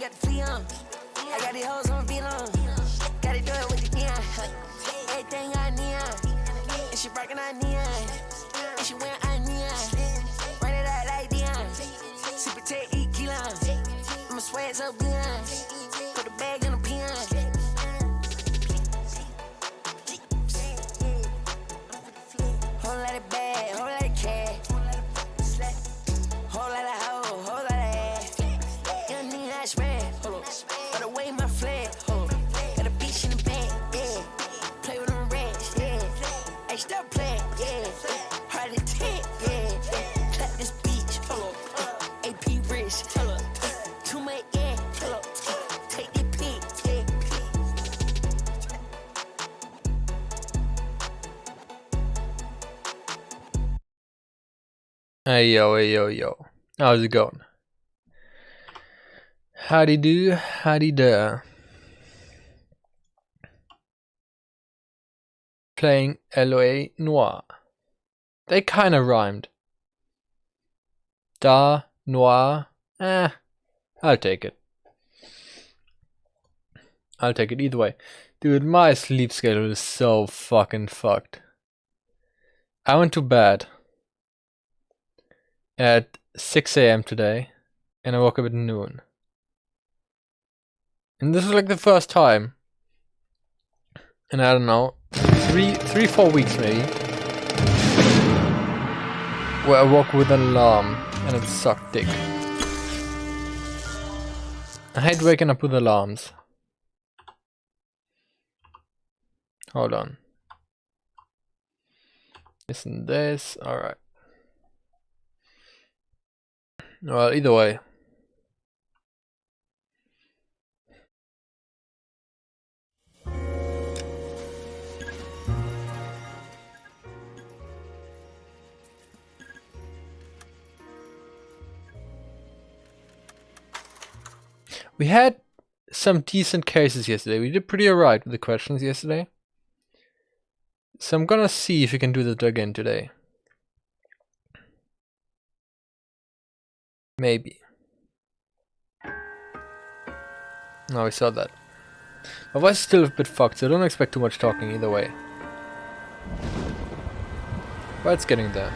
got the flea on. I got these hoes on beat on. Gotta do it with the neon. Everything I neon. And she breaking our neon. And she wearing our neon. Run it out like Dion. Super tech, eat Keelan. I'ma swag so beyond. Put the bag in the peon. Whole lot of bag, whole lot of cash. Whole lot of hoe, whole lot of ass. Young nigga, I spread. But away my flag. Got a bitch in the bag, yeah. Play with them rats, yeah. Hey, stop playing, yeah. Hard to take, yeah. Clap this bitch, AP rich, too much, yeah. Take the pic, yeah. Hey yo. How's it going? Howdy do, howdy da. Playing LOA Noire. They kinda rhymed. Da, Noire, I'll take it. I'll take it either way. Dude, my sleep schedule is so fucking fucked. I went to bed at 6 AM today, and I woke up at noon. And this was like the first time, and I don't know, 4 weeks maybe, where I woke with an alarm, and it sucked dick. I hate waking up with alarms. Hold on. Isn't this? Alright. Well, either way. We had some decent cases yesterday. We did pretty alright with the questions yesterday. So I'm gonna see if we can do that again today. Maybe. No, we saw that. My voice is still a bit fucked, so don't expect too much talking either way. But it's getting there.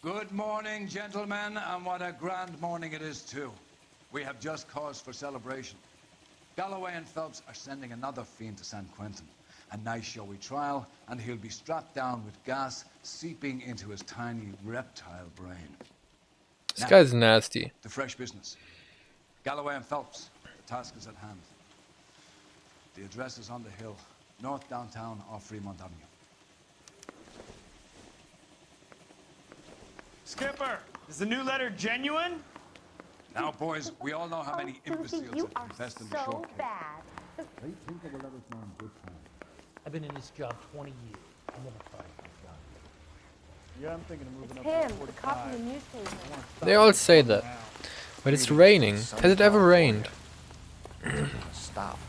Good morning, gentlemen, and what a grand morning it is, too. We have just cause for celebration. Galloway and Phelps are sending another fiend to San Quentin. A nice showy trial, and he'll be strapped down with gas seeping into his tiny reptile brain. This guy's nasty. The fresh business. Galloway and Phelps, the task is at hand. The address is on the hill, north downtown off Fremont Avenue. Skipper, is the new letter genuine? Now, boys, we all know how many imbeciles have confessed in the short case. They think they will let us know in good time. I've been in this job 20 years. I never fired my gun. Yeah, I'm thinking of moving It's up him, to the cop in 45. the newspaper. They all say that. But it's raining. Has it ever rained? Stop.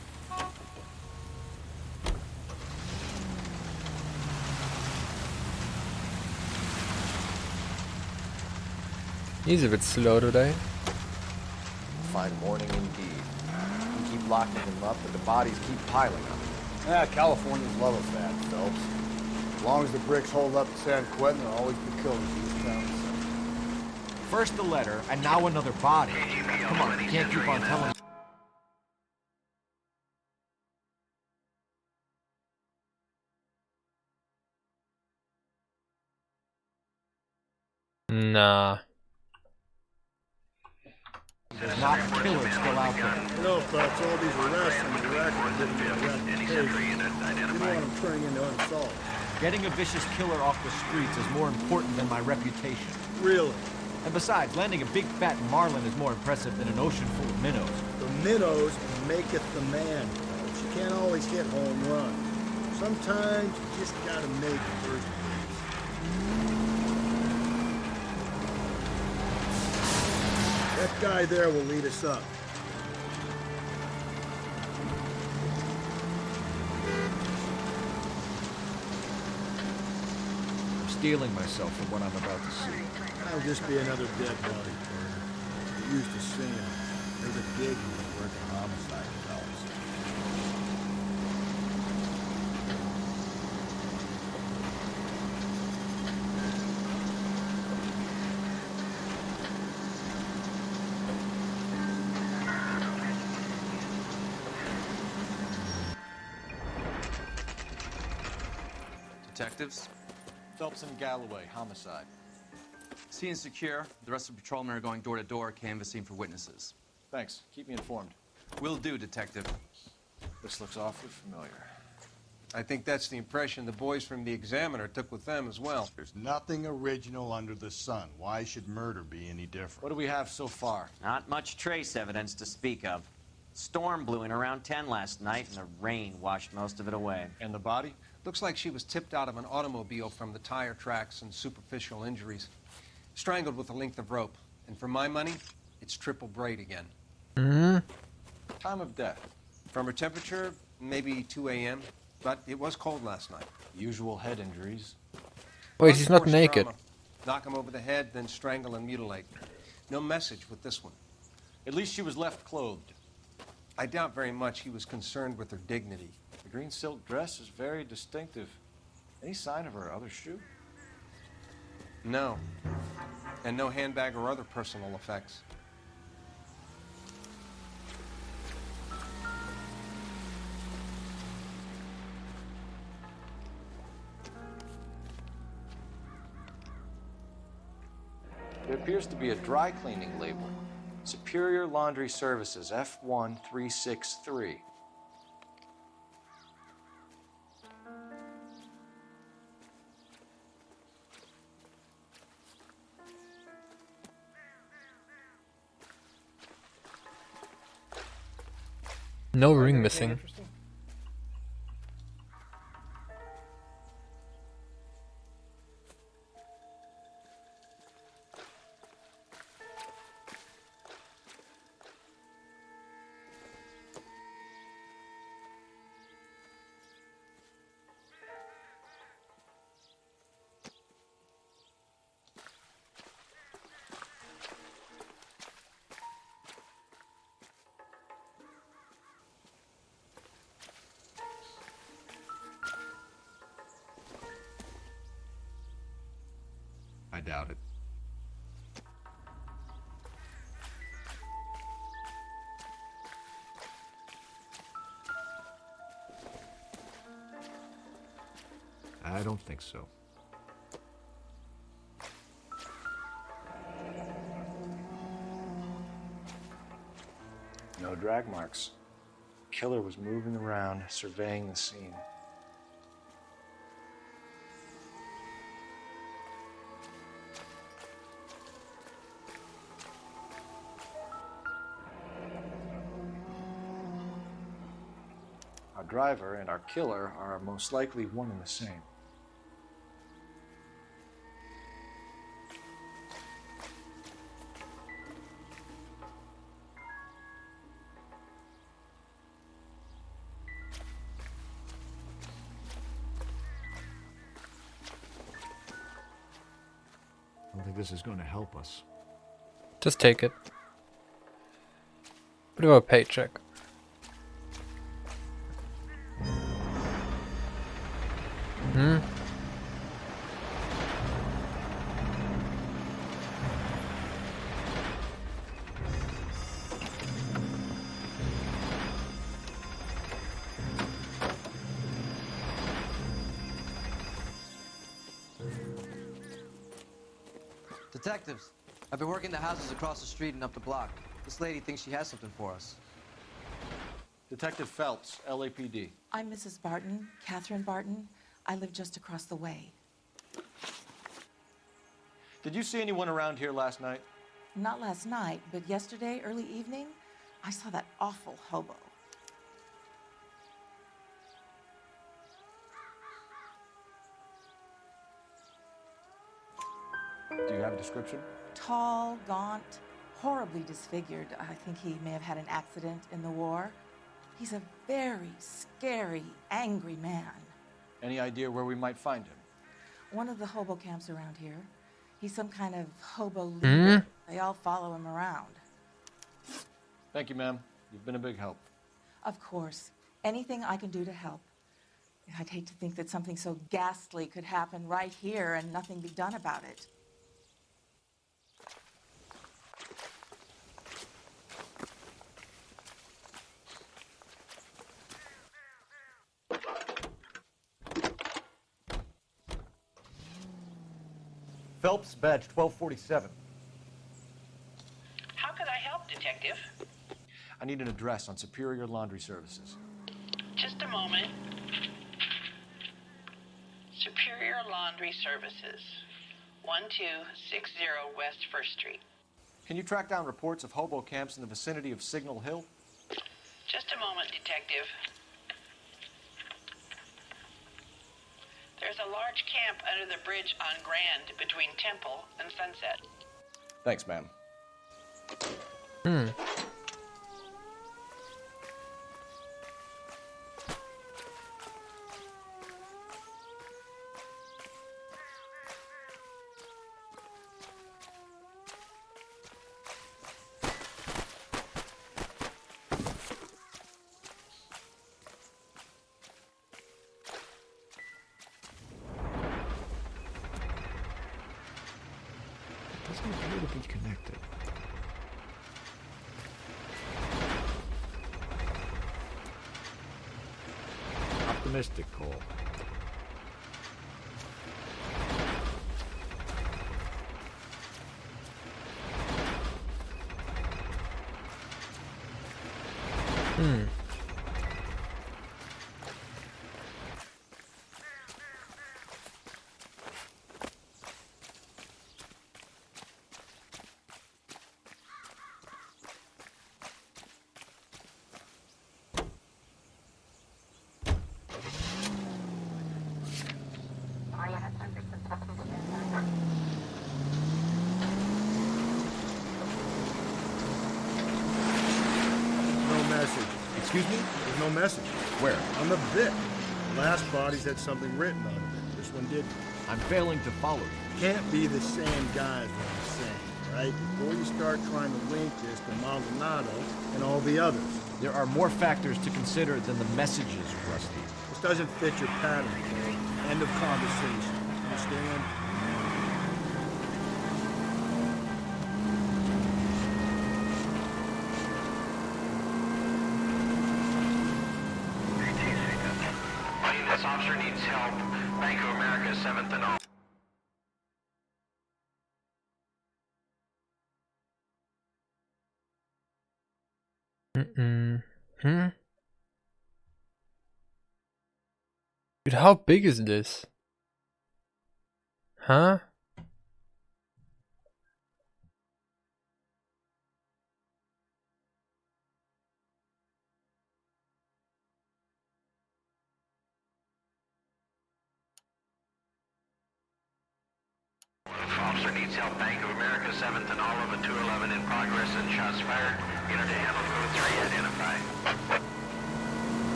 He's a bit slow today. Fine morning indeed. We keep locking them up, but the bodies keep piling up. Yeah, Californians love a fat, Phelps. As long as the bricks hold up in San Quentin, there'll always be killers in this town. First the letter, and now another body. Come on, you can't keep on telling me. Nah. There's not killers still out there. You know, Phelps, all these arrests and the record giving me a reputation. You know what I'm turning into unsolved. Getting a vicious killer off the streets is more important than my reputation. Really? And besides, landing a big fat marlin is more impressive than an ocean full of minnows. The minnows maketh the man, Phelps. You can't always hit home runs. Sometimes you just gotta make first base. That guy there will lead us up. I'm steeling myself for what I'm about to see. That'll just be another dead body, Carter. We used to sing it. There's a gig when we work a homicide, fellas. Detectives, Phelps and Galloway, homicide. scene is secure. The rest of the patrolmen are going door to door, canvassing for witnesses. Thanks. Keep me informed. Will do, Detective. This looks awfully familiar. I think that's the impression the boys from the Examiner took with them as well. There's nothing original under the sun. Why should murder be any different? What do we have so far? Not much trace evidence to speak of. Storm blew in around 10 last night, and the rain washed most of it away. And the body? Looks like she was tipped out of an automobile from the tire tracks and superficial injuries. Strangled with a length of rope. And for my money, it's triple braid again. Time of death? From her temperature, maybe 2 a.m., but it was cold last night. Usual head injuries. Wait, he's not Force naked. trauma. Knock him over the head, then strangle and mutilate. No message with this one. At least she was left clothed. I doubt very much he was concerned with her dignity. The green silk dress is very distinctive. Any sign of her other shoe? No. And no handbag or other personal effects. There appears to be a dry cleaning label. Superior Laundry Services, F1363. No ring missing. I doubt it. I don't think so. No drag marks. Killer was moving around, surveying the scene. Our driver and our killer are most likely one and the same. I don't think this is going to help us. Just take it. Put it on a paycheck. Detectives, I've been working the houses across the street and up the block. This lady thinks she has something for us. Detective Phelps, LAPD. I'm Mrs. Barton, Catherine Barton. I live just across the way. Did you see anyone around here last night? Not last night, but yesterday, early evening, I saw that awful hobo. Do you have a description? Tall, gaunt, horribly disfigured. I think he may have had an accident in the war. He's a very scary, angry man. Any idea where we might find him? One of the hobo camps around here. He's some kind of hobo leader. They all follow him around. Thank you, ma'am. You've been a big help. Of course. Anything I can do to help. I'd hate to think that something so ghastly could happen right here and nothing be done about it. Phelps, badge 1247. How could I help, Detective? I need an address on Superior Laundry Services. Just a moment. Superior Laundry Services, 1260 West 1st Street. Can you track down reports of hobo camps in the vicinity of Signal Hill? Just a moment, Detective. There's a large camp under the bridge on Grand between Temple and Sunset. Thanks, ma'am. Doesn't appear to be connected. Optimistic, Cole. Excuse me? There's no message. Where? On the Vic. The last bodies had something written on them. This one didn't. I'm failing to follow you. Can't be the same guys, what I'm saying, right? Before you start trying to link this to Maldonado and all the others. There are more factors to consider than the messages, Rusty. This doesn't fit your pattern, Cole. End of conversation. Understand? This officer needs help. Bank of America, 7th and all. Dude, how big is this? Huh? Officer needs help. Bank of America, 7th and Olive, 211 in progress and shots fired. Unit to handle code 3 identified.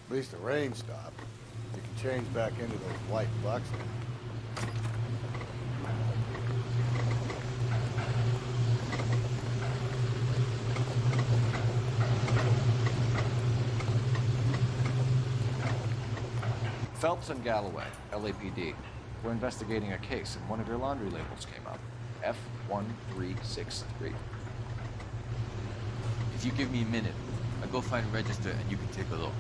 At least the rain stopped. You can change back into those white bucks now. Phelps and Galloway, LAPD. We're investigating a case and one of your laundry labels came up. F1363. If you give me a minute, I'll go find a register and you can take a look.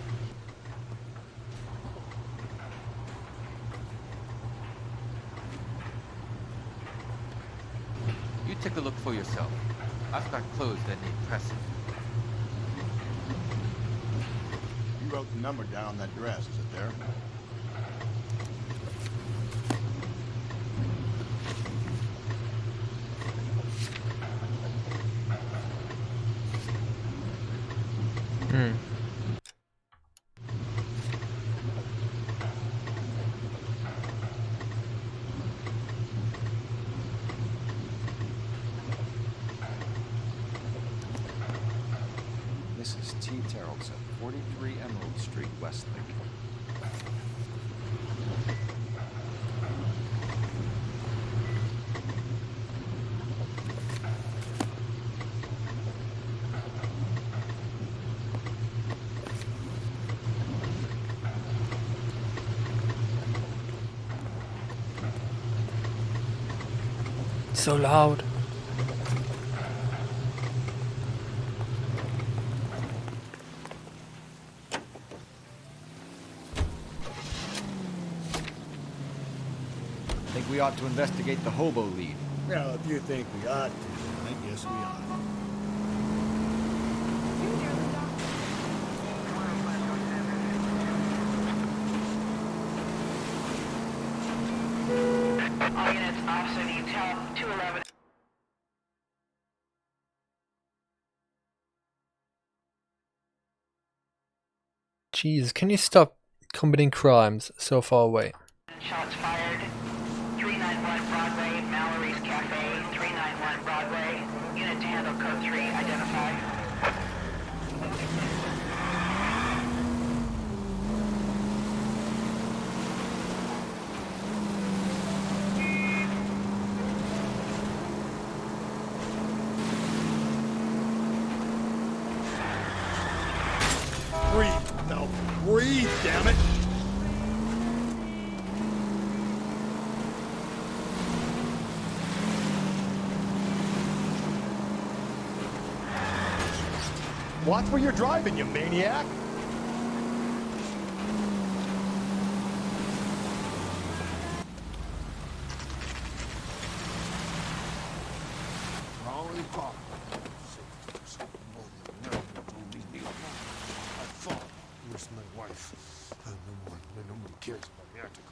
You take a look for yourself. I've got clothes that need pressing. You wrote the number down on that dress, is it there? Mrs. T. Terrellson, 43 Emerald Street, Westlake. So loud. Think we ought to investigate the hobo lead. Well, if you think we ought to, I guess we ought. All units, officer detail 211. Jeez, can you stop committing crimes so far away? Shots fired. 391 Broadway, Mallory's Cafe. 391 Broadway. Unit to handle code 3, identify. Breathe, no, breathe, damn it! Watch where you're driving, you maniac!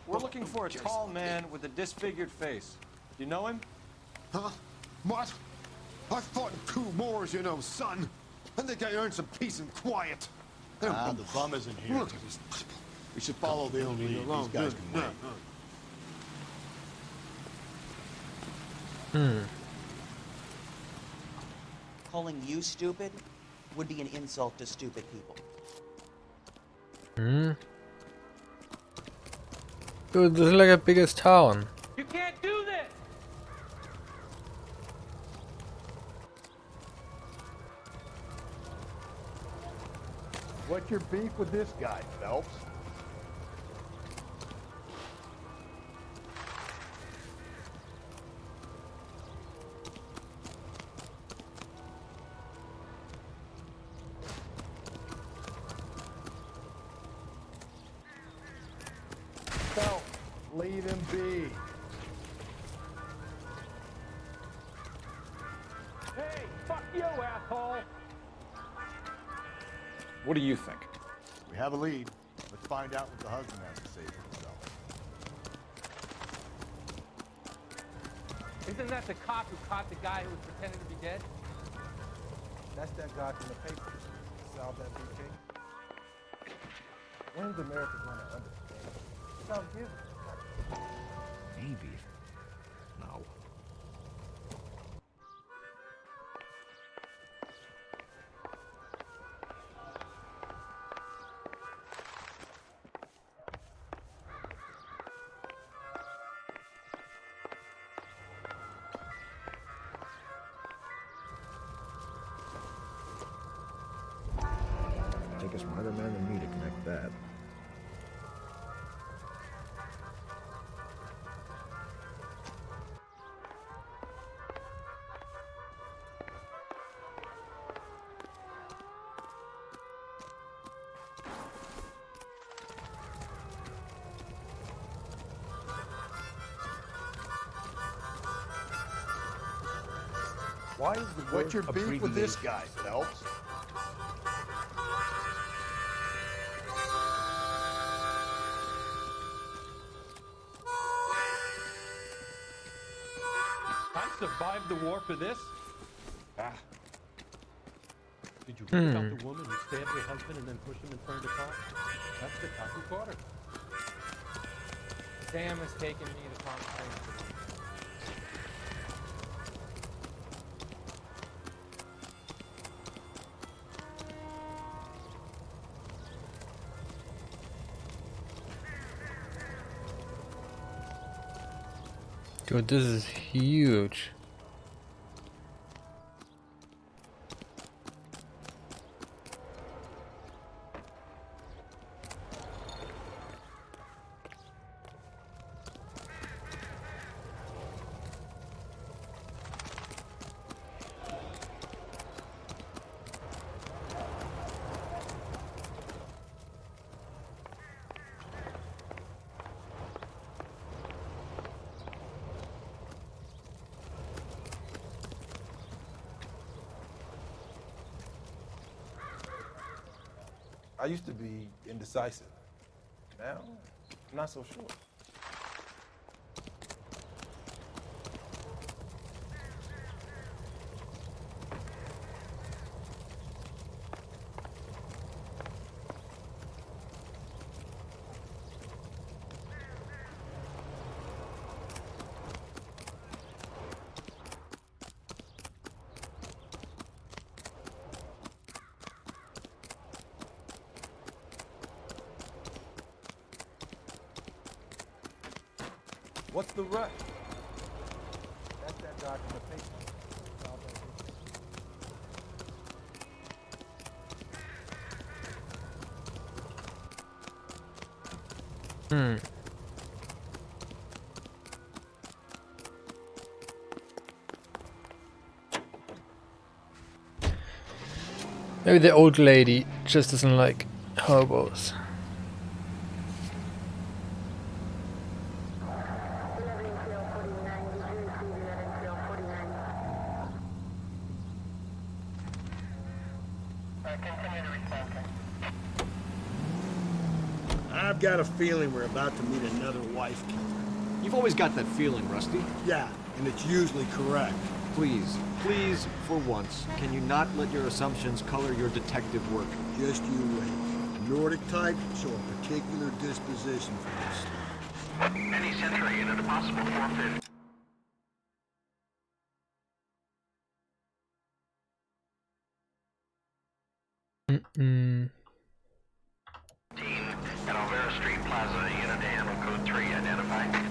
We're looking for a tall man with a disfigured face. Do you know him? Huh? What? I fought in 2 wars, you know, son. I think I earned some peace and quiet. The bum isn't here. Look. We should follow the lead. These guys can wait. Calling you stupid would be an insult to stupid people. Dude, this is like a biggest town. You can't do this! What's your beef with this guy, Phelps? Phelps, leave him be. Hey, fuck you, asshole! What do you think? We have a lead. Let's find out what the husband has to say for himself. Isn't that the cop who caught the guy who was pretending to be dead? That's that guy from the paper. Solve that big case. When's America gonna understand? Stop giving. Maybe. No. Take a smarter man than me to connect that. Why is the What's your beef with this guy, Phelps? I survived the war for this? Did you read about the woman who stabbed her husband and then pushed him in front of the car? That's the cop who caught her. Sam has taken me to Palm Springs today. Dude, this is huge. I used to be indecisive. Now, I'm not so sure. What's the rush? That's that doc in the paper. Solve that Hmm. Maybe the old lady just doesn't like hobos. I've got a feeling we're about to meet another wife killer. You've always got that feeling, Rusty. Yeah, and it's usually correct. Please, please, for once, can you not let your assumptions color your detective work? Just you wait. Nordic type show a particular disposition for this stuff. Any Century unit, a possible 450. At Alvera Street Plaza, unit to handle code 3, identified.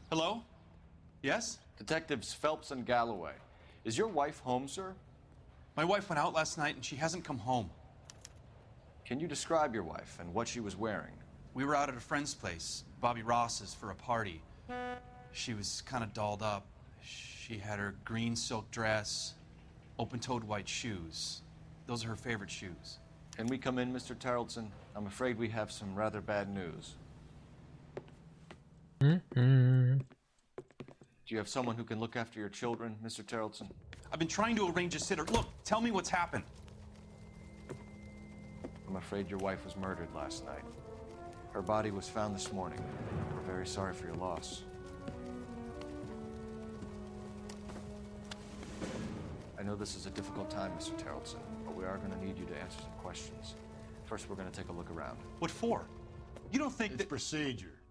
Hello? Yes? Detectives Phelps and Galloway. Is your wife home, sir? My wife went out last night and she hasn't come home. Can you describe your wife and what she was wearing? We were out at a friend's place, Bobby Ross's, for a party. She was kind of dolled up. She had her green silk dress, open-toed white shoes. Those are her favorite shoes. Can we come in, Mr. Tarleton? I'm afraid we have some rather bad news. Do you have someone who can look after your children, Mr. Tarleton? I've been trying to arrange a sitter. Look, tell me what's happened. I'm afraid your wife was murdered last night. Her body was found this morning. We're very sorry for your loss. I know this is a difficult time, Mr. Tarleton, but we are going to need you to answer some questions. First, we're gonna take a look around. What for? You don't think It's that... procedure.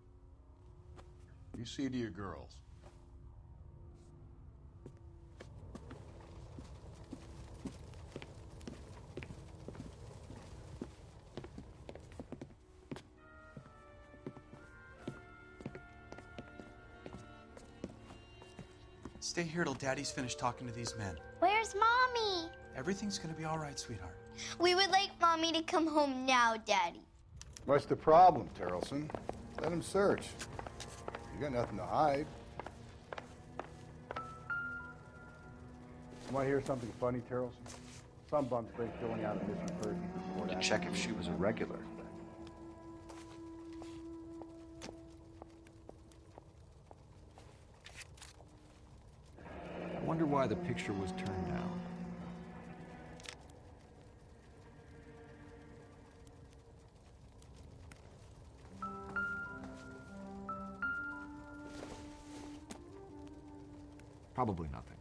You see to your girls. Stay here till Daddy's finished talking to these men. Where's Mommy? Everything's gonna be all right, sweetheart. We would like Mommy to come home now, Daddy. What's the problem, Terrelson? Let him search. You got nothing to hide. You want to hear something funny, Terrelson? Some bums think filling out a missing person report To check if she was a regular. I wonder why the picture was turned down. Probably nothing.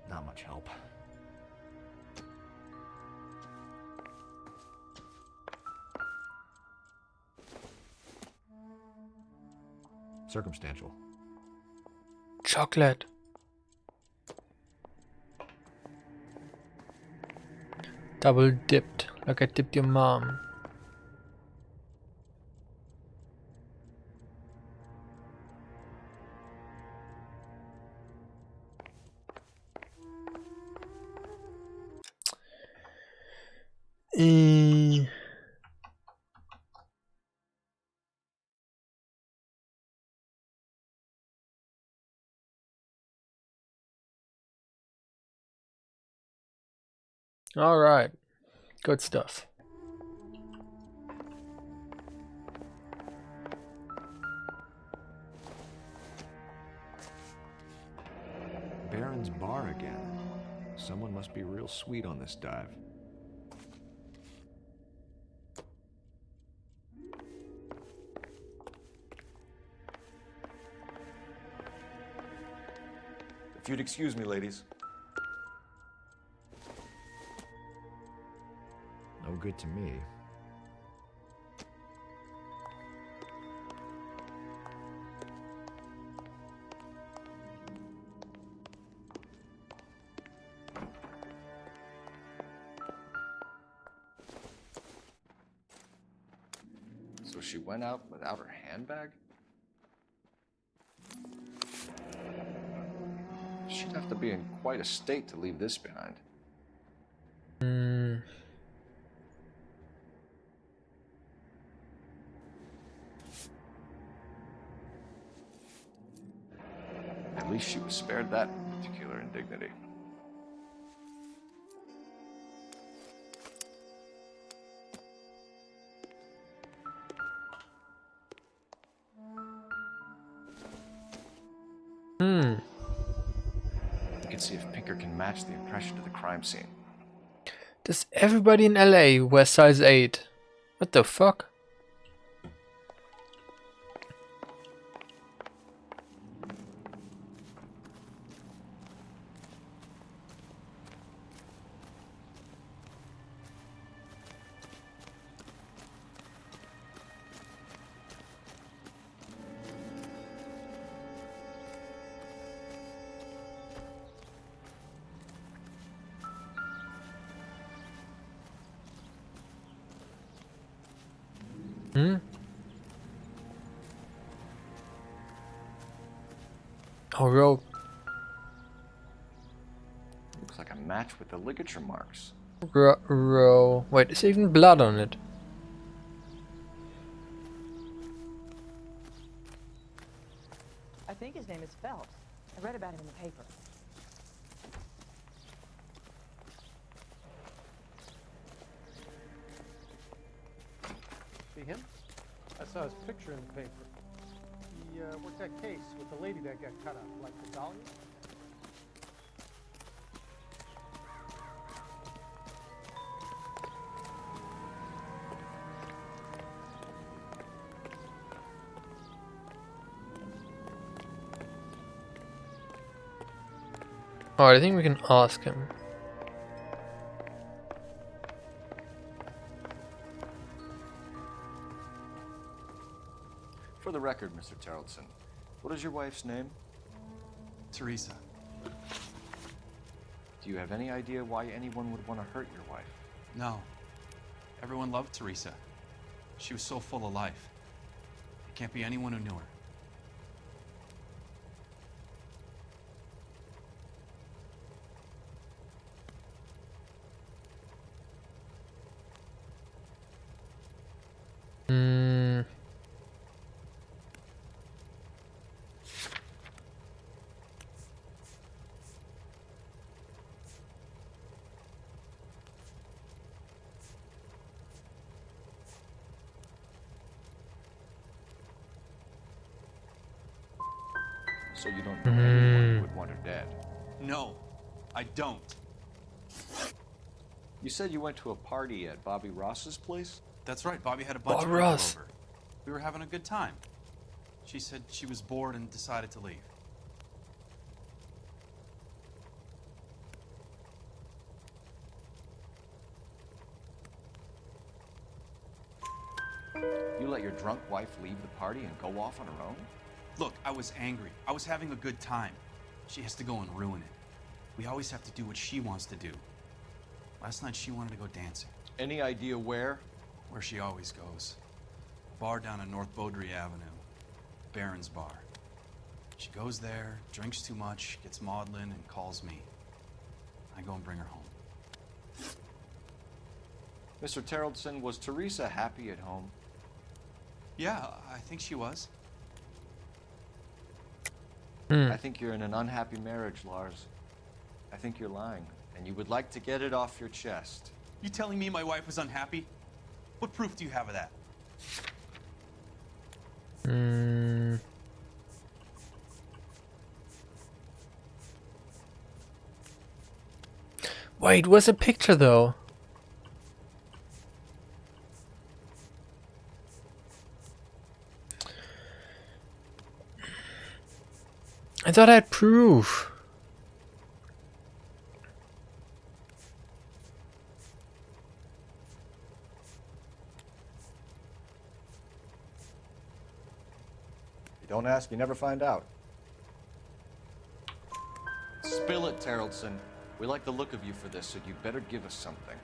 Not much help. Circumstantial. Chocolate. Double dipped, like I dipped your mom. All right, good stuff. Baron's bar again. Someone must be real sweet on this dive. If you'd excuse me, ladies. No good to me. So she went out without her handbag? She'd have to be in quite a state to leave this behind. At least she was spared that particular indignity. We can see if Pinker can match the impression to the crime scene. Does everybody in LA wear size 8? What the fuck? Oh, rope. Looks like a match with the ligature marks. Row. Wait, is there even blood on it? I think his name is Phelps. I read about him in the paper. See him? I saw his picture in the paper. He worked that case with the lady that got cut up, like the Dahlia. Alright, I think we can ask him. For the record, Mr. Tarleton, what is your wife's name? Teresa. Do you have any idea why anyone would want to hurt your wife? No. Everyone loved Teresa. She was so full of life. It can't be anyone who knew her. So you don't know anyone who would want her dead? No, I don't. You said you went to a party at Bobby Ross's place? That's right, Bobby had a bunch of people over. We were having a good time. She said she was bored and decided to leave. You let your drunk wife leave the party and go off on her own? Look, I was angry. I was having a good time. She has to go and ruin it. We always have to do what she wants to do. Last night she wanted to go dancing. Any idea where? Where she always goes. A bar down on North Beaudry Avenue. Baron's Bar. She goes there, drinks too much, gets maudlin, and calls me. I go and bring her home. Mr. Tarleton, was Teresa happy at home? Yeah, I think she was. I think you're in an unhappy marriage, Lars. I think you're lying, and you would like to get it off your chest. You telling me my wife was unhappy? What proof do you have of that? Wait, where's a picture though? I thought I had proof. You don't ask, you never find out. Spill it, Tarleton. We like the look of you for this, so you better give us something.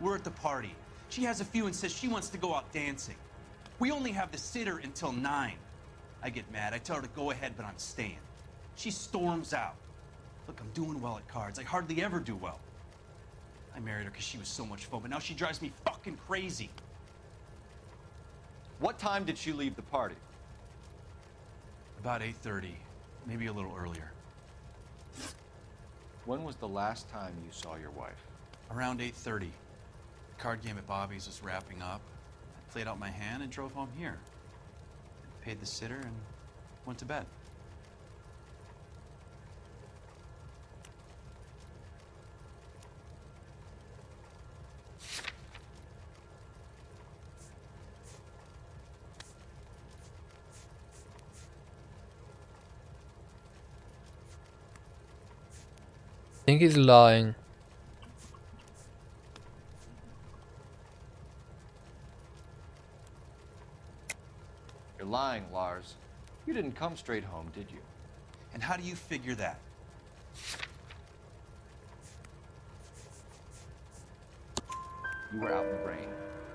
We're at the party. She has a few and says she wants to go out dancing. We only have the sitter until 9. I get mad. I tell her to go ahead, but I'm staying. She storms out. Look, I'm doing well at cards. I hardly ever do well. I married her because she was so much fun, but now she drives me fucking crazy. What time did she leave the party? About 8:30, maybe a little earlier. When was the last time you saw your wife? Around 8:30. The card game at Bobby's was wrapping up. I played out my hand and drove home here. Paid the sitter and went to bed. I think he's lying. You're lying, Lars. You didn't come straight home, did you? And how do you figure that? You were out in the rain.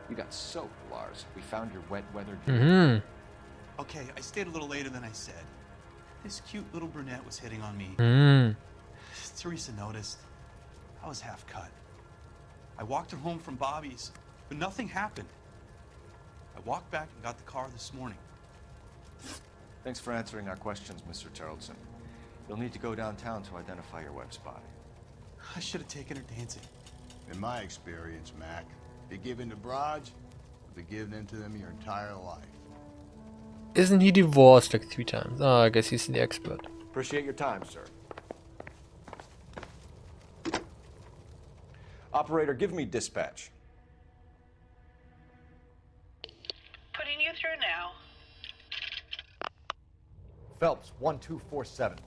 You got soaked, Lars. We found your wet weather Mm-hmm. Okay, I stayed a little later than I said. This cute little brunette was hitting on me. Teresa noticed. I was half cut. I walked her home from Bobby's, but nothing happened. I walked back and got the car this morning. Thanks for answering our questions, Mr. Tarleton. You'll need to go downtown to identify your wife's body. I should have taken her dancing. In my experience, Mac, if you give in to broads, you'll be giving in to them your entire life. Isn't he divorced like 3 times? Oh, I guess he's the expert. Appreciate your time, sir. Operator, give me dispatch. Putting you through now. Phelps, 1247.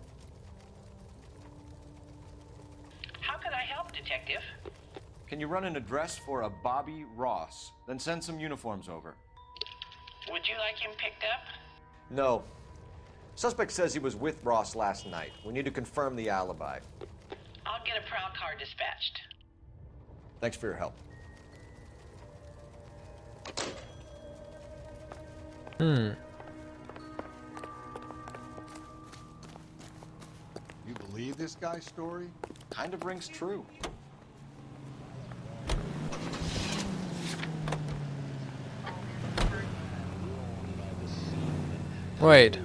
Detective. Can you run an address for a Bobby Ross? Then send some uniforms over. Would you like him picked up? No. Suspect says he was with Ross last night. We need to confirm the alibi. I'll get a prowl car dispatched. Thanks for your help. Hmm. You believe this guy's story? Kind of rings true. Wait.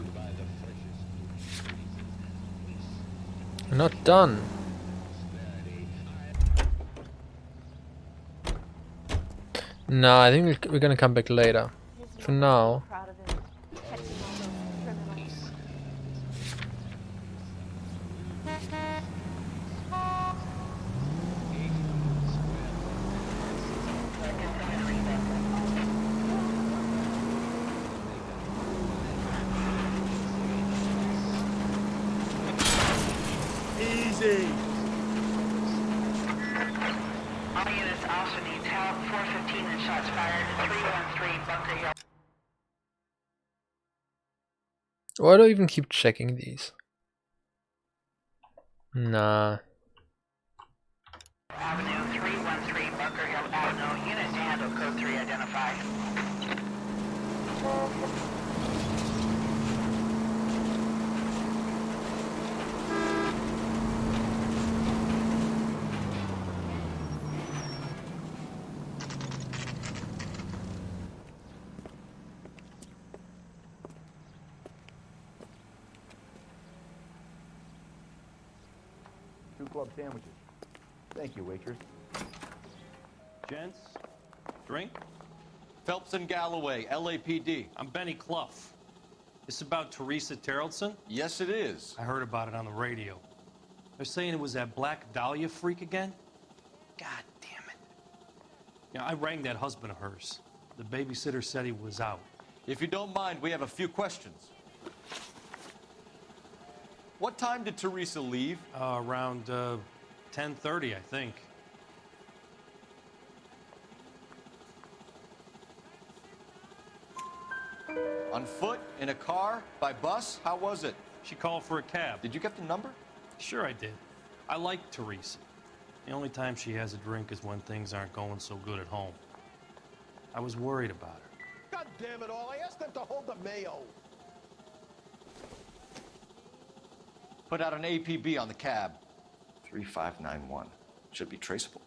We're not done. No, I think we're gonna come back later. For now. Easy. All units also needs help. 415 and shots fired. 313 Bunker Hill. Why do I even keep checking these? Nah. Avenue 313 Bunker Hill Avenue. Unit to handle code 3 identified. Two club sandwiches. Thank you, waitress. Gents, drink? Phelps and Galloway, LAPD. I'm Benny Clough. This about Teresa Terrellson? Yes, it is. I heard about it on the radio. They're saying it was that Black Dahlia freak again? God damn it. Yeah, I rang that husband of hers. The babysitter said he was out. If you don't mind, we have a few questions. What time did Teresa leave? Around 10:30, I think. On foot? In a car? By bus? How was it? She called for a cab. Did you get the number? Sure I did. I like Teresa. The only time she has a drink is when things aren't going so good at home. I was worried about her. God damn it all, I asked them to hold the mayo. Put out an APB on the cab. 3591. Should be traceable.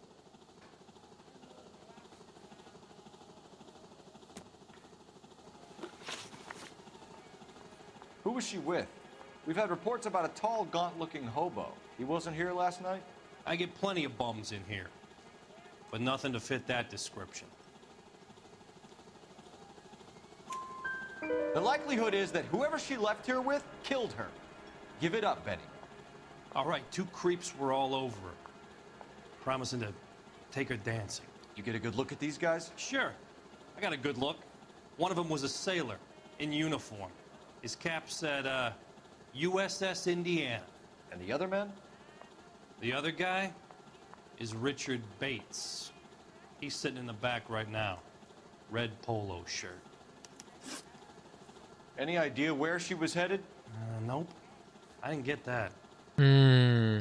Who was she with? We've had reports about a tall, gaunt-looking hobo. He wasn't here last night? I get plenty of bums in here, but nothing to fit that description. The likelihood is that whoever she left here with killed her. Give it up, Benny. All right, two creeps were all over her, promising to take her dancing. You get a good look at these guys? Sure. I got a good look. One of them was a sailor in uniform. His cap said, USS Indiana. And the other men? The other guy is Richard Bates. He's sitting in the back right now. Red polo shirt. Any idea where she was headed? Nope. I didn't get that. Hmm.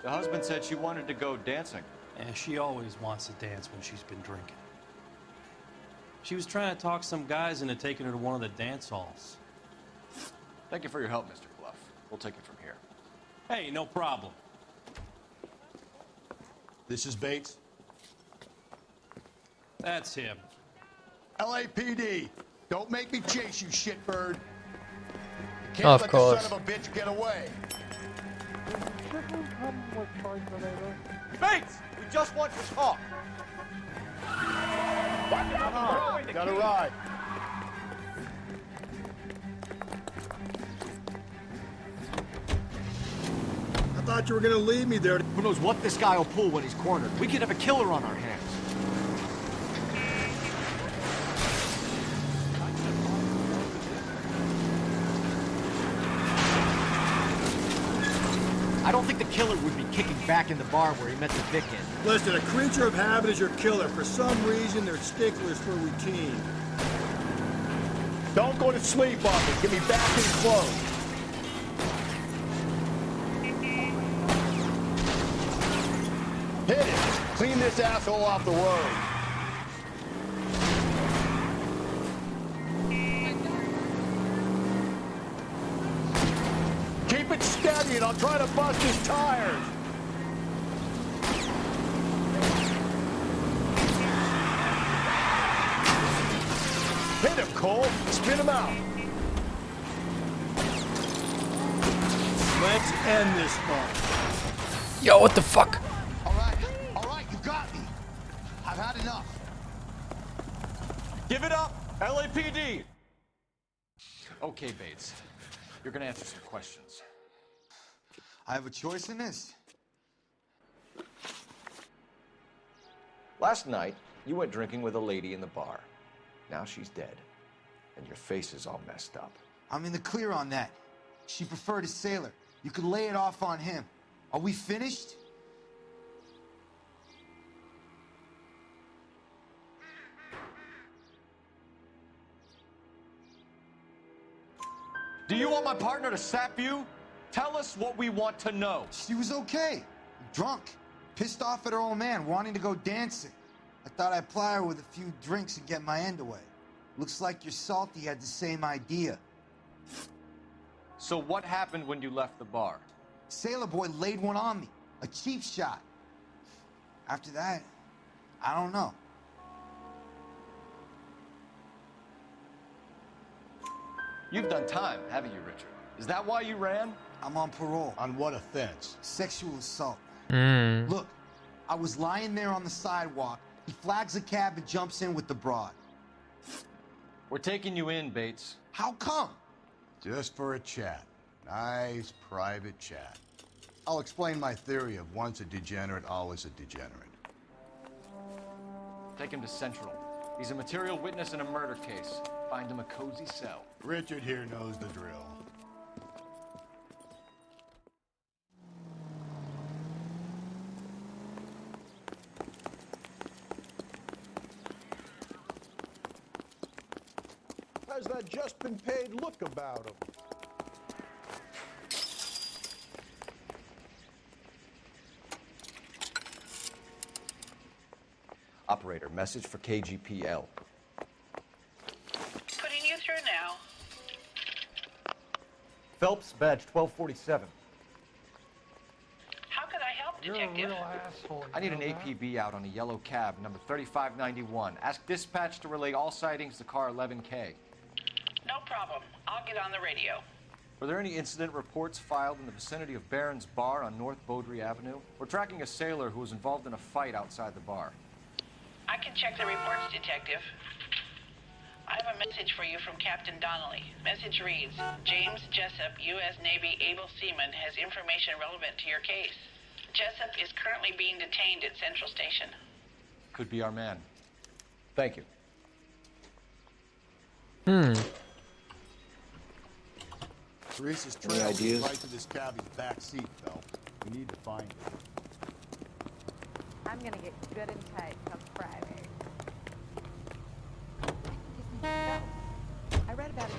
The husband said she wanted to go dancing. Yeah, she always wants to dance when she's been drinking. She was trying to talk some guys into taking her to one of the dance halls. Thank you for your help, Mr. Clough. We'll take it from here. Hey, no problem. This is Bates. That's him. LAPD. Don't make me chase you, shitbird. Can't Of let course. the son of a bitch get away. Bates! We just want to talk. Got a ride. I thought you were gonna leave me there. Who knows what this guy will pull when he's cornered? We could have a killer on our hands. I don't think the killer would be kicking back in the bar where he met the victim. Listen, a creature of habit is your killer. For some reason, they're sticklers for routine. Don't go to sleep on me. Get me back in close. Hit it. Clean this asshole off the road. Keep it steady and I'll try to bust his tires. Hit him, Cole. Spin him out. Let's end this fight. Yo, what the fuck? All right, you got me. I've had enough. Give it up, LAPD! Okay, Bates. You're gonna answer some questions. I have a choice in this. Last night, you went drinking with a lady in the bar. Now she's dead, and your face is all messed up. I'm in the clear on that. She preferred a sailor. You could lay it off on him. Are we finished? Do you want my partner to sap you? Tell us what we want to know. She was okay. Drunk. Pissed off at her old man, wanting to go dancing. I thought I'd ply her with a few drinks and get my end away. Looks like your Salty had the same idea. So what happened when you left the bar? Sailor boy laid one on me. A cheap shot. After that, I don't know. You've done time, haven't you, Richard? Is that why you ran? I'm on parole. On what offense? Sexual assault. Mm. Look, I was lying there on the sidewalk. He flags a cab and jumps in with the broad. We're taking you in, Bates. How come? Just for a chat. Nice private chat. I'll explain my theory of once a degenerate, always a degenerate. Take him to Central. He's a material witness in a murder case. Find him a cozy cell. Richard here knows the drill. How's that just been paid look about him? Operator, message for KGPL. Putting you through now. Phelps, badge 1247. How can I help, Detective? Asshole. I need an APB out on a yellow cab, number 3591. Ask dispatch to relay all sightings to car 11K. No problem. I'll get on the radio. Were there any incident reports filed in the vicinity of Barron's Bar on North Beaudry Avenue? We're tracking a sailor who was involved in a fight outside the bar. I can check the reports, Detective. I have a message for you from Captain Donnelly. Message reads, James Jessup, U.S. Navy able seaman, has information relevant to your case. Jessup is currently being detained at Central Station. Could be our man. Thank you. Teresa's Any trail ideas? leads right to this cabby's back seat, though. We need to find it. I'm gonna get good and tight come Friday. I read about it.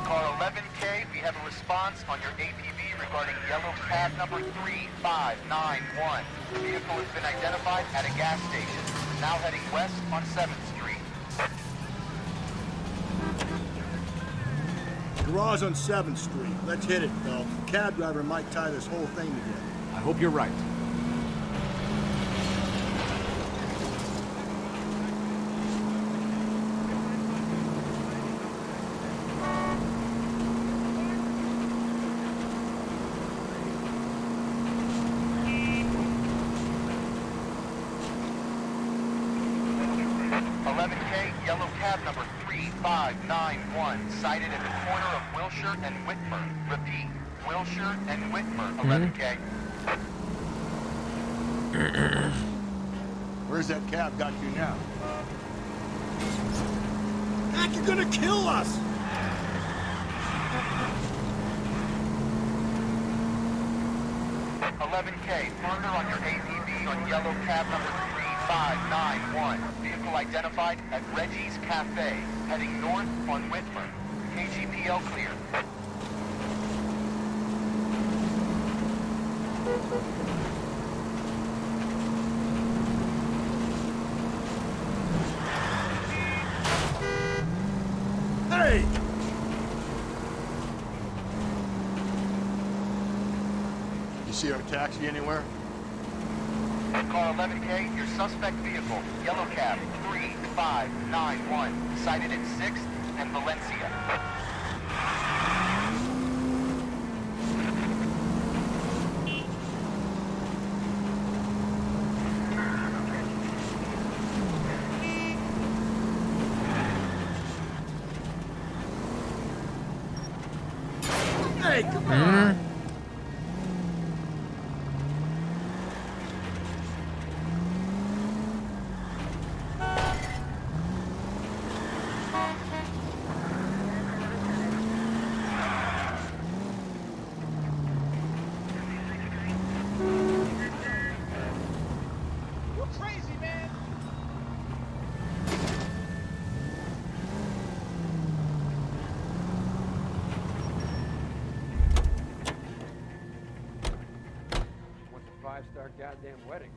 Car 11K, we have a response on your APB regarding yellow cab number 3591. The vehicle has been identified at a gas station. Now heading west on 7th Street. Garage on 7th Street. Let's hit it, Phil. The cab driver might tie this whole thing together. I hope you're right. Yellow cab number 3591, sighted at the corner of Wilshire and Whitmer. Repeat, Wilshire and Whitmer, 11K. Where's that cab got you now? back! You're gonna kill us! K, further on your ATV on yellow cab number 3591. Vehicle identified at Reggie's Cafe, heading north on Whitmer. KGPL clear. Hey! You see our taxi anywhere? Car 11K, your suspect vehicle, yellow cab 3591, sighted at 6th and Valencia. Hey, come on! You're crazy, man! What's a five-star goddamn wedding?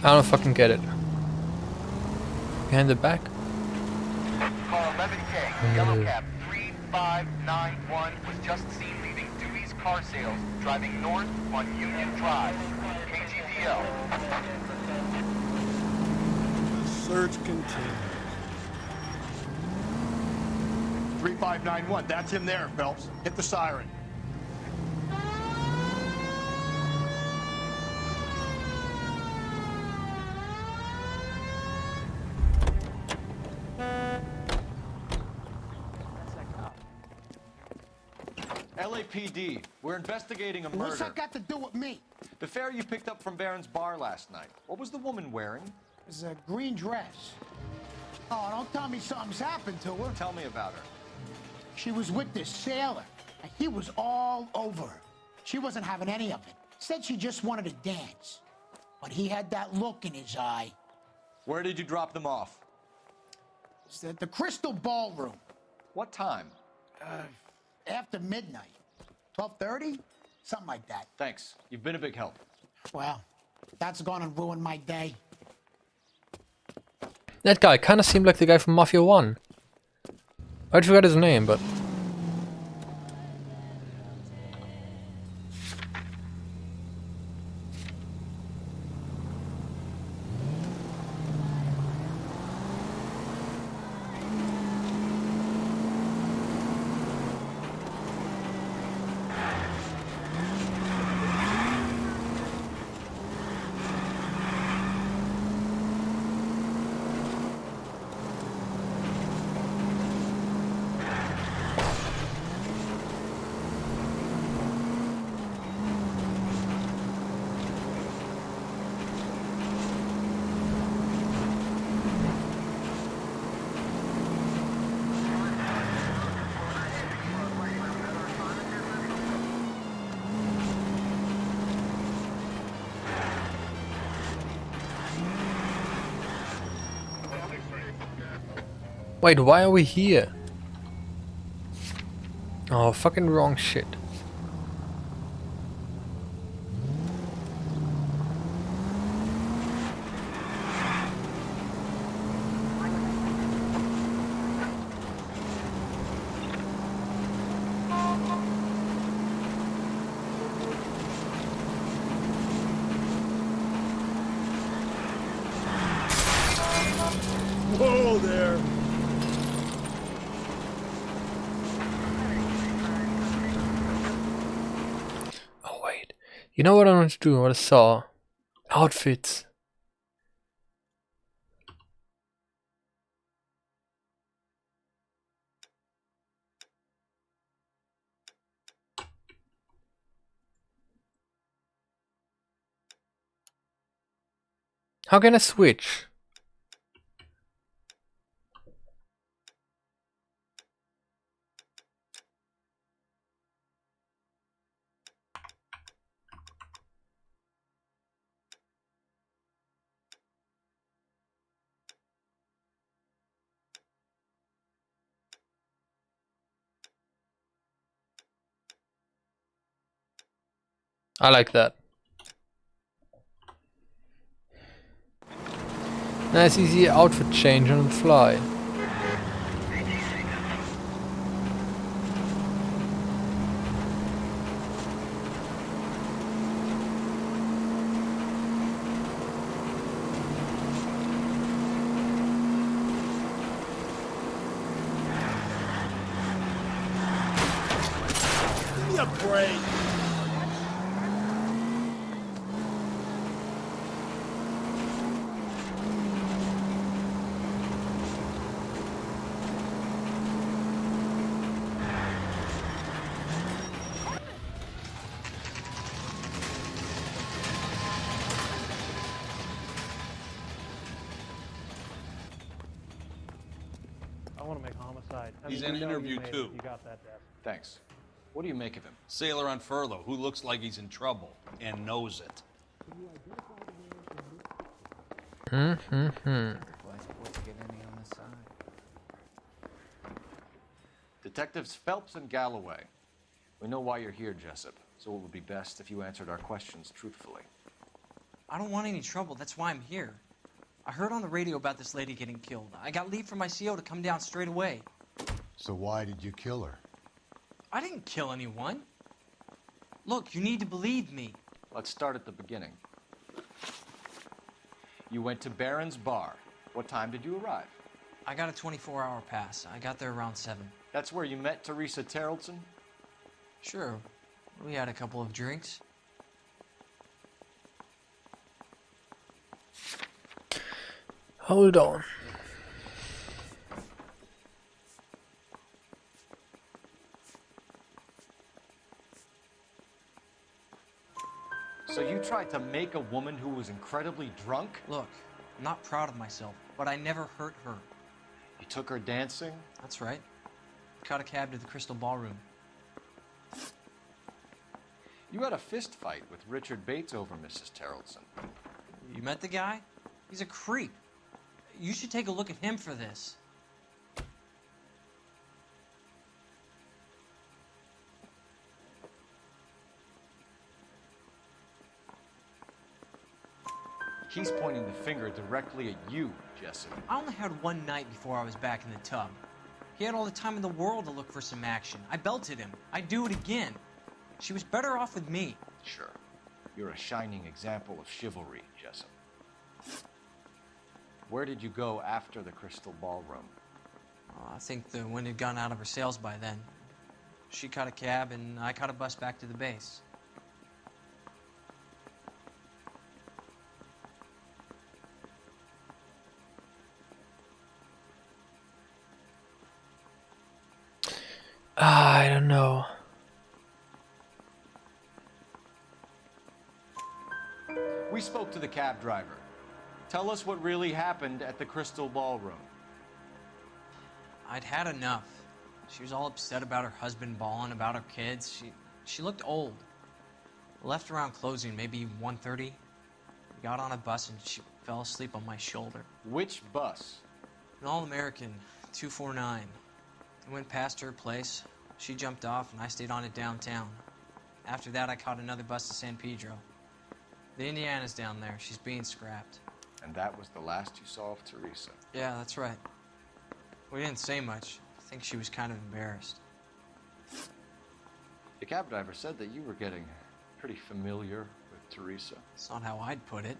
I don't fucking get it. Behind the back? Car 11K, yellow cab 3591, was just seen leaving Dewey's Car Sales, driving north on Union Drive. KGPL. The search continues. 3591, that's him there, Phelps. Hit the siren. LAPD, we're investigating a murder. What's that got to do with me? The fare you picked up from Barron's bar last night. What was the woman wearing? It's a green dress. Oh, don't tell me something's happened to her. Tell me about her. She was with this sailor, and he was all over her. She wasn't having any of it. Said she just wanted to dance. But he had that look in his eye. Where did you drop them off? It's at the Crystal Ballroom. What time? After midnight. 12:30? Something like that. Thanks. You've been a big help. Well, that's gonna ruin my day. That guy kind of seemed like the guy from Mafia 1. I forgot his name, but... Wait, why are we here? Oh, fucking wrong shit. Whoa there! Oh wait, you know what I want to do? What I saw? Outfits. How can I switch? I like that. Nice easy outfit change on the fly. Give me a break. I want to make homicide. He's I mean, in you know interview you made it. too. You got that, Dad. Thanks. What do you make of him? Sailor on furlough who looks like he's in trouble and knows it. Detectives Phelps and Galloway. We know why you're here, Jessup, so it would be best if you answered our questions truthfully. I don't want any trouble. That's why I'm here. I heard on the radio about this lady getting killed. I got leave from my CO to come down straight away. So why did you kill her? I didn't kill anyone. Look, you need to believe me. Let's start at the beginning. You went to Barron's Bar. What time did you arrive? I got a 24-hour pass. I got there around 7. That's where you met Teresa Terrelson? Sure. We had a couple of drinks. Hold on. So you tried to make a woman who was incredibly drunk? Look, I'm not proud of myself, but I never hurt her. You took her dancing? That's right. Caught a cab to the Crystal Ballroom. You had a fist fight with Richard Bates over Mrs. Terrelson. You met the guy? He's a creep. You should take a look at him for this. He's pointing the finger directly at you, Jessup. I only had one night before I was back in the tub. He had all the time in the world to look for some action. I belted him. I'd do it again. She was better off with me. Sure. You're a shining example of chivalry, Jessup. Where did you go after the Crystal Ballroom? I think the wind had gone out of her sails by then. She caught a cab, and I caught a bus back to the base. I don't know. We spoke to the cab driver. Tell us what really happened at the Crystal Ballroom. I'd had enough. She was all upset about her husband bawling about her kids. She looked old. Left around closing, maybe 1:30. We got on a bus and she fell asleep on my shoulder. Which bus? An All-American, 249. I went past her place. She jumped off and I stayed on it downtown. After that, I caught another bus to San Pedro. The Indiana's down there. She's being scrapped. And that was the last you saw of Teresa. Yeah, that's right. We didn't say much. I think she was kind of embarrassed. The cab driver said that you were getting pretty familiar with Teresa. It's not how I'd put it.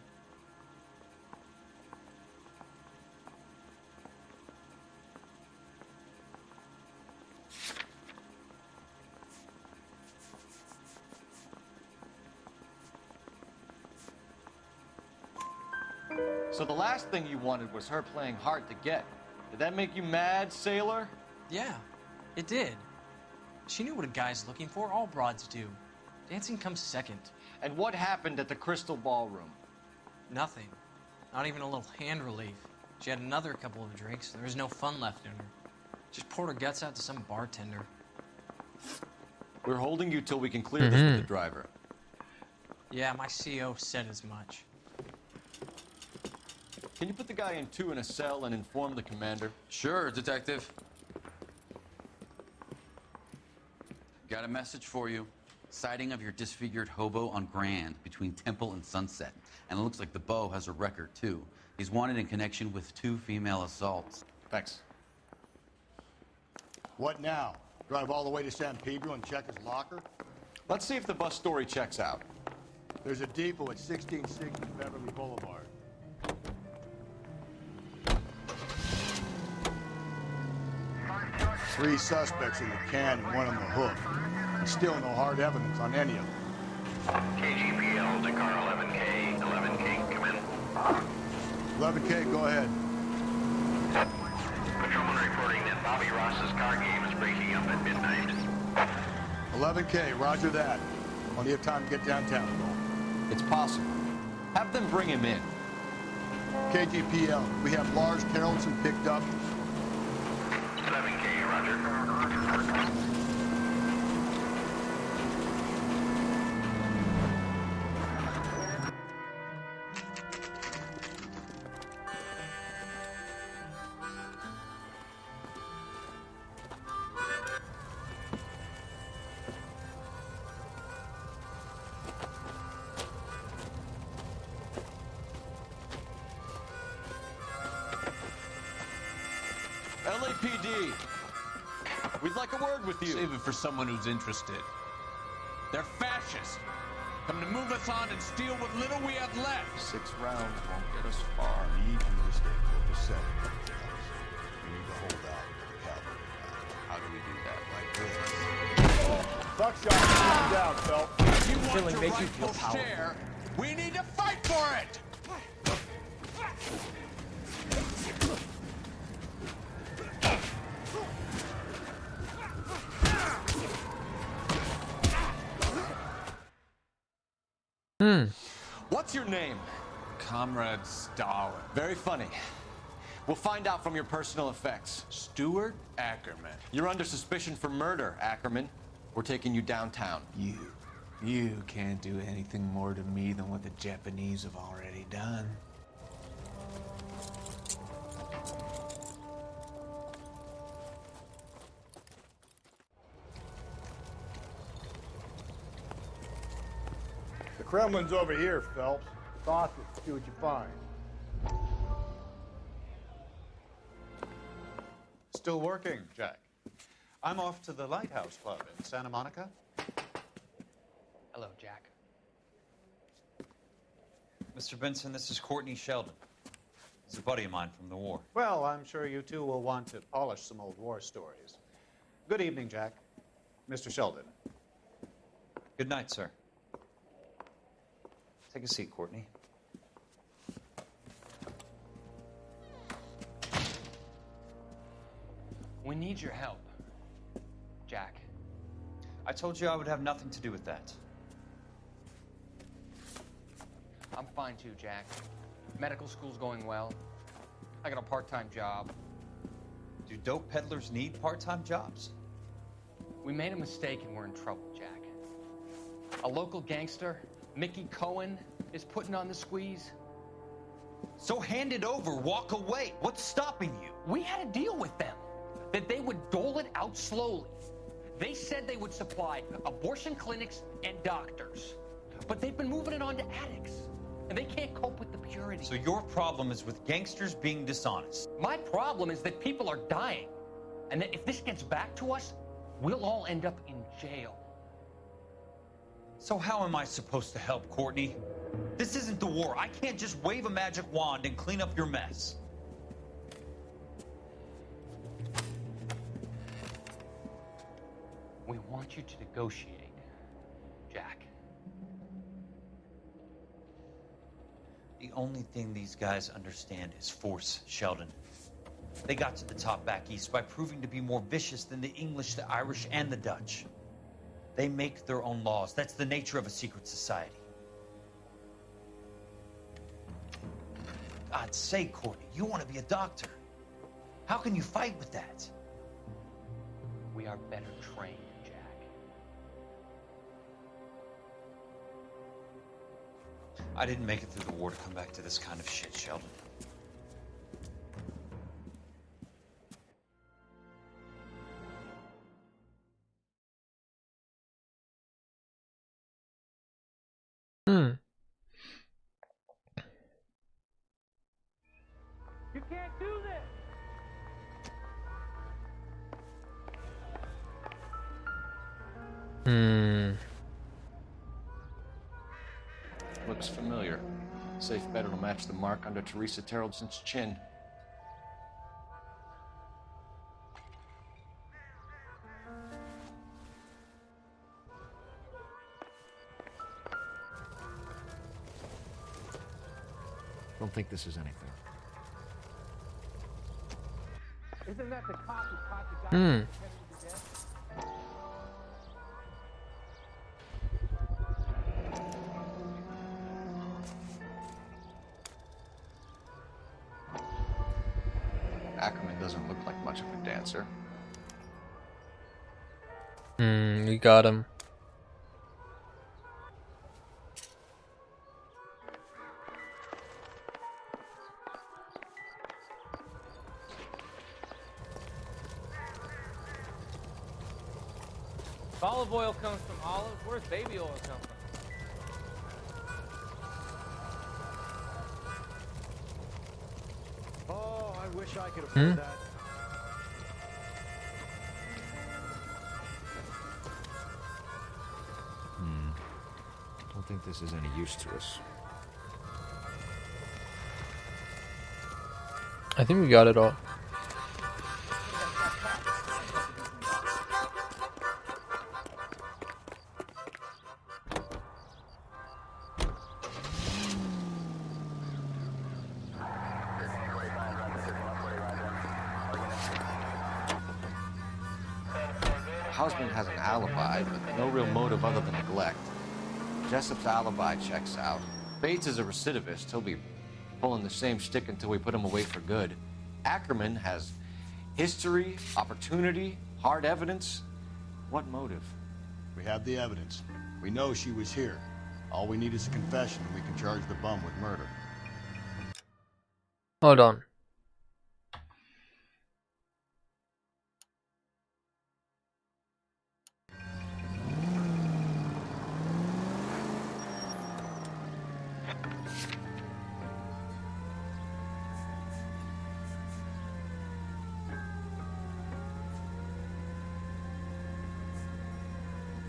So the last thing you wanted was her playing hard to get. Did that make you mad, sailor? Yeah, it did. She knew what a guy's looking for. All broads do. Dancing comes second. And what happened at the Crystal Ballroom? Nothing. Not even a little hand relief. She had another couple of drinks. There was no fun left in her. Just poured her guts out to some bartender. We're holding you till we can clear this with the driver. Yeah, my CO said as much. Can you put the guy in 2 in a cell and inform the commander? Sure, Detective. Got a message for you. Sighting of your disfigured hobo on Grand between Temple and Sunset. And it looks like the Beau has a record, too. He's wanted in connection with 2 female assaults. Thanks. What now? Drive all the way to San Pedro and check his locker? Let's see if the bus story checks out. There's a depot at 1660 Beverly Boulevard. Three suspects in the can and one on the hook. And still no hard evidence on any of them. KGPL to car 11K. 11K, come in. 11K, go ahead. Patrolman reporting that Bobby Ross's car game is breaking up at midnight. 11K, roger that. Plenty of time to get downtown, though. It's possible. Have them bring him in. KGPL, we have Lars Carrollson picked up. 11K, roger. LAPD, we'd like a word with you. Save it for someone who's interested. They're fascists. Come to move us on and steal what little we have left. 6 rounds won't get us far. Need you to stay focused. We need to hold out until the cavalry arrive. How do we do that? Like this. Buckshot, down, Phelps. If you want your rightful share, we need to fight for it! What's your name? Comrade Stalin. Very funny. We'll find out from your personal effects. Stuart Ackerman. You're under suspicion for murder, Ackerman. We're taking you downtown. You can't do anything more to me than what the Japanese have already done. The Kremlin's over here, Phelps. Toss it, see what you find. Still working, Jack. I'm off to the Lighthouse Club in Santa Monica. Hello, Jack. Mr. Benson, this is Courtney Sheldon. He's a buddy of mine from the war. Well, I'm sure you two will want to polish some old war stories. Good evening, Jack. Mr. Sheldon. Good night, sir. Take a seat, Courtney. We need your help, Jack. I told you I would have nothing to do with that. I'm fine too, Jack. Medical school's going well. I got a part-time job. Do dope peddlers need part-time jobs? We made a mistake and we're in trouble, Jack. A local gangster, Mickey Cohen, is putting on the squeeze. So hand it over, walk away. What's stopping you? We had a deal with them that they would dole it out slowly. They said they would supply abortion clinics and doctors, but they've been moving it on to addicts, and they can't cope with the purity. So your problem is with gangsters being dishonest. My problem is that people are dying, and that if this gets back to us, we'll all end up in jail. So how am I supposed to help, Courtney? This isn't the war. I can't just wave a magic wand and clean up your mess. We want you to negotiate, Jack. The only thing these guys understand is force, Sheldon. They got to the top back east by proving to be more vicious than the English, the Irish, and the Dutch. They make their own laws. That's the nature of a secret society. God's sake, Courtney, you want to be a doctor. How can you fight with that? We are better trained, Jack. I didn't make it through the war to come back to this kind of shit, Sheldon. You can't do this! Looks familiar. Safe bet it'll match the mark under Teresa Terreldson's chin. Don't think this is anything. Isn't that the cop who caught the guy pretending to be dead? Ackerman doesn't look like much of a dancer. We got him. If olive oil comes from olives, where's baby oil come from? Oh, I wish I could afford that. Don't think this is any use to us. I think we got it all. Husband has an alibi, but no real motive other than neglect. Jessup's alibi checks out. Bates is a recidivist. He'll be pulling the same stick until we put him away for good. Ackerman has history, opportunity, hard evidence. What motive? We have the evidence. We know she was here. All we need is a confession, and we can charge the bum with murder. Hold on.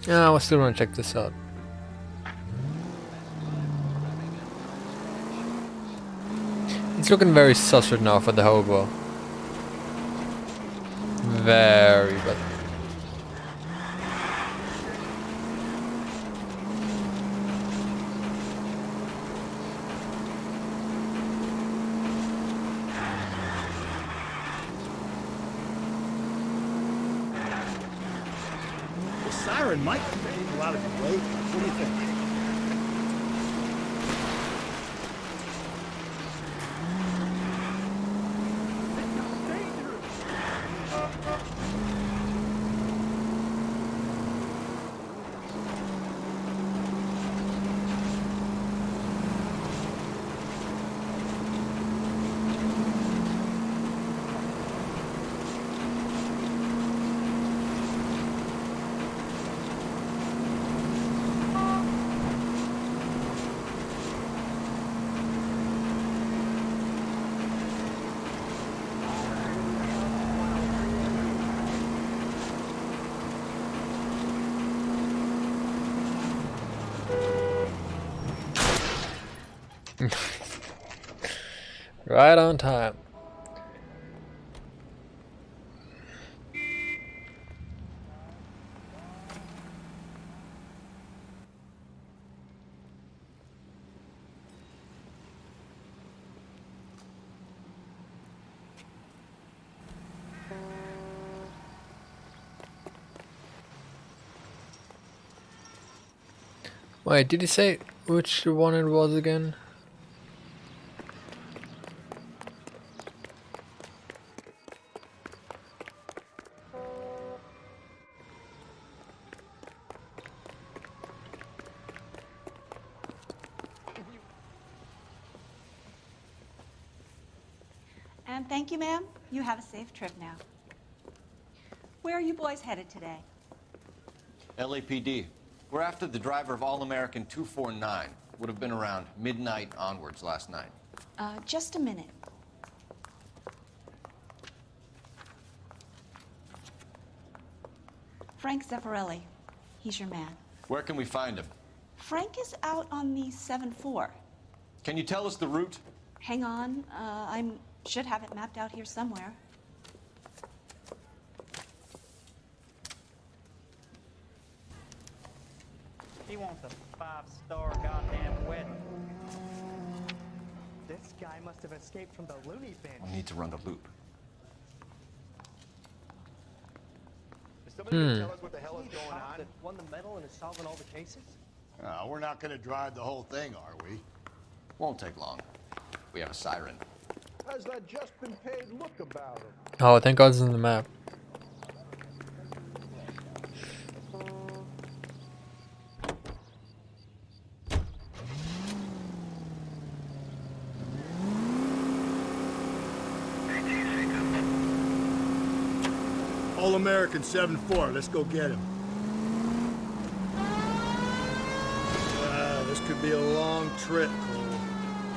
Yeah, I still want to check this out. It's looking very sus right now for the hobo. Very bad. The siren might keep people out of the way. What do you think? Right on time. Wait, did he say which one it was again? And thank you, ma'am. You have a safe trip now. Where are you boys headed today? LAPD. We're after the driver of All-American 249. Would have been around midnight onwards last night. Just a minute. Frank Zeffirelli. He's your man. Where can we find him? Frank is out on the 7-4. Can you tell us the route? Hang on. I should have it mapped out here somewhere. He wants a 5-star goddamn wedding. This guy must have escaped from the loony bin. We need to run the loop. Somebody tell us what the hell is going on? That won the medal and is solving all the cases? We're not going to drive the whole thing, are we? Won't take long. We have a siren. How's that just been paid look about him? Oh, thank God it's in the map. All-American 7-4. Let's go get him. This could be a long trip, Cole.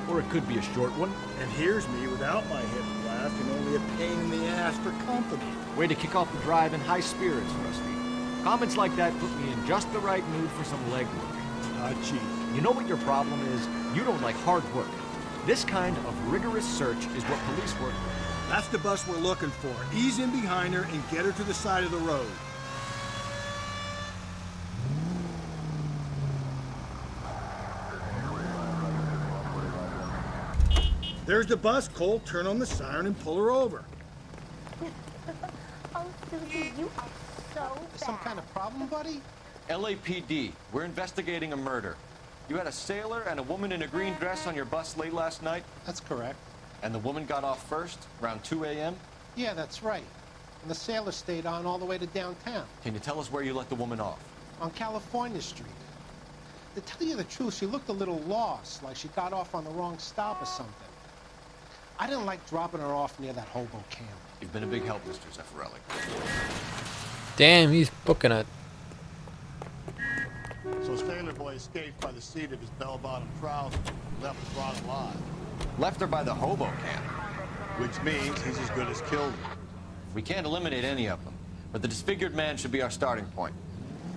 Or it could be a short one. And here's me without my hip blast and only a pain in the ass for company. Way to kick off the drive in high spirits, Rusty. Comments like that put me in just the right mood for some legwork. Chief. You know what your problem is? You don't like hard work. This kind of rigorous search is what police work for. That's the bus we're looking for. Ease in behind her and get her to the side of the road. There's the bus, Cole. Turn on the siren and pull her over. Oh, Susie, you are so bad. Some kind of problem, buddy? LAPD. We're investigating a murder. You had a sailor and a woman in a green dress on your bus late last night? That's correct. And the woman got off first, around 2 a.m.? Yeah, that's right. And the sailor stayed on all the way to downtown. Can you tell us where you let the woman off? On California Street. To tell you the truth, she looked a little lost, like she got off on the wrong stop or something. I didn't like dropping her off near that hobo camp. You've been a big help, Mr. Zeffirelli. Damn, he's booking it. So Sailor Boy escaped by the seat of his bell-bottom trousers and left the broad alive. Left her by the hobo camp. Which means he's as good as killed her. We can't eliminate any of them, but the disfigured man should be our starting point.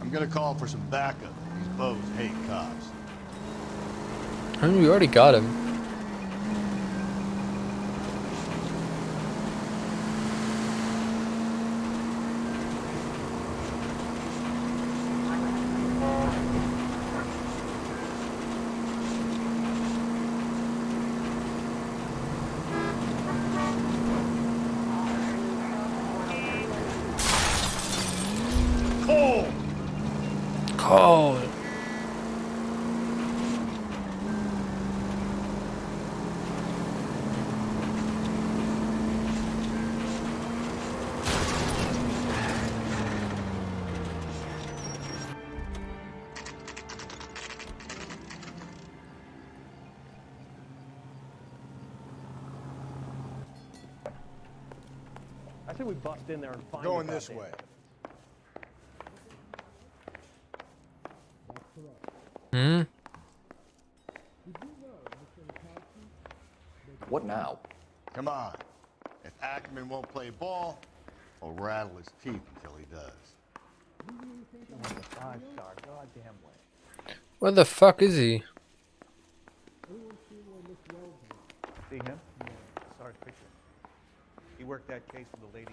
I'm gonna call for some backup. These bows hate cops. I mean, we already got him. Cole. I say we bust in there and find Going the this goddamn way. Hmm? What now? Come on. If Ackerman won't play ball, I'll rattle his teeth until he does. She wants a 5-star goddamn way. Where the fuck is he? See him? Sorry, picture. He worked that case with the lady.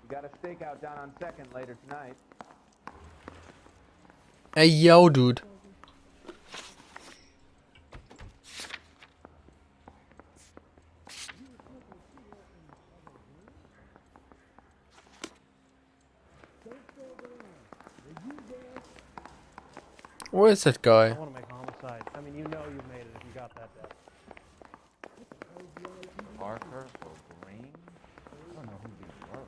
You got a stakeout down on 2nd later tonight. Hey, yo, dude. Where is that guy? I want to make homicide. I mean, you know you made it if you got that death. Parker or Green? I don't know who these were.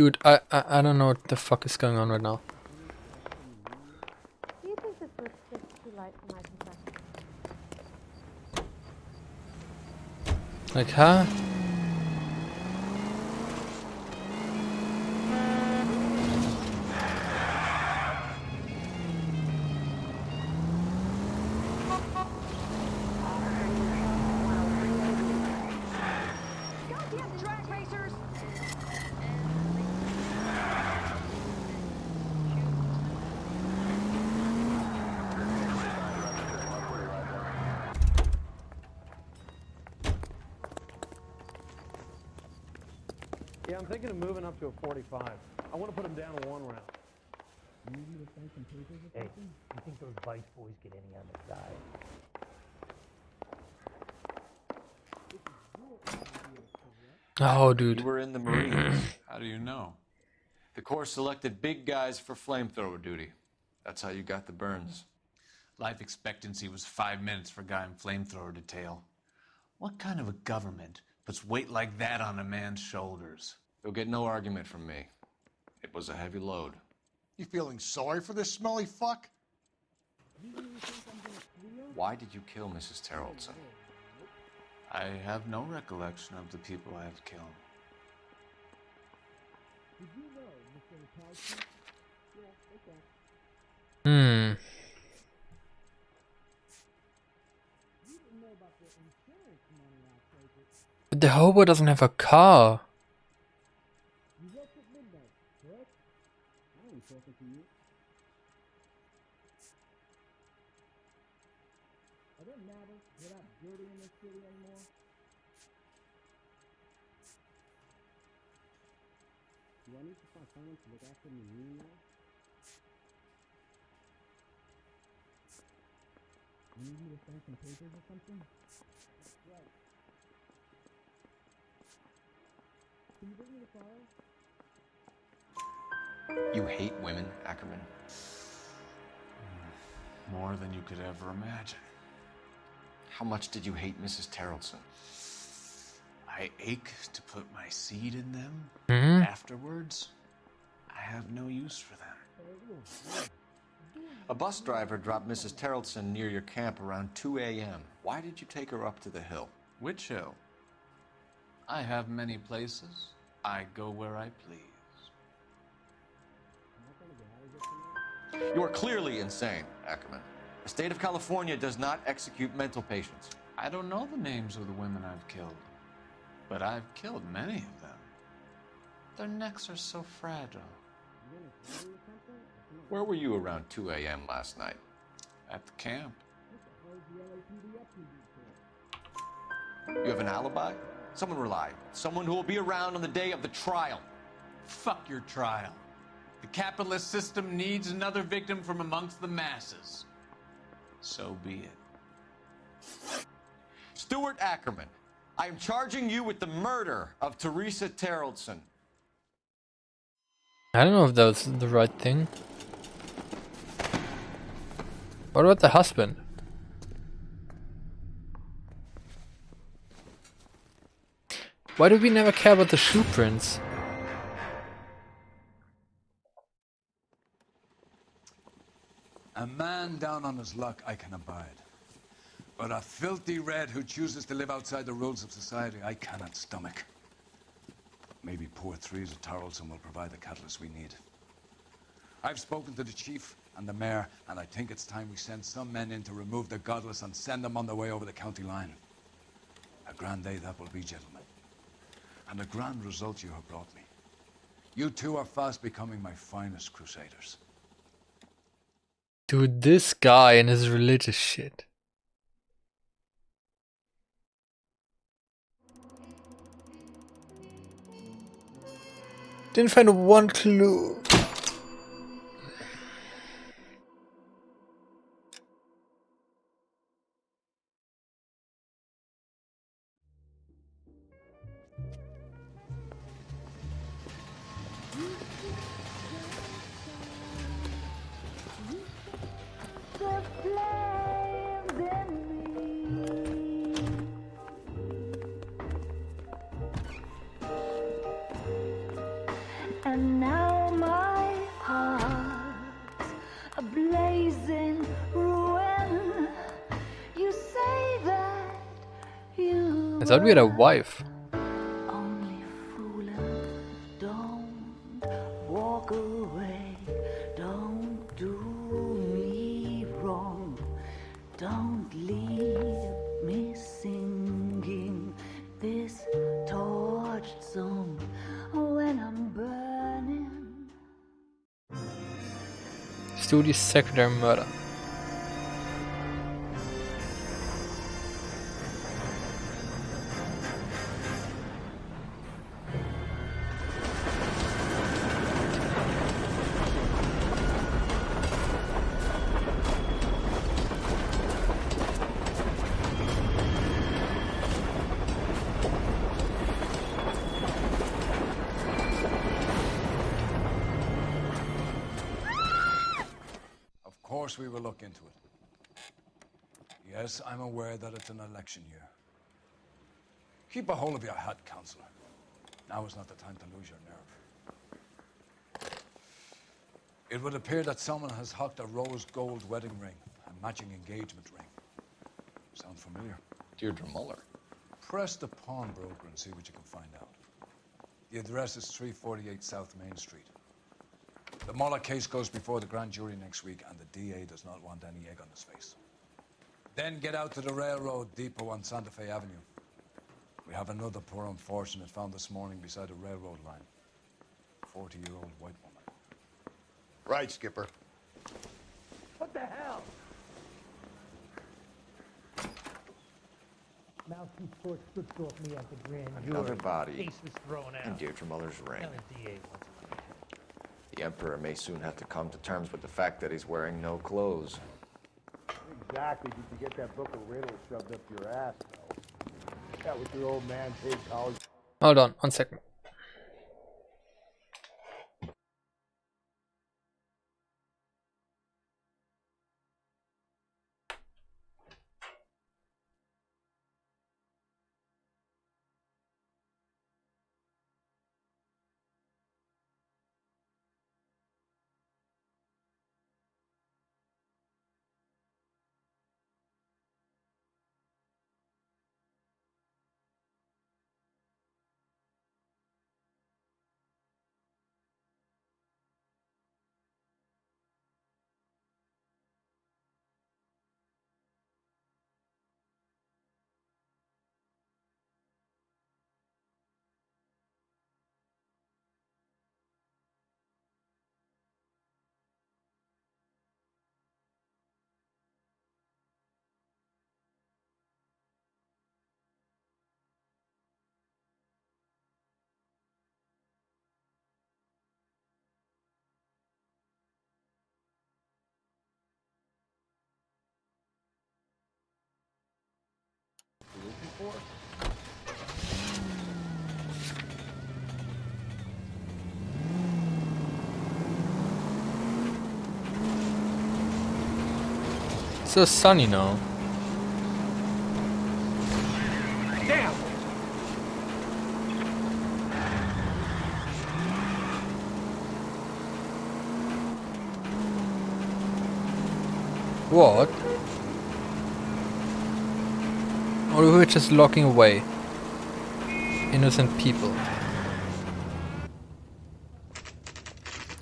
Dude, I don't know what the fuck is going on right now. Do you think this was just too light for my confession? Like, huh? Goddamn drag racers! Yeah, I'm thinking of moving up to a 45. I want to put him down to 1 round. Hey, you think those Vice boys get any on the side? Oh, dude. You were in the Marines. How do you know? The Corps selected big guys for flamethrower duty. That's how you got the burns. Life expectancy was 5 minutes for a guy in flamethrower detail. What kind of a government puts weight like that on a man's shoulders? You'll get no argument from me. It was a heavy load. You feeling sorry for this smelly fuck? Why did you kill Mrs. Terrellson? I have no recollection of the people I have killed. Hmm. But the hobo doesn't have a car. You hate women, Ackerman? More than you could ever imagine. How much did you hate Mrs. Terrellson? I ache to put my seed in them. Mhm. Afterwards, I have no use for them. A bus driver dropped Mrs. Terrellson near your camp around 2 a.m. Why did you take her up to the hill? Which hill? I have many places. I go where I please. You are clearly insane, Ackerman. The state of California does not execute mental patients. I don't know the names of the women I've killed, but I've killed many of them. Their necks are so fragile. Where were you around 2 a.m. last night? At the camp. You have an alibi? Someone reliable. Someone who will be around on the day of the trial. Fuck your trial. The capitalist system needs another victim from amongst the masses. So be it. Stuart Ackerman, I am charging you with the murder of Teresa Terrellson. I don't know if that was the right thing. What about the husband? Why do we never care about the shoe prints? A man down on his luck I can abide. But a filthy red who chooses to live outside the rules of society I cannot stomach. Maybe poor Teresa Terrellson will provide the catalyst we need. I've spoken to the chief and the mayor, and I think it's time we send some men in to remove the godless and send them on their way over the county line. A grand day that will be, gentlemen. And a grand result you have brought me. You two are fast becoming my finest crusaders. Dude, this guy and his religious shit. Didn't find one clue. And And now my heart's a blazing ruin. You say that you I thought we had a wife. only fooling. Don't walk away. Don't do me wrong. Don't leave me singing this torched song when I'm burning. Studies secretary murder. Of course we will look into it. Yes, I'm aware that it's an election year. Keep a hold of your hat, Counselor. Now is not the time to lose your nerve. It would appear that someone has hocked a rose gold wedding ring and matching engagement ring. Sound familiar? Deirdre Muller. Press the pawnbroker and see what you can find out. The address is 348 South Main Street. The Muller case goes before the grand jury next week, and the DA does not want any egg on his face. Then get out to the railroad depot on Santa Fe Avenue. We have another poor unfortunate found this morning beside a railroad line. 40-year-old white woman. Right, Skipper. What the hell? Malky Fort stripped off me at the grand jury. Another body. Case was thrown out. And Deirdre Muller's ring. Now the DA wants it. The Emperor may soon have to come to terms with the fact that he's wearing no clothes. Exactly did you get that book of riddles shoved up your ass, though? That was your old man paid college. Hold on, 1 second. So sunny now. Damn! What? Or we were just locking away innocent people.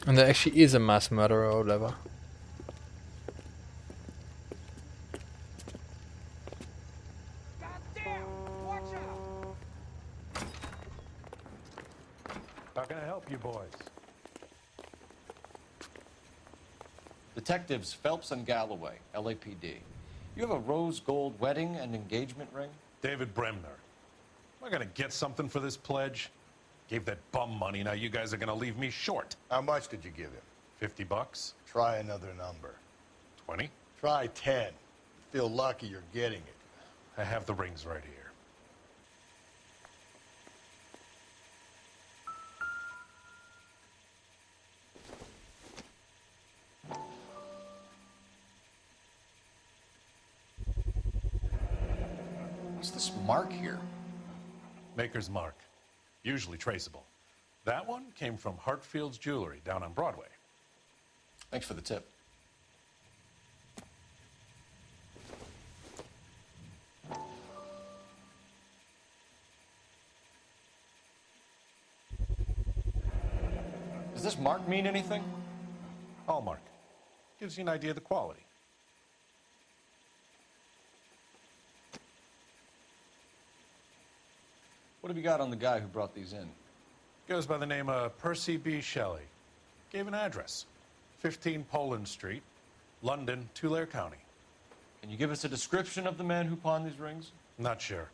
And there actually is a mass murderer or whatever. How can I help you boys? Detectives Phelps and Galloway, LAPD. You have a rose gold wedding and engagement ring? David Bremner. Am I gonna get something for this pledge? Gave that bum money, now you guys are gonna leave me short. How much did you give him? $50? Try another number. 20? Try 10. Feel lucky you're getting it. I have the rings right here. What's this mark here? Maker's mark. Usually traceable. That one came from Hartfield's Jewelry down on Broadway. Thanks for the tip. Does this mark mean anything? Hallmark. Gives you an idea of the quality. What have you got on the guy who brought these in? Goes by the name of Percy B. Shelley. Gave an address. 15 Poland Street, London, Tulare County. Can you give us a description of the man who pawned these rings? Not sure.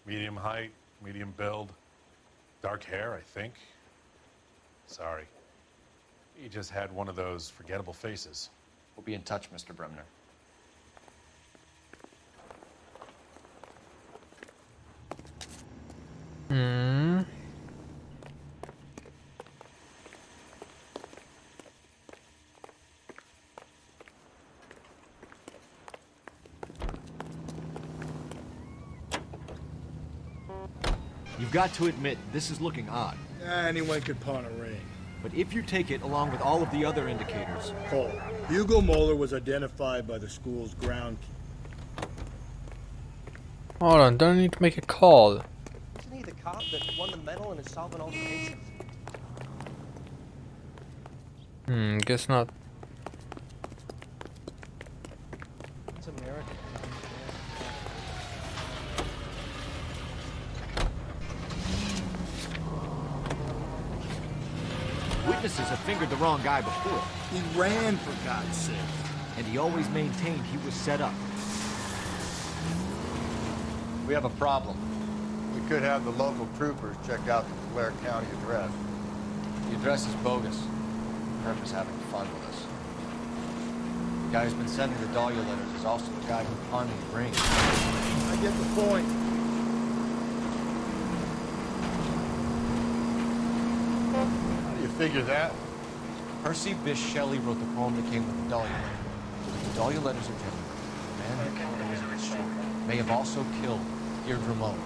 Medium height, medium build, dark hair, I think. Sorry. He just had one of those forgettable faces. We'll be in touch, Mr. Bremner. Hmm. You've got to admit, this is looking odd. Anyone could pawn a ring. But if you take it along with all of the other indicators... Cole, Hugo Moeller was identified by the school's ground keeper. Hold on, don't I need to make a call? Isn't he the cop that won the medal and is solving all the cases? Guess not. It's America. Witnesses have fingered the wrong guy before. He ran, for God's sake. And he always maintained he was set up. We have a problem. We could have the local troopers check out the Tulare County address. The address is bogus. Herb is having fun with us. The guy who's been sending the Dahlia letters is also the guy who pawned these rings. I get the point. How do you figure that? Percy Bysshe Shelley wrote the poem that came with the Dahlia letter. If the Dahlia letters are genuine, the man who killed Elizabeth Short may have also killed Deirdre Mullen.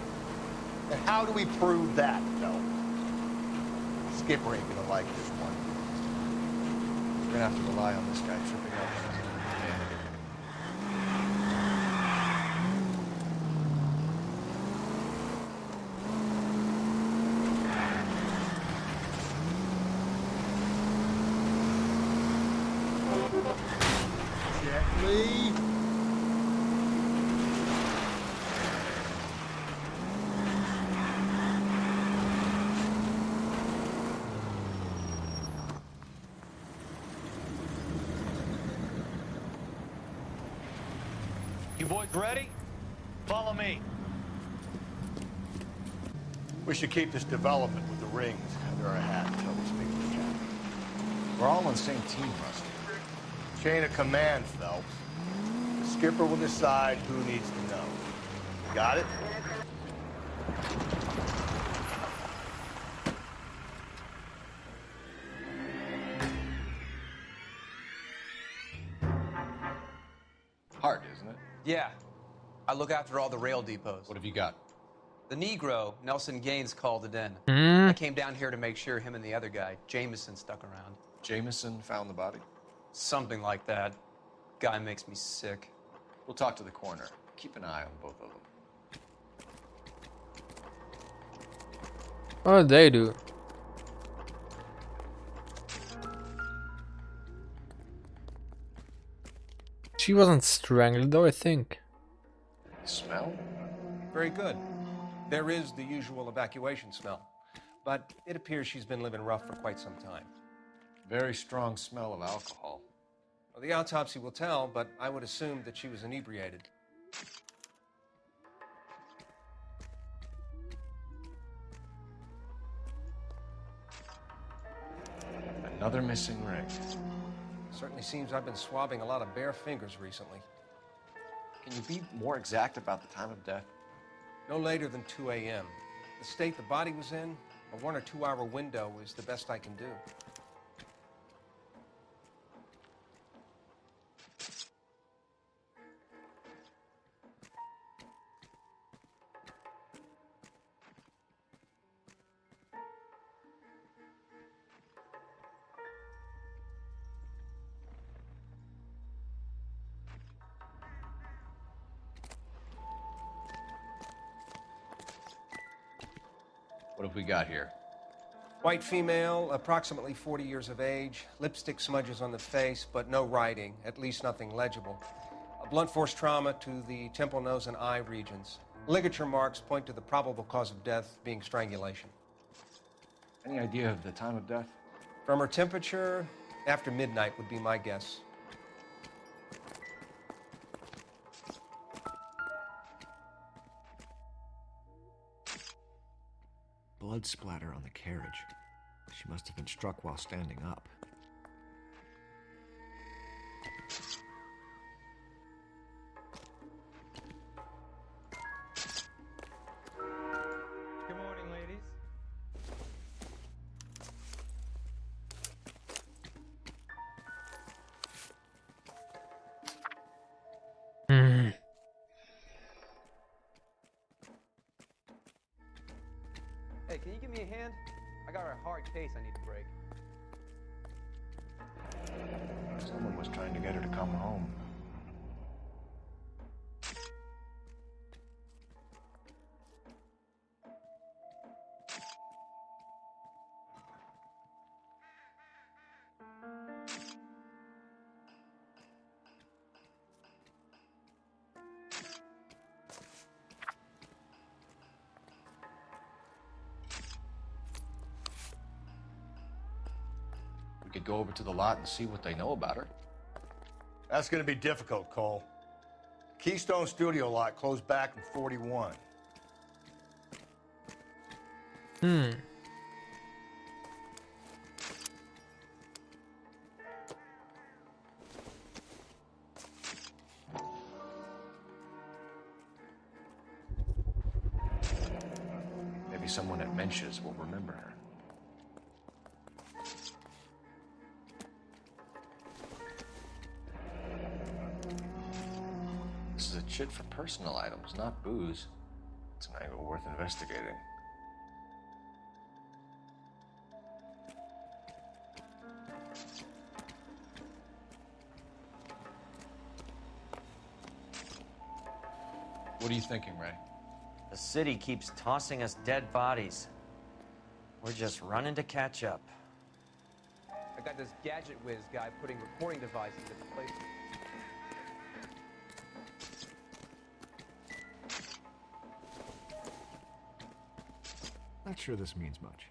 And how do we prove that, though? Skipper ain't gonna like this one. We're gonna have to rely on this guy tripping up. Gently. You boys ready? Follow me. We should keep this development with the rings under our hat until we speak to the captain. We're all on the same team, Rusty. Chain of command, Phelps. The skipper will decide who needs to know. Got it? Hard, isn't it? Yeah. I look after all the rail depots. What have you got? The Negro, Nelson Gaines, called it in. I came down here to make sure him and the other guy, Jameson, stuck around. Jameson found the body? Something like that. Guy makes me sick. We'll talk to the coroner. Keep an eye on both of them. What did they do? She wasn't strangled though, I think. Smell? Very good. There is the usual evacuation smell, but it appears she's been living rough for quite some time. Very strong smell of alcohol. Well, the autopsy will tell, but I would assume that she was inebriated. Another missing ring. Certainly seems I've been swabbing a lot of bare fingers recently. Can you be more exact about the time of death? No later than 2 a.m. The state the body was in, a 1 or 2 hour window is the best I can do. What have we got here? White female, approximately 40 years of age, lipstick smudges on the face, but no writing, at least nothing legible. A blunt force trauma to the temple, nose, and eye regions. Ligature marks point to the probable cause of death being strangulation. Any idea of the time of death? From her temperature, after midnight would be my guess. Blood splatter on the carriage. She must have been struck while standing up. Good morning, ladies. Hey, can you give me a hand? I got a hard case I need to break. Someone was trying to get her to come home. We could go over to the lot and see what they know about her. That's gonna be difficult, Cole. Keystone Studio lot closed back in 41. Maybe someone at Mensch's will remember her. This is a chit for personal items, not booze. It's an angle worth investigating. What are you thinking, Ray? The city keeps tossing us dead bodies. We're just running to catch up. I got this gadget whiz guy putting recording devices at the place. Not sure this means much.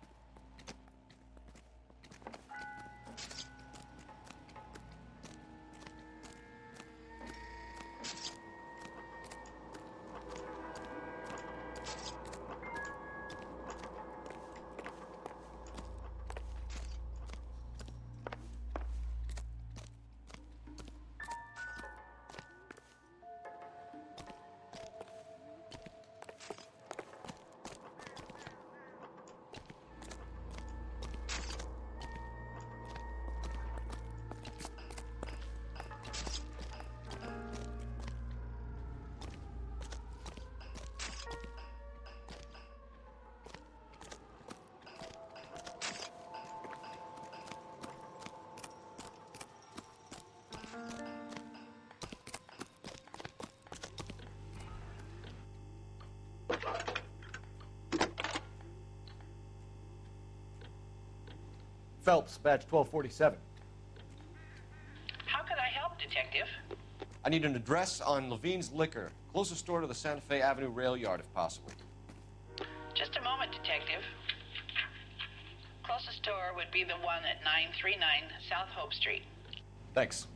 Phelps, badge 1247. How can I help, Detective? I need an address on Levine's Liquor. Closest store to the Santa Fe Avenue rail yard, if possible. Just a moment, Detective. Closest store would be the one at 939 South Hope Street. Thanks.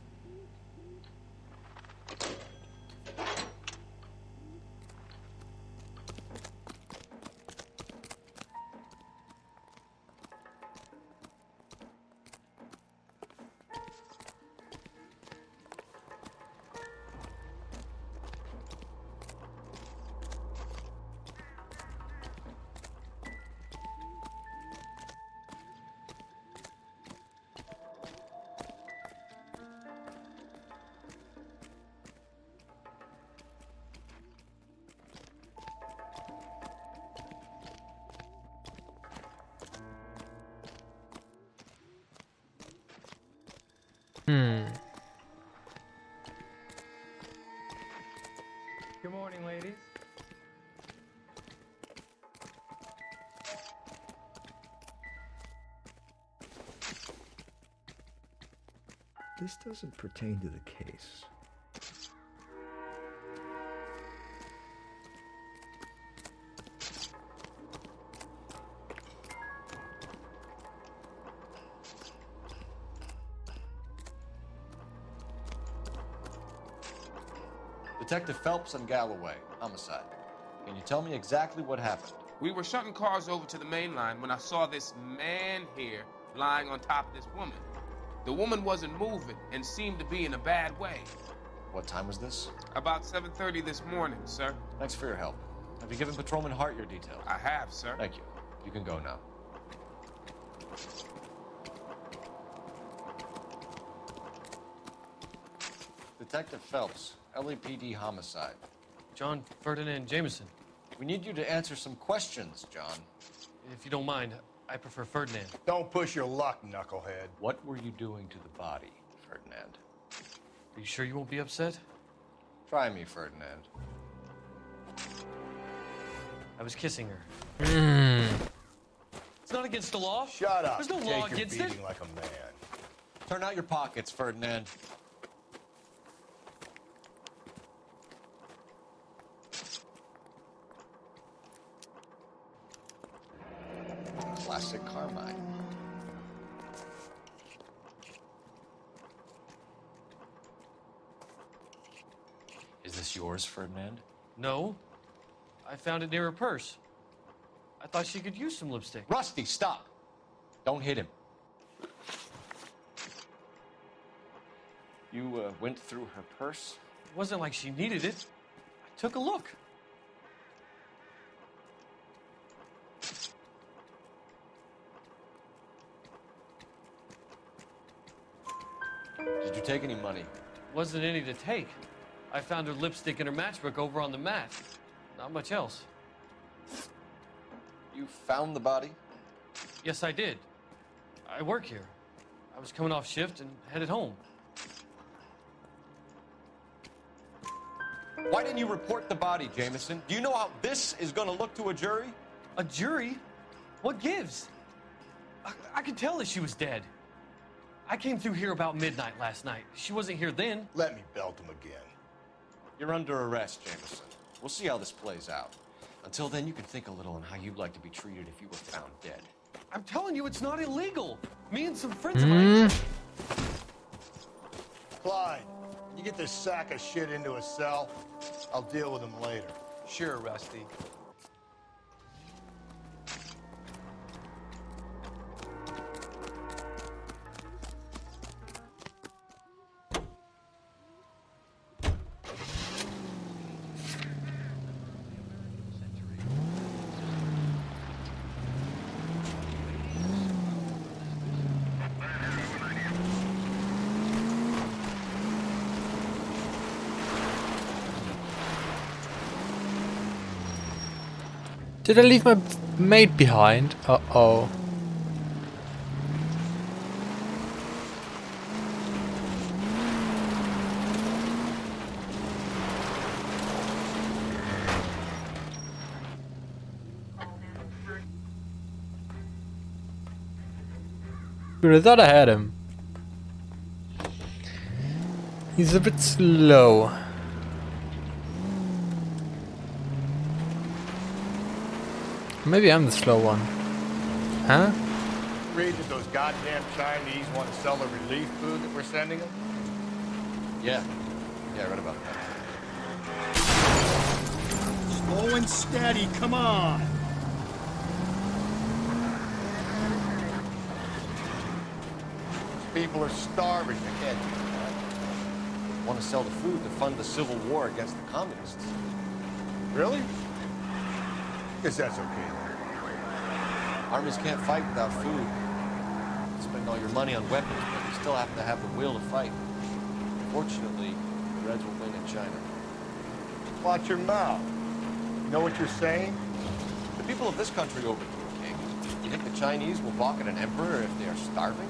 Good morning, ladies. this doesn't pertain to the case. Detective Phelps and Galloway, homicide. Can you tell me exactly what happened? We were shutting cars over to the main line when I saw this man here lying on top of this woman. The woman wasn't moving and seemed to be in a bad way. What time was this? About 7:30 this morning, sir. Thanks for your help. Have you given Patrolman Hart your details? I have, sir. Thank you. You can go now. Detective Phelps, LAPD homicide. John Ferdinand Jameson. We need you to answer some questions, John. If you don't mind, I prefer Ferdinand. Don't push your luck, knucklehead. What were you doing to the body, Ferdinand? Are you sure you won't be upset? Try me, Ferdinand. I was kissing her. Hmm. It's not against the law. Shut up. There's no Take law your against beating it. like a man. Turn out your pockets, Ferdinand. Classic Carmine. Is this yours, Ferdinand? No. I found it near her purse. I thought she could use some lipstick. Rusty, stop! Don't hit him. You went through her purse? It wasn't like she needed it. I took a look. Did you take any money? Wasn't any to take. I found her lipstick in her matchbook over on the mat. Not much else. You found the body? Yes, I did. I work here. I was coming off shift and headed home. Why didn't you report the body, Jameson? Do you know how this is going to look to a jury? A jury? What gives? I could tell that she was dead. I came through here about midnight last night. She wasn't here then. Let me belt him again. You're under arrest, Jameson. We'll see how this plays out. Until then, you can think a little on how you'd like to be treated if you were found dead. I'm telling you, it's not illegal. Me and some friends of mine... Clyde, you get this sack of shit into a cell. I'll deal with him later. Sure, Rusty. Did I leave my mate behind? Uh-oh. Dude, I thought I had him. He's a bit slow. Maybe I'm the slow one. Huh? Read that those goddamn Chinese want to sell the relief food that we're sending them? Yeah. Yeah, I read about that. Slow and steady, come on! People are starving. They can't do that. Want to sell the food to fund the civil war against the communists. Really? Guess that's okay. Armies can't fight without food. Spend all your money on weapons, but you still have to have the will to fight. Fortunately, the Reds will win in China. Watch your mouth. You know what you're saying? The people of this country overthrew a king. You think the Chinese will balk at an emperor if they are starving?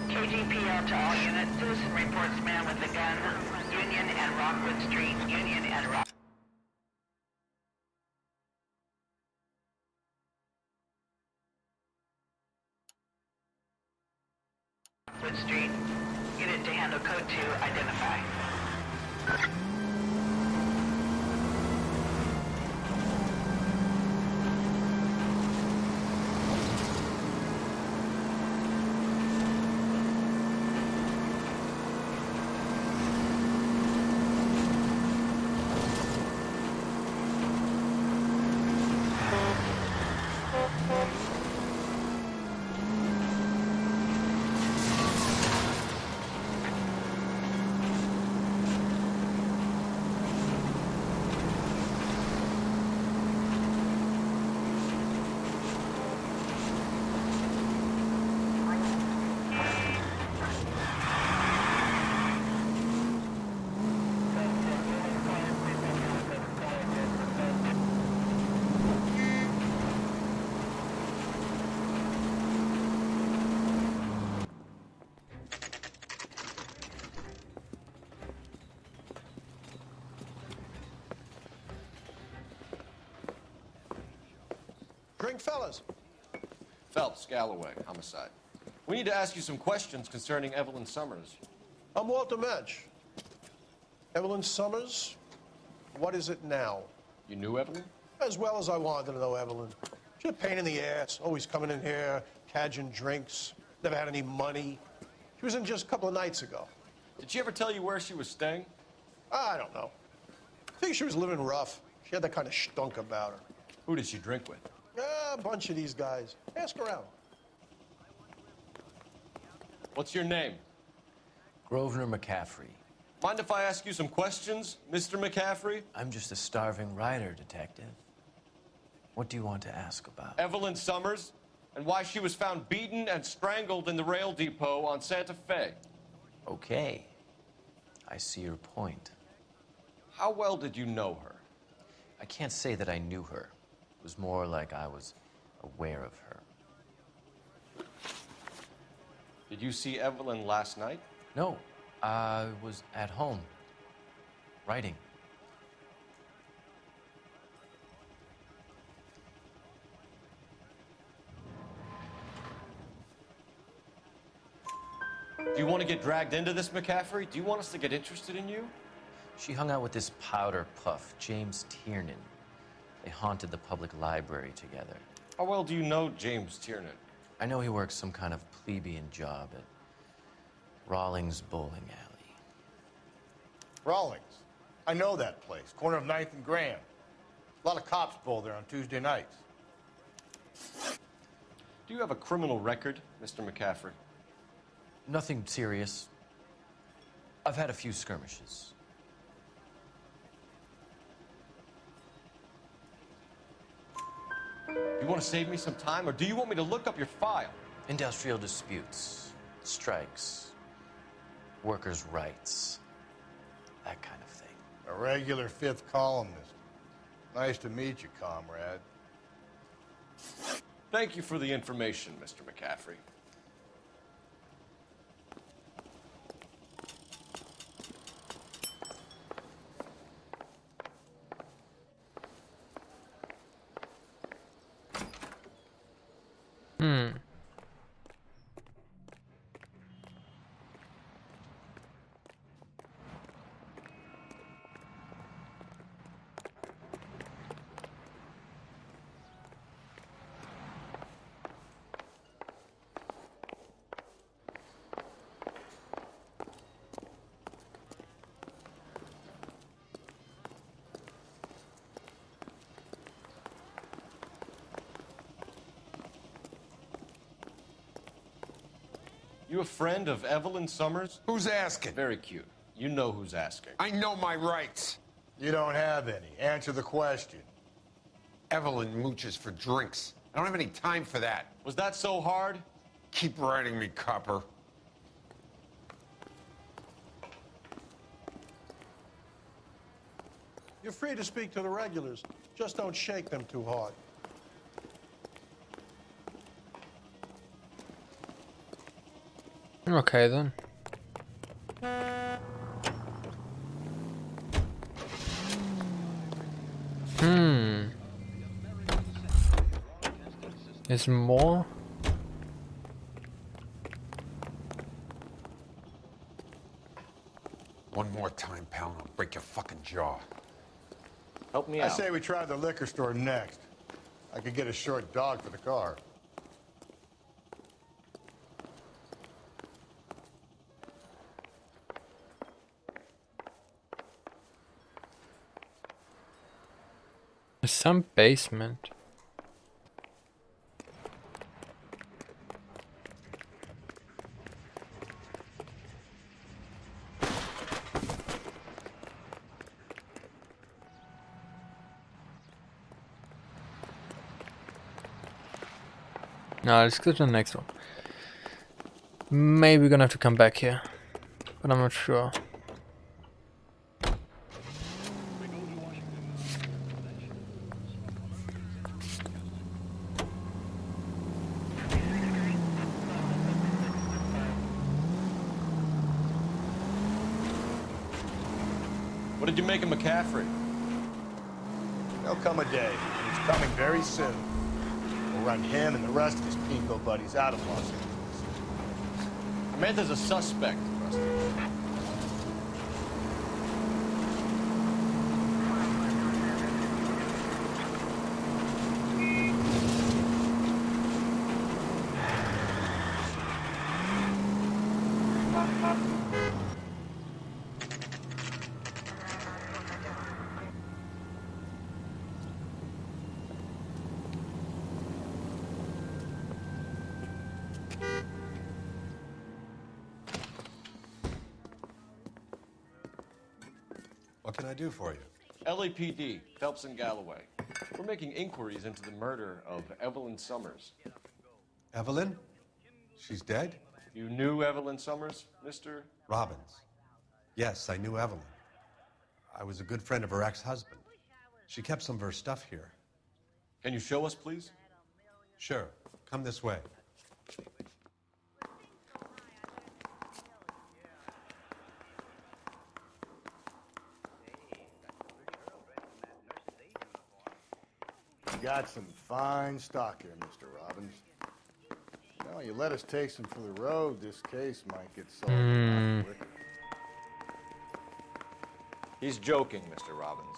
KGPL to all units. Citizen reports man with a gun. Union and Rockwood Street. Union and Rock. Rockwood Street. Unit to handle code 2, identify. Drink, fellas. Phelps, Galloway, homicide. We need to ask you some questions concerning Evelyn Summers. I'm Walter Mensch. Evelyn Summers, what is it now? You knew Evelyn? As well as I wanted to know Evelyn. She's a pain in the ass, always coming in here, cadging drinks, never had any money. She was in just a couple of nights ago. Did she ever tell you where she was staying? I don't know. I think she was living rough. She had that kind of stunk about her. Who did she drink with? A bunch of these guys. Ask around. What's your name? Grosvenor McCaffrey. Mind if I ask you some questions, Mr. McCaffrey? I'm just a starving writer, Detective. What do you want to ask about? Evelyn Summers, and why she was found beaten and strangled in the rail depot on Santa Fe. Okay. I see your point. How well did you know her? I can't say that I knew her. It was more like I was aware of her. Did you see Evelyn last night? No, I was at home, writing. Do you want to get dragged into this, McCaffrey? Do you want us to get interested in you? She hung out with this powder puff, James Tiernan. They haunted the public library together. How well do you know James Tiernan? I know he works some kind of plebeian job at Rawlings Bowling Alley. Rawlings. I know that place. Corner of 9th and Grand. A lot of cops bowl there on Tuesday nights. Do you have a criminal record, Mr. McCaffrey? Nothing serious. I've had a few skirmishes. You want to save me some time, or do you want me to look up your file? Industrial disputes, strikes, workers' rights, that kind of thing. A regular fifth columnist. Nice to meet you, comrade. Thank you for the information, Mr. McCaffrey. You a friend of Evelyn Summers? Who's asking? Very cute. You know who's asking. I know my rights. You don't have any. Answer the question. Evelyn mooches for drinks. I don't have any time for that. Was that so hard? Keep writing me, copper. You're free to speak to the regulars. Just don't shake them too hard. Okay then. There's more? third time, pal, and I'll break your fucking jaw. Help me I out. say we try the liquor store next. I could get a short dog for the car. There's some basement. No, let's go to the next one. Maybe we're gonna have to come back here, but I'm not sure. What did you make of McCaffrey? There'll come a day, and it's coming very soon. We'll run him and the rest of his pinko buddies out of Los Angeles. Samantha's a suspect, Rusty. What can I do for you? LAPD, Phelps and Galloway. We're making inquiries into the murder of Evelyn Summers. Evelyn? She's dead? You knew Evelyn Summers, Mr. Robbins. Yes, I knew Evelyn. I was a good friend of her ex-husband. She kept some of her stuff here. Can you show us, please? Sure. Come this way. You got some fine stock here, Mr. Robbins. Well, you let us take some for the road, this case might get solved a lot quicker. He's joking, Mr. Robbins.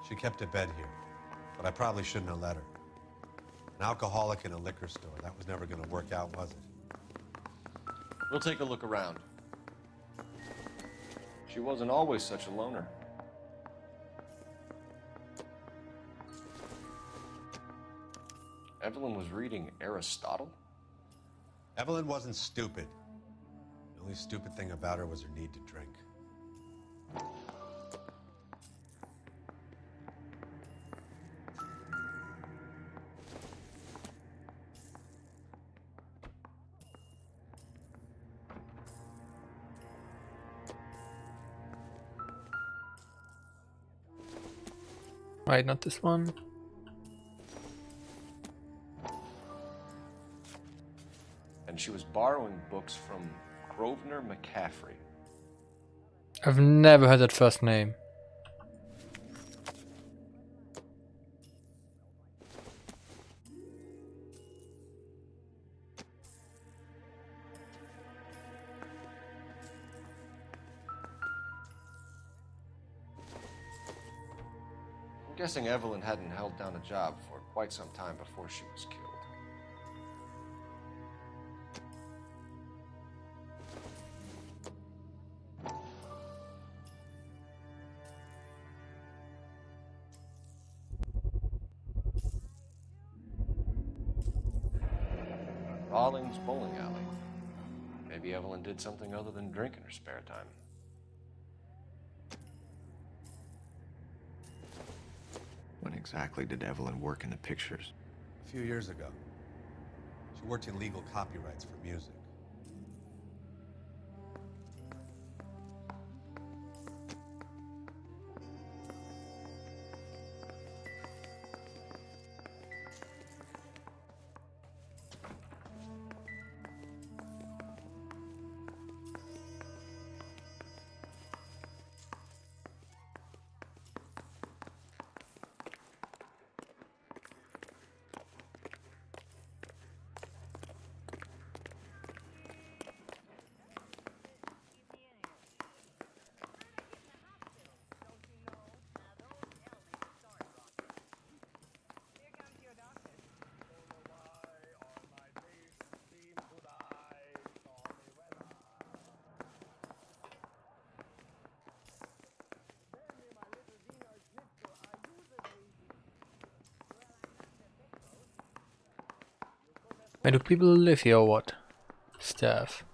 She kept a bed here, but I probably shouldn't have let her. An alcoholic in a liquor store. That was never going to work out, was it? We'll take a look around. She wasn't always such a loner. Evelyn was reading Aristotle? Evelyn wasn't stupid. The only stupid thing about her was her need to drink. Right, not this one. And she was borrowing books from Grosvenor McCaffrey. I've never heard that first name. I'm guessing Evelyn hadn't held down a job for quite some time before she was killed. Rawlings Bowling Alley. Maybe Evelyn did something other than drink in her spare time. When exactly did Evelyn work in the pictures? A few years ago. She worked in legal copyrights for music. Wait, do people live here or what? Staff.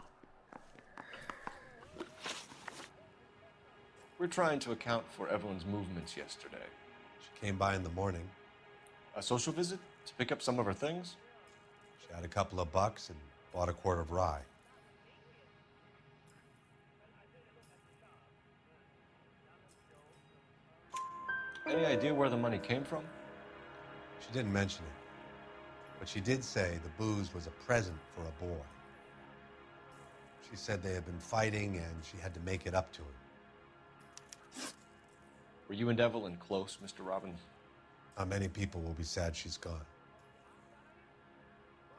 We're trying to account for Evelyn's movements yesterday. She came by in the morning. A social visit? To pick up some of her things? She had a couple of bucks and bought a quart of rye. Any idea where the money came from? She didn't mention it. But she did say the booze was a present for a boy. She said they had been fighting and she had to make it up to him. Were you and Evelyn close, Mr. Robbins? Not many people will be sad she's gone.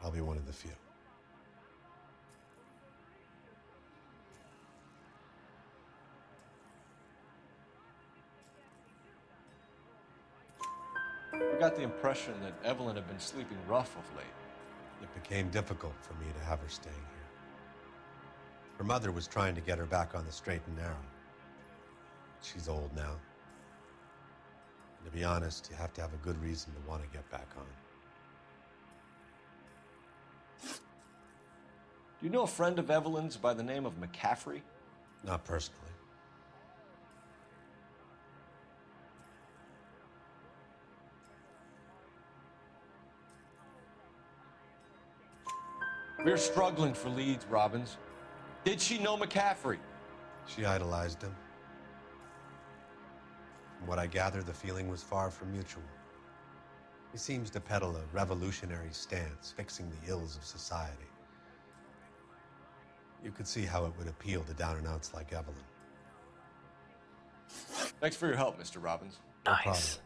I'll be one of the few. We got the impression that Evelyn had been sleeping rough of late. It became difficult for me to have her staying here. Her mother was trying to get her back on the straight and narrow. She's old now. And to be honest, you have to have a good reason to want to get back on. Do you know a friend of Evelyn's by the name of McCaffrey? Not personally. We're struggling for leads, Robbins. Did she know McCaffrey? She idolized him. From what I gather, the feeling was far from mutual. He seems to peddle a revolutionary stance, fixing the ills of society. You could see how it would appeal to down-and-outs like Evelyn. Thanks for your help, Mr. Robbins. Nice.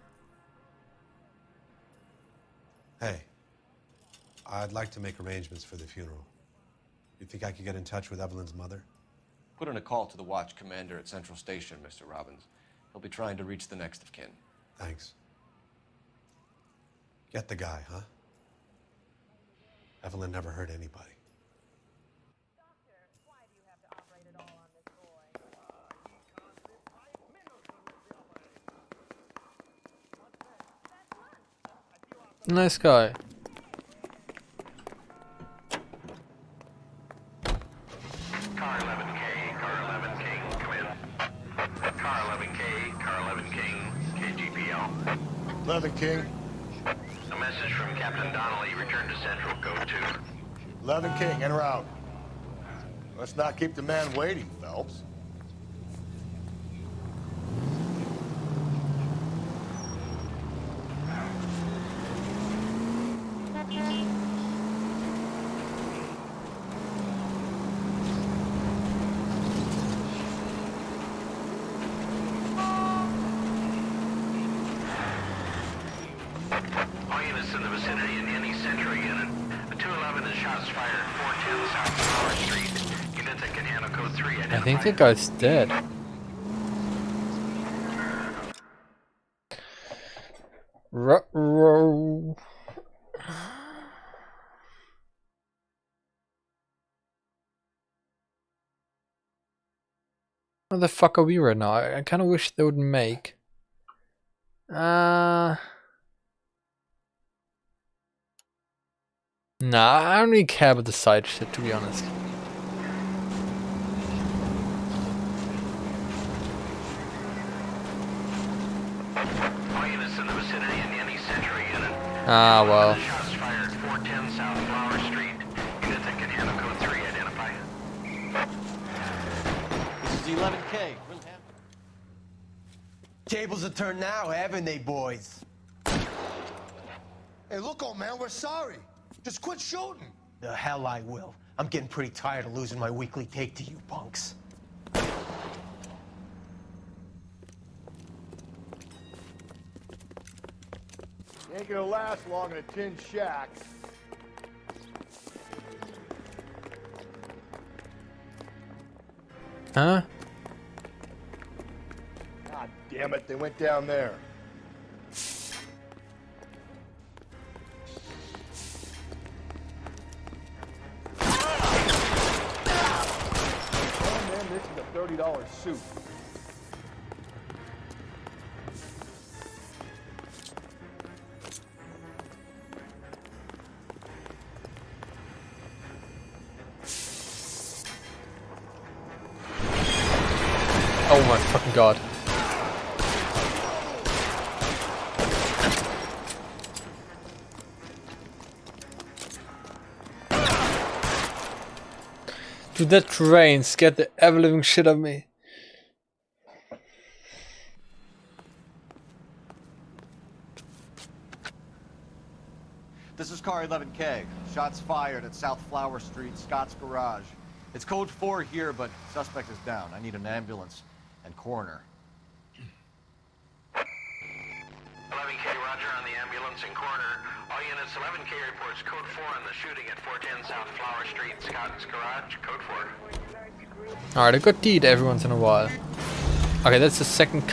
Hey, I'd like to make arrangements for the funeral. You think I could get in touch with Evelyn's mother? Put in a call to the watch commander at Central Station, Mr. Robbins. He'll be trying to reach the next of kin. Thanks. Get the guy, huh? Evelyn never hurt anybody. Nice guy. Car 11K, Car 11 King, come in. Car 11K, Car 11 King, KGPL. 11 King. A message from Captain Donnelly, return to Central, code 2. 11 King, en route. Let's not keep the man waiting, Phelps. All units in the vicinity in any Central unit. A 211 is shots fired, 410 South Flower Street. Units that can handle code 3 identified. I think the guy's dead. Ruh-roh. Where the fuck are we right now? I kind of wish they would make. Nah, I don't really care about the side shit, to be honest. All units in the vicinity in any Central unit. Ah, well. Shots fired, 410 South Flower Street. Units that can handle code 3 identified. This is 11K. Tables are turned now, haven't they, boys? Hey, look, old man, we're sorry. Just quit shooting. The hell I will. I'm getting pretty tired of losing my weekly take to you punks. Ain't gonna last long in a tin shack. Huh? God damn it, they went down there. Oh man, this is a $30 suit. Oh my fucking god. Dude, that train scared the ever-living shit out of me. This is car 11K. Shots fired at South Flower Street, Scott's Garage. It's code 4 here, but suspect is down. I need an ambulance and coroner. 11K, roger on the ambulance and coroner. All units, 11K reports code 4 on the shooting at 410 South Flower Street, Scott's Garage, code 4. Alright, I got deed every once in a while. Okay, that's the second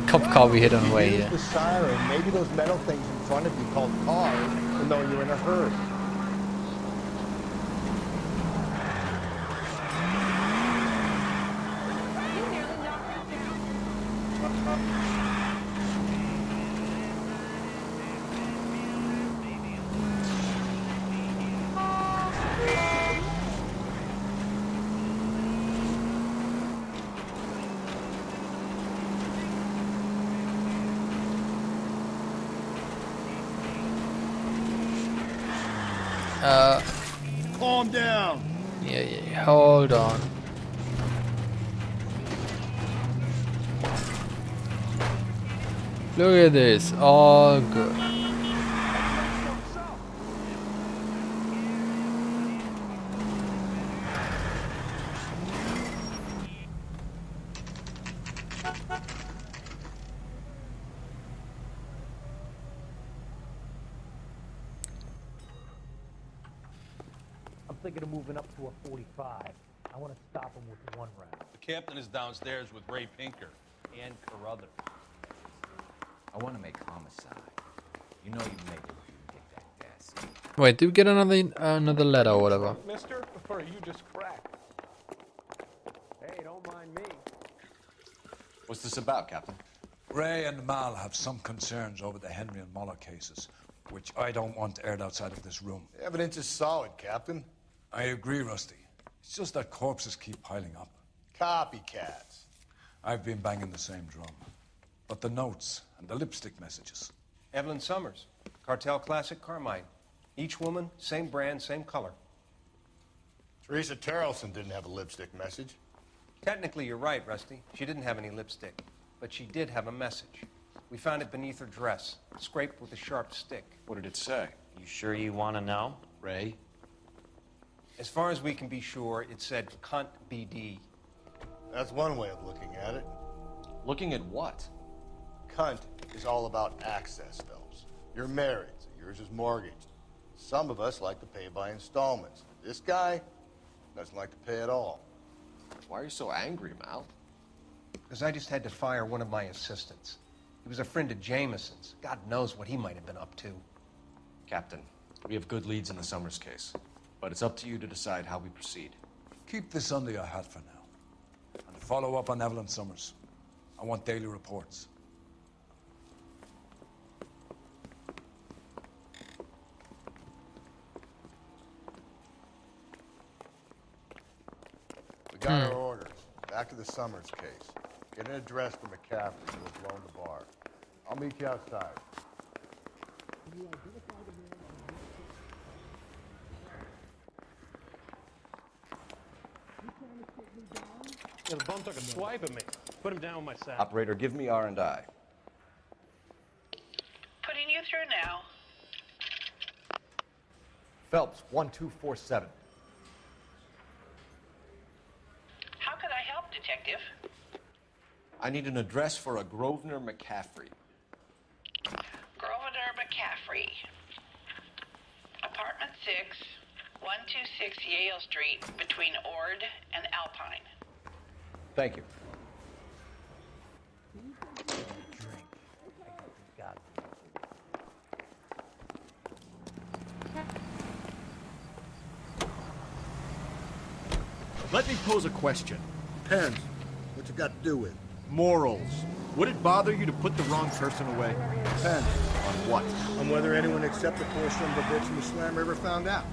cop car we hit on the way here. The siren. Maybe those metal things in front of you called cars will know you're in a hurry. Calm down. Yeah, hold on. Look at this, all good. I'm thinking of moving up to a 45. I want to stop him with one round. The captain is downstairs with Ray Pinker and Carruthers. I want to make homicide. You know you make it if you get that gas. Wait, do we get another letter or whatever? Mister, or you just cracked? Hey, don't mind me. What's this about, Captain? Ray and Mal have some concerns over the Henry and Muller cases, which I don't want aired outside of this room. The evidence is solid, Captain. I agree, Rusty. It's just that corpses keep piling up. Copycats. I've been banging the same drum. But the notes and the lipstick messages. Evelyn Summers, Cartel Classic Carmine. Each woman, same brand, same color. Teresa Terrelson didn't have a lipstick message. Technically, you're right, Rusty. She didn't have any lipstick, but she did have a message. We found it beneath her dress, scraped with a sharp stick. What did it say? You sure you want to know? Ray? As far as we can be sure, it said cunt BD. That's one way of looking at it. Looking at what? Cunt is all about access, Phelps. You're married, so yours is mortgaged. Some of us like to pay by installments. This guy doesn't like to pay at all. Why are you so angry, Mal? Because I just had to fire one of my assistants. He was a friend of Jameson's. God knows what he might have been up to. Captain, we have good leads in the Summers case, but it's up to you to decide how we proceed. Keep this under your hat for now. And follow up on Evelyn Summers. I want daily reports. We got our orders. Back to the Summers case. Get an address for McCaffrey who was blown the bar. I'll meet you outside. Yeah, the bum took a swipe at me. Put him down with my sack. Operator, give me R&I. Putting you through now. Phelps, 1247. How could I help, Detective? I need an address for a Grosvenor McCaffrey. Grosvenor McCaffrey. Apartment 6, 126 Yale Street, between Ord and Alpine. Thank you. Let me pose a question. Depends. What's it got to do with? Morals. Would it bother you to put the wrong person away? Depends. On what? On whether anyone except the poor son of a bitch in the slammer ever found out.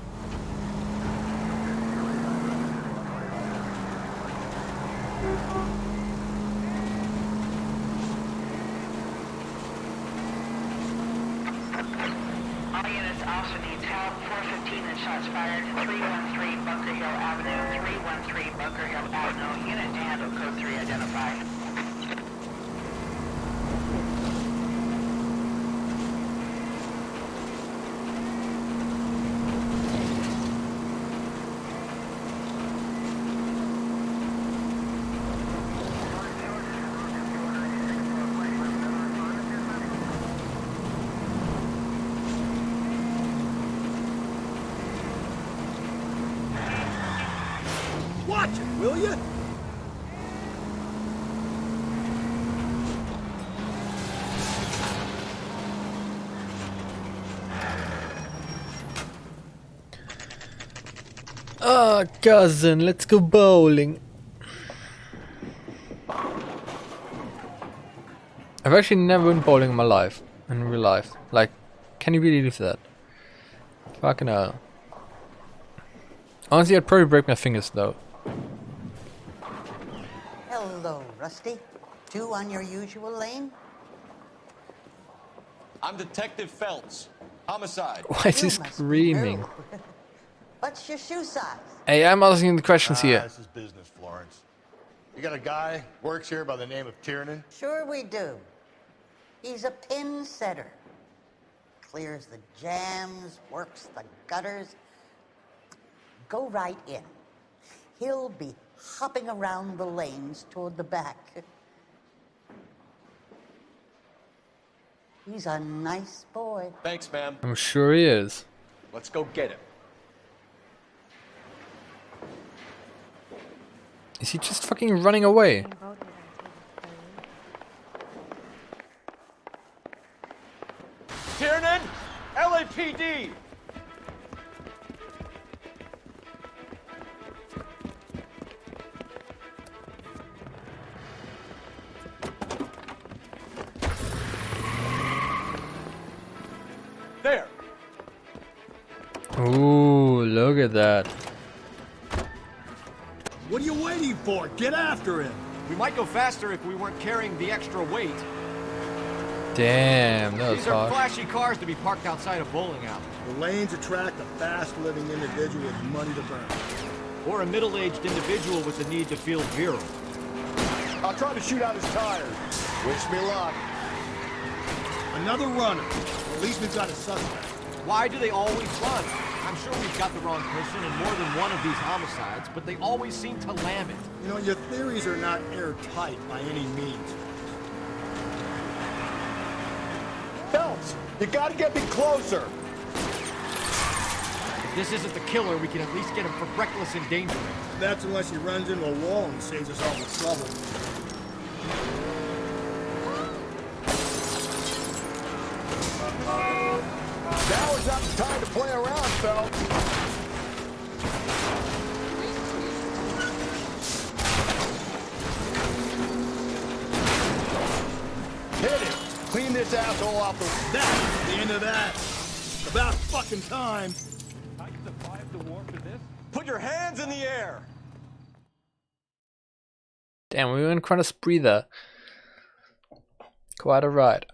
All units also need help. 415 and shots fired. 313 Bunker Hill Avenue. 313 Bunker Hill Avenue. Unit to handle code 3 identified. Watch it, will you? Ah, cousin, let's go bowling. I've actually never been bowling in my life, in real life. Like, can you believe that? Fucking hell. Honestly, I'd probably break my fingers though. Hello, Rusty. 2 on your usual lane? I'm Detective Phelps. Homicide. Why is he screaming? What's your shoe size? Hey, I'm asking the questions here. This is business, Florence. You got a guy works here by the name of Tiernan? Sure we do. He's a pin setter. Clears the jams, works the gutters. Go right in. He'll be hopping around the lanes toward the back. He's a nice boy. Thanks, ma'am. I'm sure he is. Let's go get him. Is he just fucking running away? Tiernan! LAPD! There! Ooh, look at that. What are you waiting for? Get after him! We might go faster if we weren't carrying the extra weight. Damn, that was These are hard. flashy cars to be parked outside a bowling alley. The lanes attract a fast-living individual with money to burn. Or a middle-aged individual with the need to feel virile. I'll try to shoot out his tires. Wish me luck. Another runner. At least we've got a suspect. Why do they always run? I'm sure we've got the wrong person in more than one of these homicides, but they always seem to lam it. You know, your theories are not airtight by any means. Phelps, you gotta get me closer. If this isn't the killer, we can at least get him for reckless endangerment. That's unless he runs into a wall and saves us all the trouble. Now is not the time to play around, Phelps. Hit it. Clean this asshole off the... That's the end of that. About fucking time. I survived the war for this? Put your hands in the air. Damn, we went quite a spree there. Quite a ride.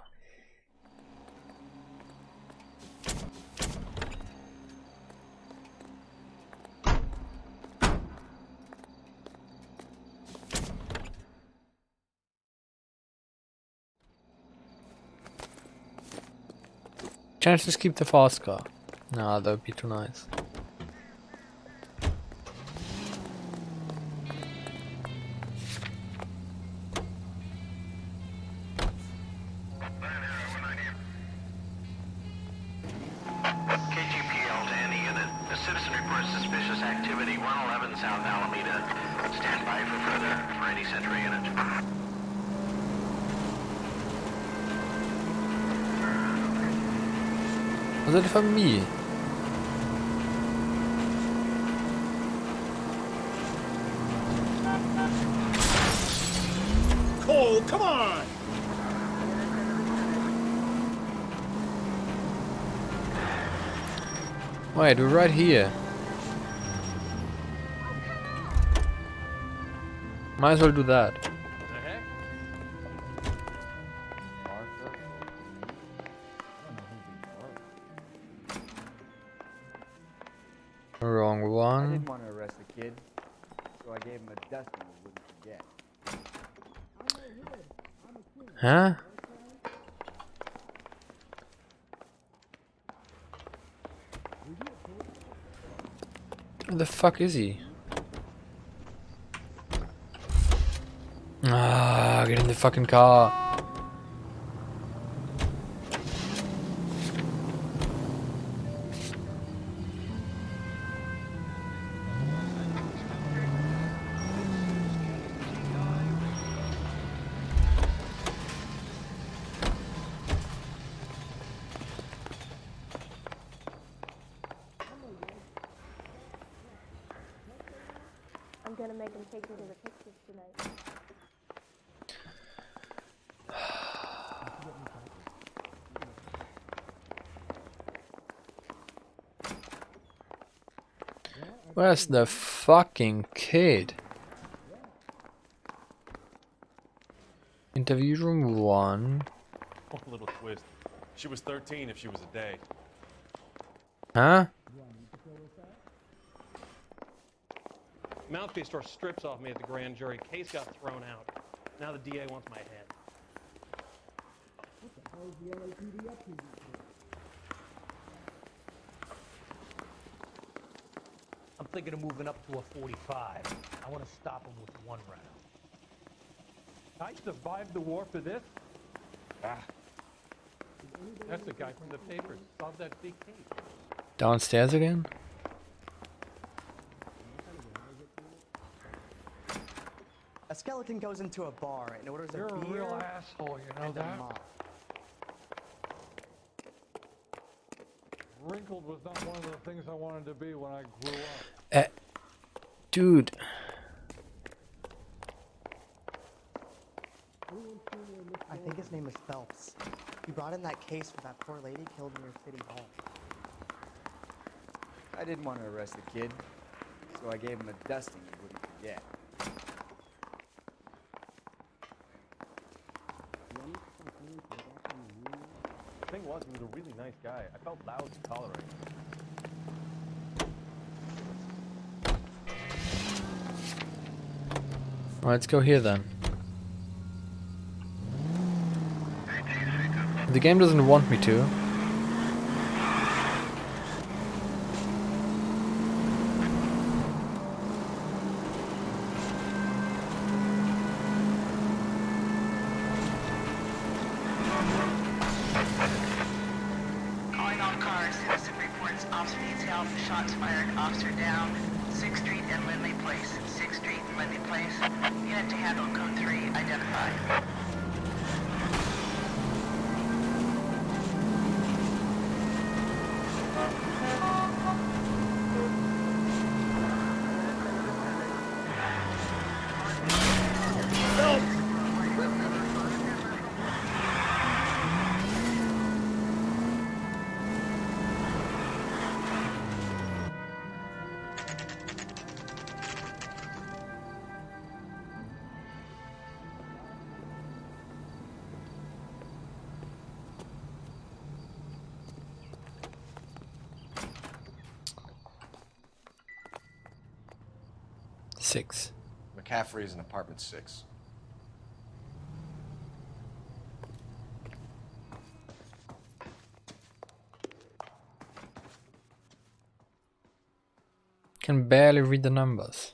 Can't I just keep the fast car? Nah, that would be too nice. KGPL to any unit. A citizen reports suspicious activity 111 South Alameda. Stand by for further for any Central unit. Was it from me? Cole, come on! Wait, we're right here. Might as well do that. Wrong I one. didn't want to arrest the kid, so I gave him a dusting he wouldn't forget. Huh? Where the fuck is he? Ah, get in the fucking car. I'm gonna make him take me to the pictures tonight. Where's the fucking kid? Interview room 1. One little twist. She was 13 if she was a day. Huh? Mouthpiece tore strips off me at the grand jury. Case got thrown out. Now the DA wants my head. What the hell is the LAPD up to these days? I'm thinking of moving up to a 45. I want to stop him with one round. I survived the war for this? Ah. That's the guy from the papers. Solved that big case. Downstairs again? A skeleton goes into a bar and orders You're a a beer real asshole, you know and that? a mop. Wrinkled was not one of the things I wanted to be when I grew up. Dude. I think his name is Phelps. He brought in that case for that poor lady killed in your city hall. I didn't want to arrest the kid, so I gave him a dusting he wouldn't forget. The thing was, he was a really nice guy. I felt loud to tolerate him. Let's go here then. The game doesn't want me to. Calling all cars, citizen reports officer detail, shots fired, officer down, 6th Street and Lindley Place. 6th Street and Lindley Place. Unit to handle code 3, identified. Six. McCaffrey is in apartment 6. Can barely read the numbers.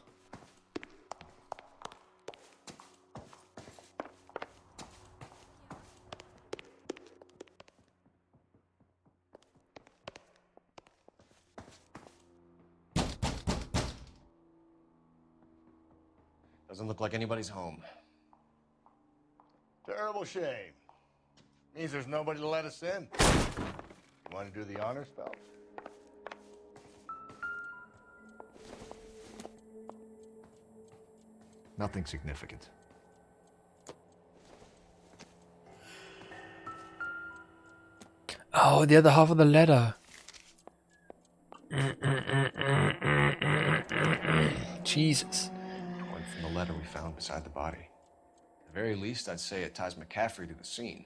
Doesn't look like anybody's home. Terrible shame. Means there's nobody to let us in. You want to do the honors, Phelps? Nothing significant. Oh, the other half of the letter. Jesus. One from the letter we found beside the body. At the very least, I'd say it ties McCaffrey to the scene.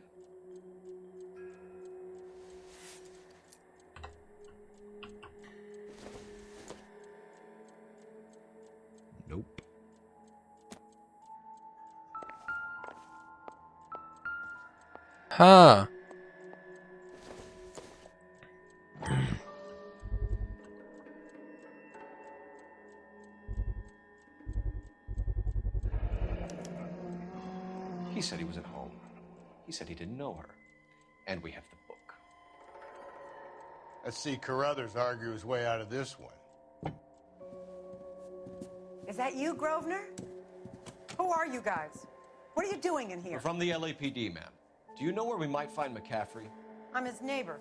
Huh. He said he was at home. He said he didn't know her. And we have the book. Let's see Carruthers argue his way out of this one. Is that you, Grosvenor? Who are you guys? What are you doing in here? We're from the LAPD, ma'am. Do you know where we might find McCaffrey? I'm his neighbor.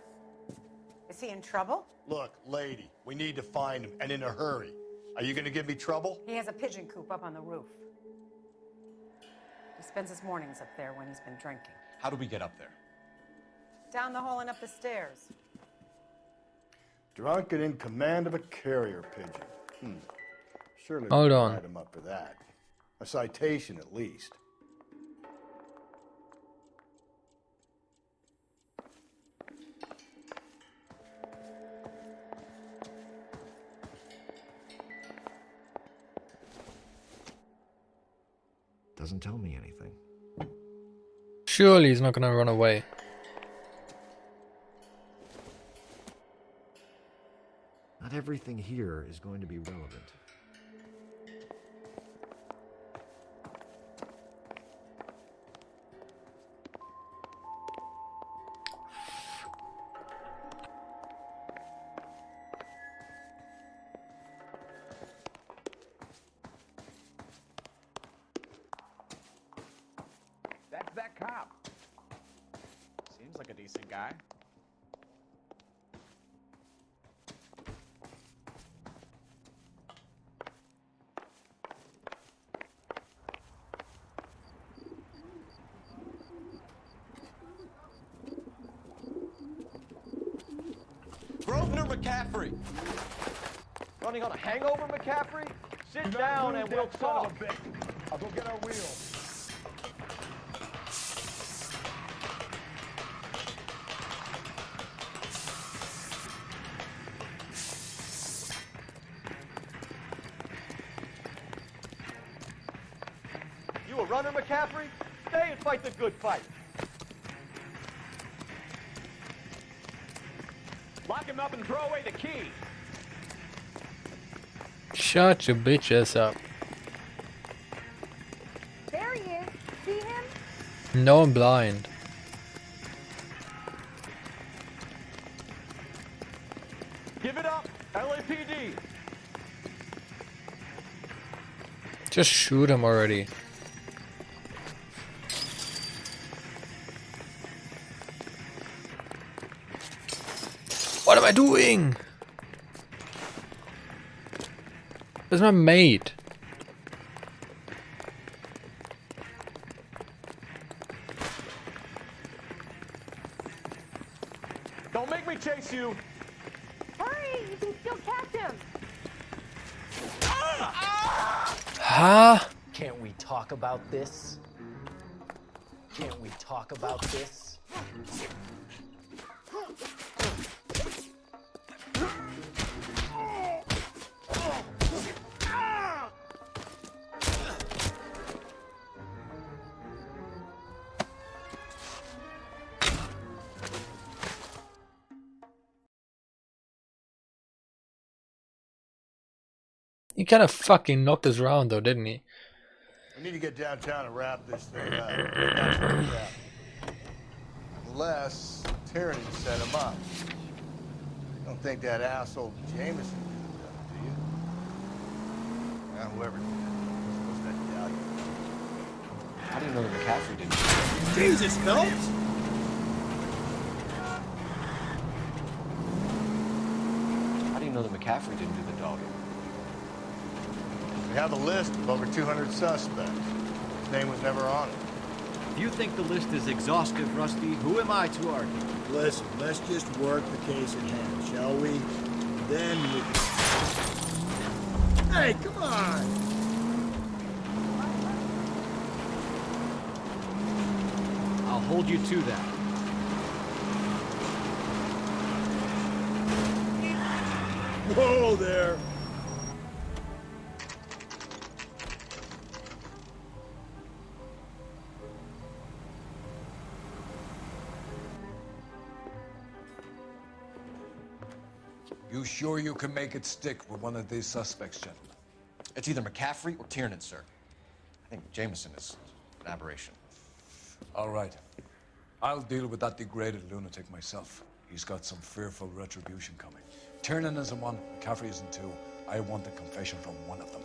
Is he in trouble? Look, lady, we need to find him, and in a hurry. Are you gonna give me trouble? He has a pigeon coop up on the roof. He spends his mornings up there when he's been drinking. How do we get up there? Down the hall and up the stairs. Drunk and in command of a carrier pigeon. Surely Hold we can on. write him up for that. A citation, at least. Doesn't tell me anything. Surely he's not gonna run away. Not everything here is going to be relevant. That's that cop. Seems like a decent guy. Grosvenor McCaffrey! Running on a hangover, McCaffrey? Sit down and we'll talk. I'll go get our wheel. You a runner, McCaffrey? Stay and fight the good fight. Lock him up and throw away the key. Shut your bitch ass up. There he is. See him? No, I'm blind. Give it up, LAPD. Just shoot him already. What am I doing? Where's my mate? Don't make me chase you. Hurry! You can still catch him. Huh? Can't we talk about this? Can't we talk about this? He kind of fucking knocked us around though, didn't he? We need to get downtown and wrap this thing up. That's where it's at. Unless Tyranny set him up. Don't think that asshole Jameson did that, do you? Now, whoever did it, what's that galleon? How do you know that McCaffrey didn't? Jesus, Phelps! How do you know that McCaffrey didn't do the dogging? We have a list of over 200 suspects. His name was never on it. If you think the list is exhaustive, Rusty, who am I to argue? Listen, let's just work the case at hand, shall we? Then we can... Hey, come on! I'll hold you to that. Whoa there! You sure you can make it stick with one of these suspects, gentlemen? It's either McCaffrey or Tiernan, sir. I think Jameson is an aberration. All right. I'll deal with that degraded lunatic myself. He's got some fearful retribution coming. Tiernan isn't one, McCaffrey isn't two. I want a confession from one of them.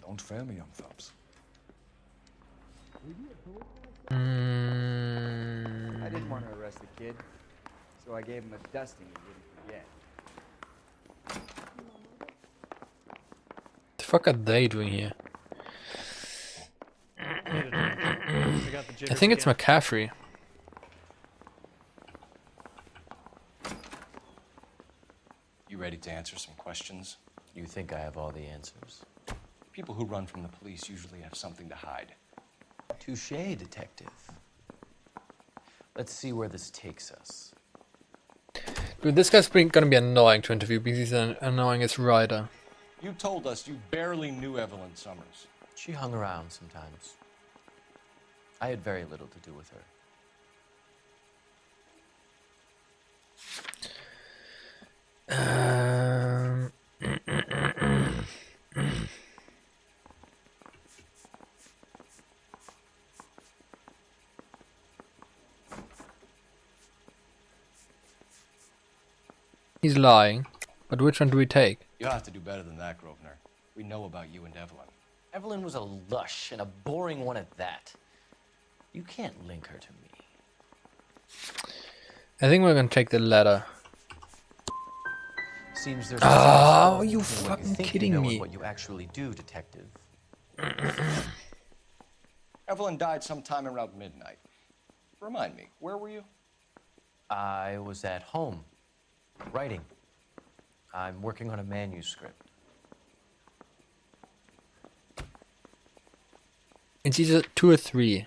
Don't fail me, young Phelps. I didn't want to arrest the kid, so I gave him a dusting he wouldn't forget. The fuck are they doing here? I think it's McCaffrey. You ready to answer some questions? You think I have all the answers? People who run from the police usually have something to hide. Touché, detective. Let's see where this takes us. Dude, this guy's gonna be annoying to interview because he's an annoying as writer. You told us you barely knew Evelyn Summers. She hung around sometimes. I had very little to do with her. He's lying, but which one do we take? You'll have to do better than that, Grosvenor. We know about you and Evelyn. Evelyn was a lush, and a boring one at that. You can't link her to me. I think we're gonna take the latter. Seems there's Oh, a you between what fucking think kidding you know me. and what you actually do, detective. Evelyn died sometime around midnight. Remind me, where were you? I was at home, writing. I'm working on a manuscript. It's either 2 or 3.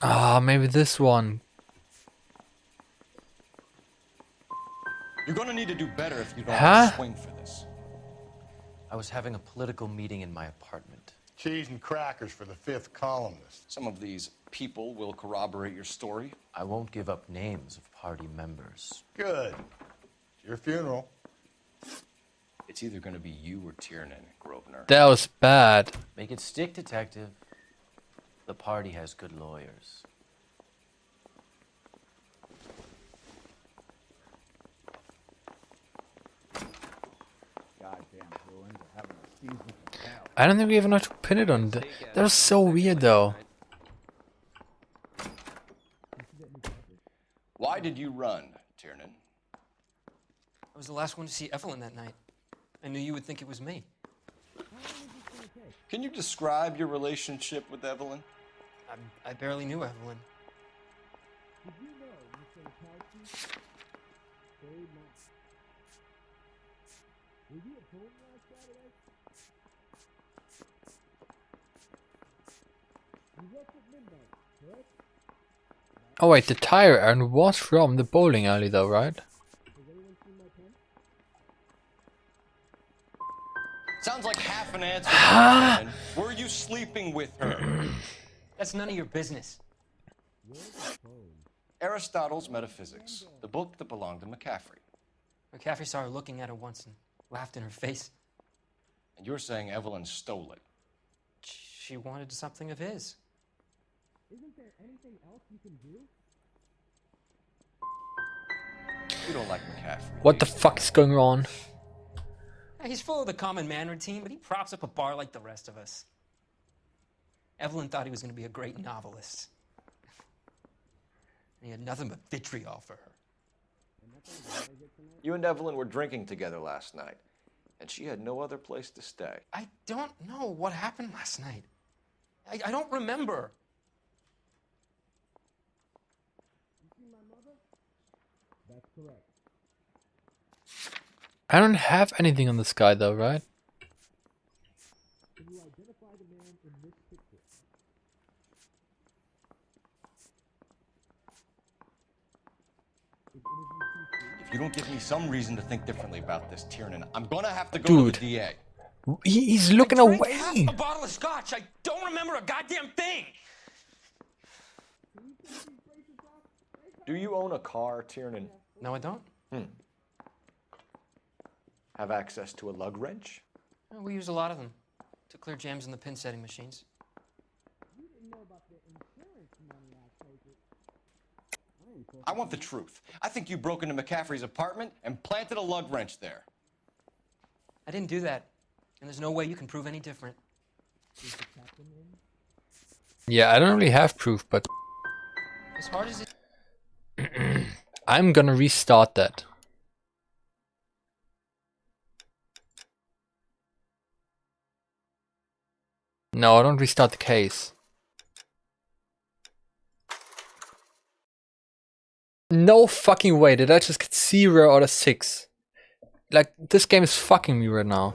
Ah, maybe this one. You're gonna need to do better if you don't Huh? swing for this. I was having a political meeting in my apartment. Cheese and crackers for the 5th columnist. Some of these people will corroborate your story. I won't give up names of party members. Good. It's your funeral. It's either gonna be you or Tiernan, Grosvenor. That was bad. Make it stick, detective. The party has good lawyers. Goddamn Bruins are having a season of hell. I don't think we have enough to pin it on. That was so weird though. Why did you run, Tiernan? I was the last one to see Evelyn that night. I knew you would think it was me. Can you describe your relationship with Evelyn? I barely knew Evelyn. Oh wait, the tire iron was from the bowling alley though, right? Sounds like half an answer. Tiernan. Were you sleeping with her? That's none of your business. Aristotle's Metaphysics, the book that belonged to McCaffrey. McCaffrey saw her looking at her once and laughed in her face. And you're saying Evelyn stole it. She wanted something of his. Isn't there anything else you can do? You don't like McCaffrey. What the fuck is going on? He's full of the common man routine, but he props up a bar like the rest of us. Evelyn thought he was going to be a great novelist. And he had nothing but vitriol for her. You and Evelyn were drinking together last night, and she had no other place to stay. I don't know what happened last night. I don't remember. You see my mother? That's correct. I don't have anything on this guy though, right? Can you identify the man in this picture? You don't give me some reason to think differently about this, Tiernan. I'm gonna have to go to the DA. He's looking I drank away. half a bottle of scotch. I don't remember a goddamn thing. Do you own a car, Tiernan? No, I don't. Have access to a lug wrench? Well, we use a lot of them to clear jams in the pin setting machines. I want the truth. I think you broke into McCaffrey's apartment and planted a lug wrench there. I didn't do that, and there's no way you can prove any different. Yeah, I don't really have proof, but As hard as it... I'm gonna restart that. No, I don't restart the case. No fucking way, did I just get 0 out of 6? Like, this game is fucking me right now.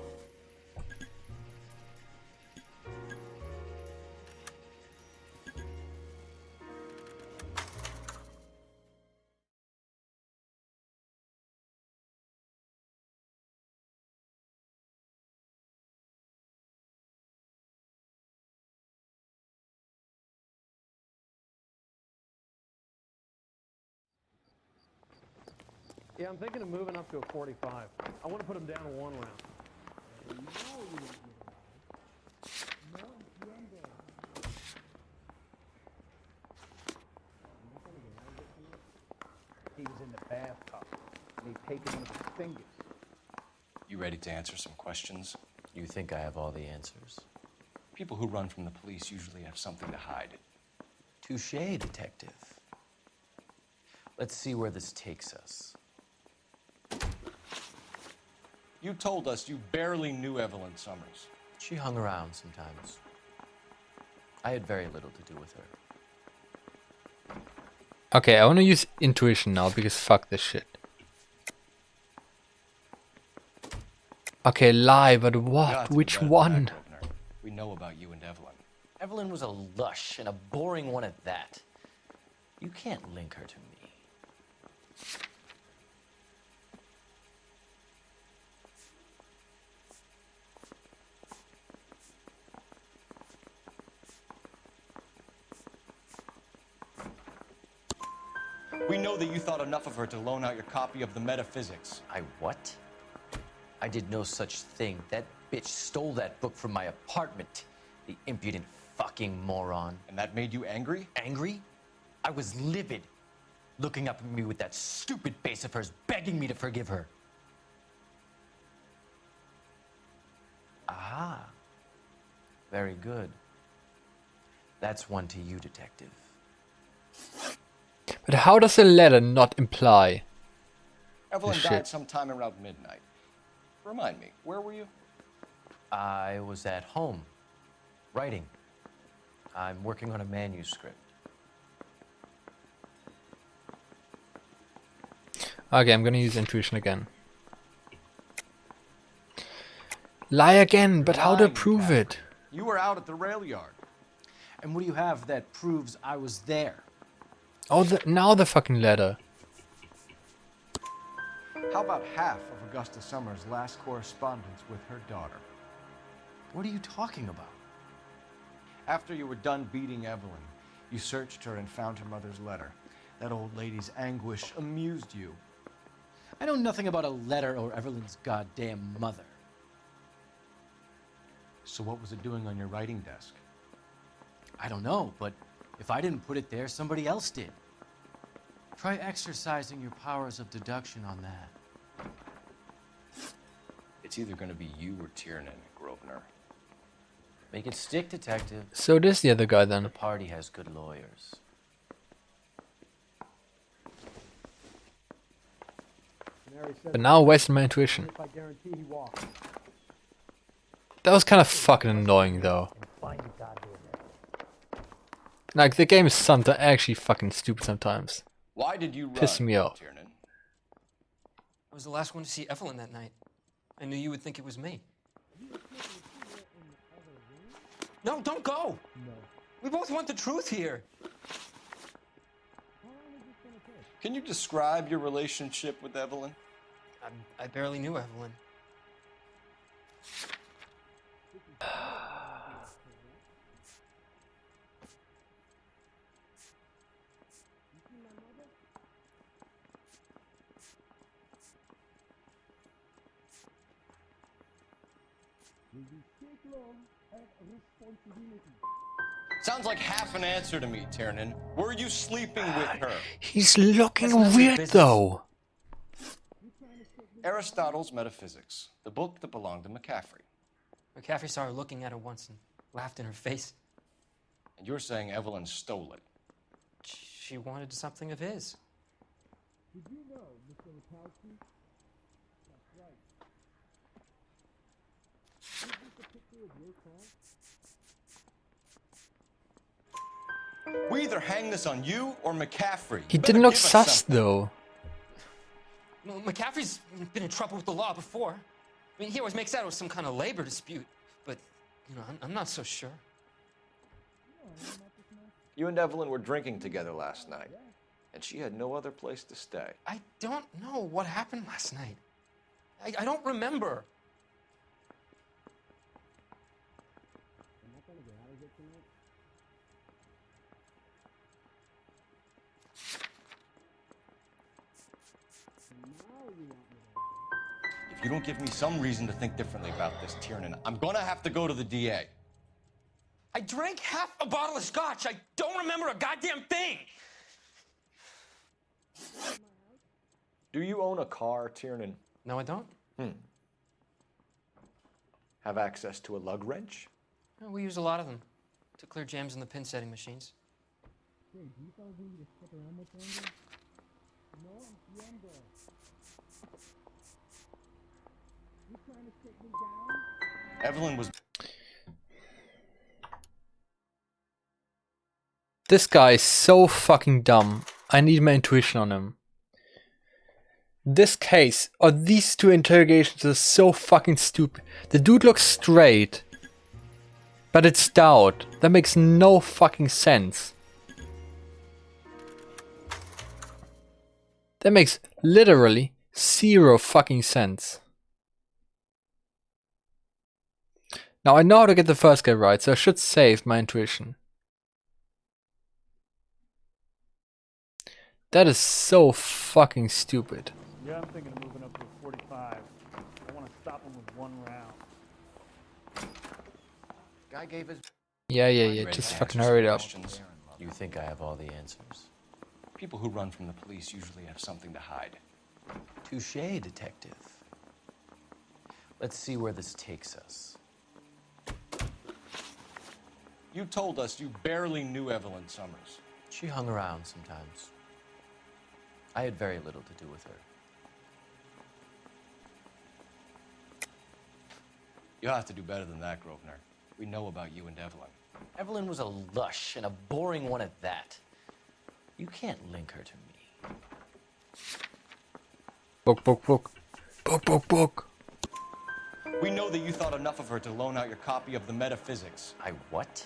Yeah, I'm thinking of moving up to a 45. I want to put him down in 1 round. He was in the bathtub, and he'd taken one of his fingers. You ready to answer some questions? You think I have all the answers? People who run from the police usually have something to hide. Touché, detective. Let's see where this takes us. You told us you barely knew Evelyn Summers. She hung around sometimes. I had very little to do with her. Okay, I wanna use intuition now, because fuck this shit. Okay, lie, but what? Which one? We know about you and Evelyn. Evelyn was a lush, and a boring one at that. You can't link her to me. We know that you thought enough of her to loan out your copy of the Metaphysics. I what? I did no such thing. That bitch stole that book from my apartment. The impudent fucking moron. And that made you angry? Angry? I was livid. Looking up at me with that stupid face of hers, begging me to forgive her. Ah. Very good. That's one to you, detective. But how does a letter not imply? Evelyn Shit. died sometime around midnight. Remind me, where were you? I was at home, writing. I'm working on a manuscript. Okay, I'm gonna use intuition again. Lie again, but how to Lying, prove it? You were out at the rail yard. And what do you have that proves I was there? Oh, now the fucking letter. How about half of Augusta Summers' last correspondence with her daughter? What are you talking about? After you were done beating Evelyn, you searched her and found her mother's letter. That old lady's anguish amused you. I know nothing about a letter or Evelyn's goddamn mother. So what was it doing on your writing desk? I don't know, but if I didn't put it there, somebody else did. Try exercising your powers of deduction on that. It's either going to be you or Tiernan, Grosvenor. Make it stick, detective. So it is the other guy then. The party has good lawyers. But now wasting my intuition. If I guarantee he walks. That was kind of fucking annoying though. Find the goddamn letter. Like, the game is sometimes actually fucking stupid sometimes. Why did you run, Pissing me off. Tiernan? I was the last one to see Evelyn that night. I knew you would think it was me. No, don't go! No. We both want the truth here. Can you describe your relationship with Evelyn? I barely knew Evelyn. Sounds like half an answer to me, Tiernan. Were you sleeping with her? He's looking weird though. Aristotle's Metaphysics, the book that belonged to McCaffrey. McCaffrey saw her looking at her once and laughed in her face. And you're saying Evelyn stole it. She wanted something of his. Did you know, Mr. Rapowski? That's right. Is this a picture of your car? We either hang this on you or McCaffrey. He You didn't better look give us sus something. though. Well, McCaffrey's been in trouble with the law before. I mean, he always makes out it was some kind of labor dispute, but, you know, I'm not so sure. You and Evelyn were drinking together last night, and she had no other place to stay. I don't know what happened last night. I don't remember. If you don't give me some reason to think differently about this, Tiernan, I'm gonna have to go to the DA. I drank half a bottle of scotch. I don't remember a goddamn thing. Do you own a car, Tiernan? No, I don't. Have access to a lug wrench? No, we use a lot of them to clear jams in the pin setting machines. Hey, do you guys need me to stick around much longer? No, entiendo. You trying to take me down? Evelyn was... This guy is so fucking dumb. I need my intuition on him. This case, or these two interrogations are so fucking stupid. The dude looks straight, but it's stout. That makes no fucking sense. That makes literally zero fucking sense. Now I know how to get the first guy right, so I should save my intuition. That is so fucking stupid. Yeah, I'm thinking of moving up to a 45. I want to stop him with one round. Guy gave his... Yeah, just fucking hurry it up. You think I have all the answers? People who run from the police usually have something to hide. Touché, detective. Let's see where this takes us. You told us you barely knew Evelyn Summers. She hung around sometimes. I had very little to do with her. You'll have to do better than that, Grosvenor. We know about you and Evelyn. Evelyn was a lush, and a boring one at that. You can't link her to me. Book. We know that you thought enough of her to loan out your copy of the Metaphysics. I what?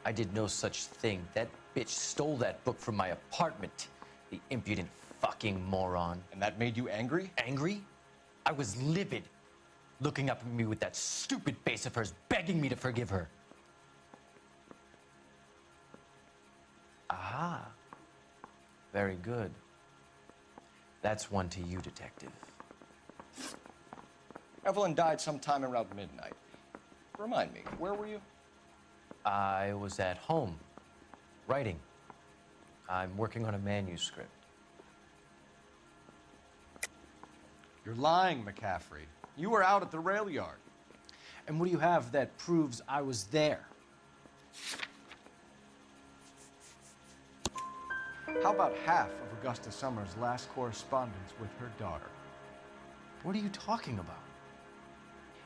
I did no such thing. That bitch stole that book from my apartment. The impudent fucking moron. And that made you angry? Angry? I was livid. Looking up at me with that stupid face of hers, begging me to forgive her. Aha. Very good. That's one to you, detective. Evelyn died sometime around midnight. Remind me, where were you? I was at home, writing. I'm working on a manuscript. You're lying, McCaffrey. You were out at the rail yard. And what do you have that proves I was there? How about half of Augusta Summers' last correspondence with her daughter? What are you talking about?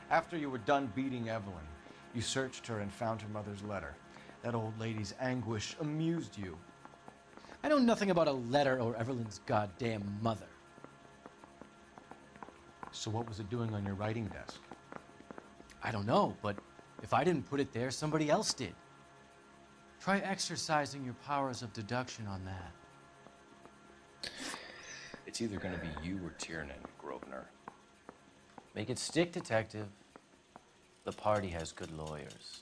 After you were done beating Evelyn, you searched her and found her mother's letter. That old lady's anguish amused you. I know nothing about a letter or Evelyn's goddamn mother. So what was it doing on your writing desk? I don't know, but if I didn't put it there, somebody else did. Try exercising your powers of deduction on that. It's either gonna be you or Tiernan, Grosvenor. Make it stick, detective. The party has good lawyers.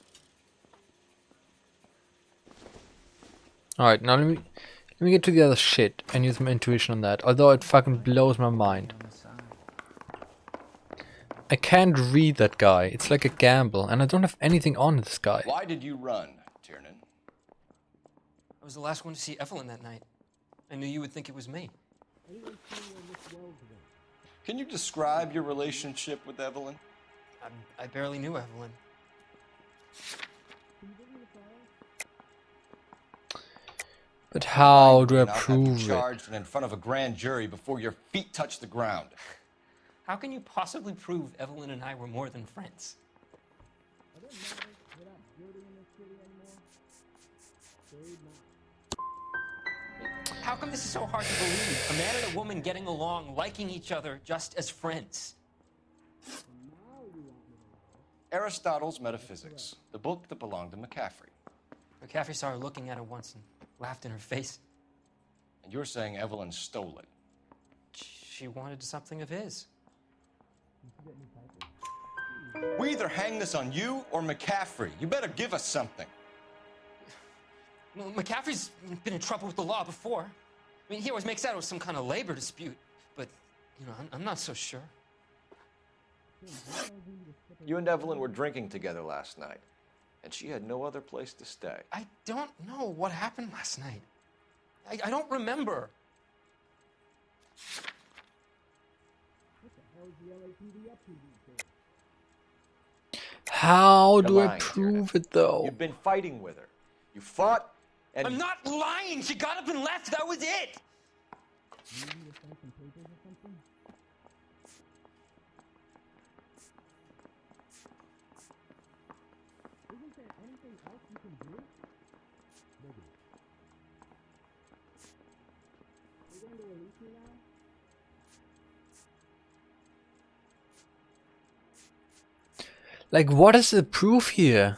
Alright, now let me get to the other shit and use my intuition on that, although it fucking blows my mind. I can't read that guy, it's like a gamble, and I don't have anything on this guy. Why did you run, Tiernan? I was the last one to see Evelyn that night. I knew you would think it was me. Can you describe your relationship with Evelyn? I barely knew Evelyn. But how do I I'll have you prove it? charged and in front of a grand jury before your feet touch the ground. How can you possibly prove Evelyn and I were more than friends? How come this is so hard to believe? A man and a woman getting along, liking each other just as friends. Aristotle's Metaphysics, the book that belonged to McCaffrey. McCaffrey saw her looking at her once and laughed in her face. And you're saying Evelyn stole it. She wanted something of his. We either hang this on you or McCaffrey. You better give us something. Well, McCaffrey's been in trouble with the law before. I mean, he always makes out it was some kind of labor dispute, but, you know, I'm not so sure. You and Evelyn were drinking together last night, and she had no other place to stay. I don't know what happened last night. I don't remember. How do You're I lying, prove it though? You've been fighting with her. You fought, and I'm not lying! She got up and left, that was it! Like, what is the proof here?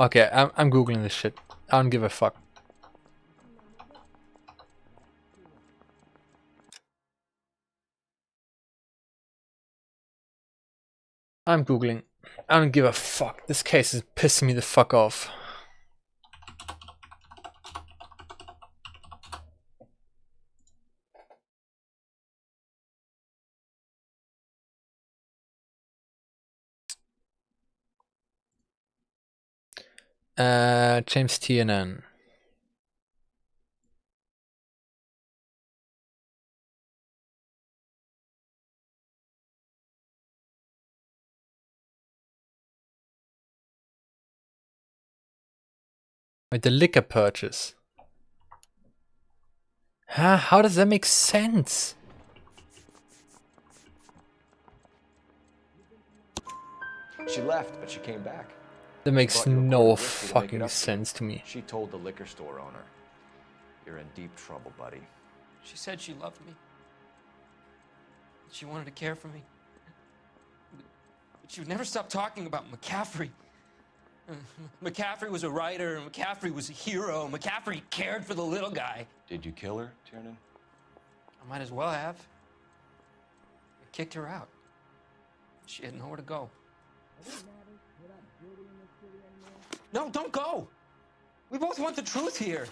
Okay, I'm googling this shit. I don't give a fuck. I'm googling. I don't give a fuck. This case is pissing me the fuck off. James TNN. Wait, the liquor purchase. Huh? How does that make sense? she left, but she came back. That makes Brought you a no quart of whiskey to make it fucking up. sense to me. She told the liquor store owner. You're in deep trouble, buddy. She said she loved me. She wanted to care for me. But she would never stop talking about McCaffrey. McCaffrey was a writer, and McCaffrey was a hero. McCaffrey cared for the little guy. Did you kill her, Tiernan? I might as well have. I kicked her out. She had nowhere to go. No, don't go! We both want the truth here.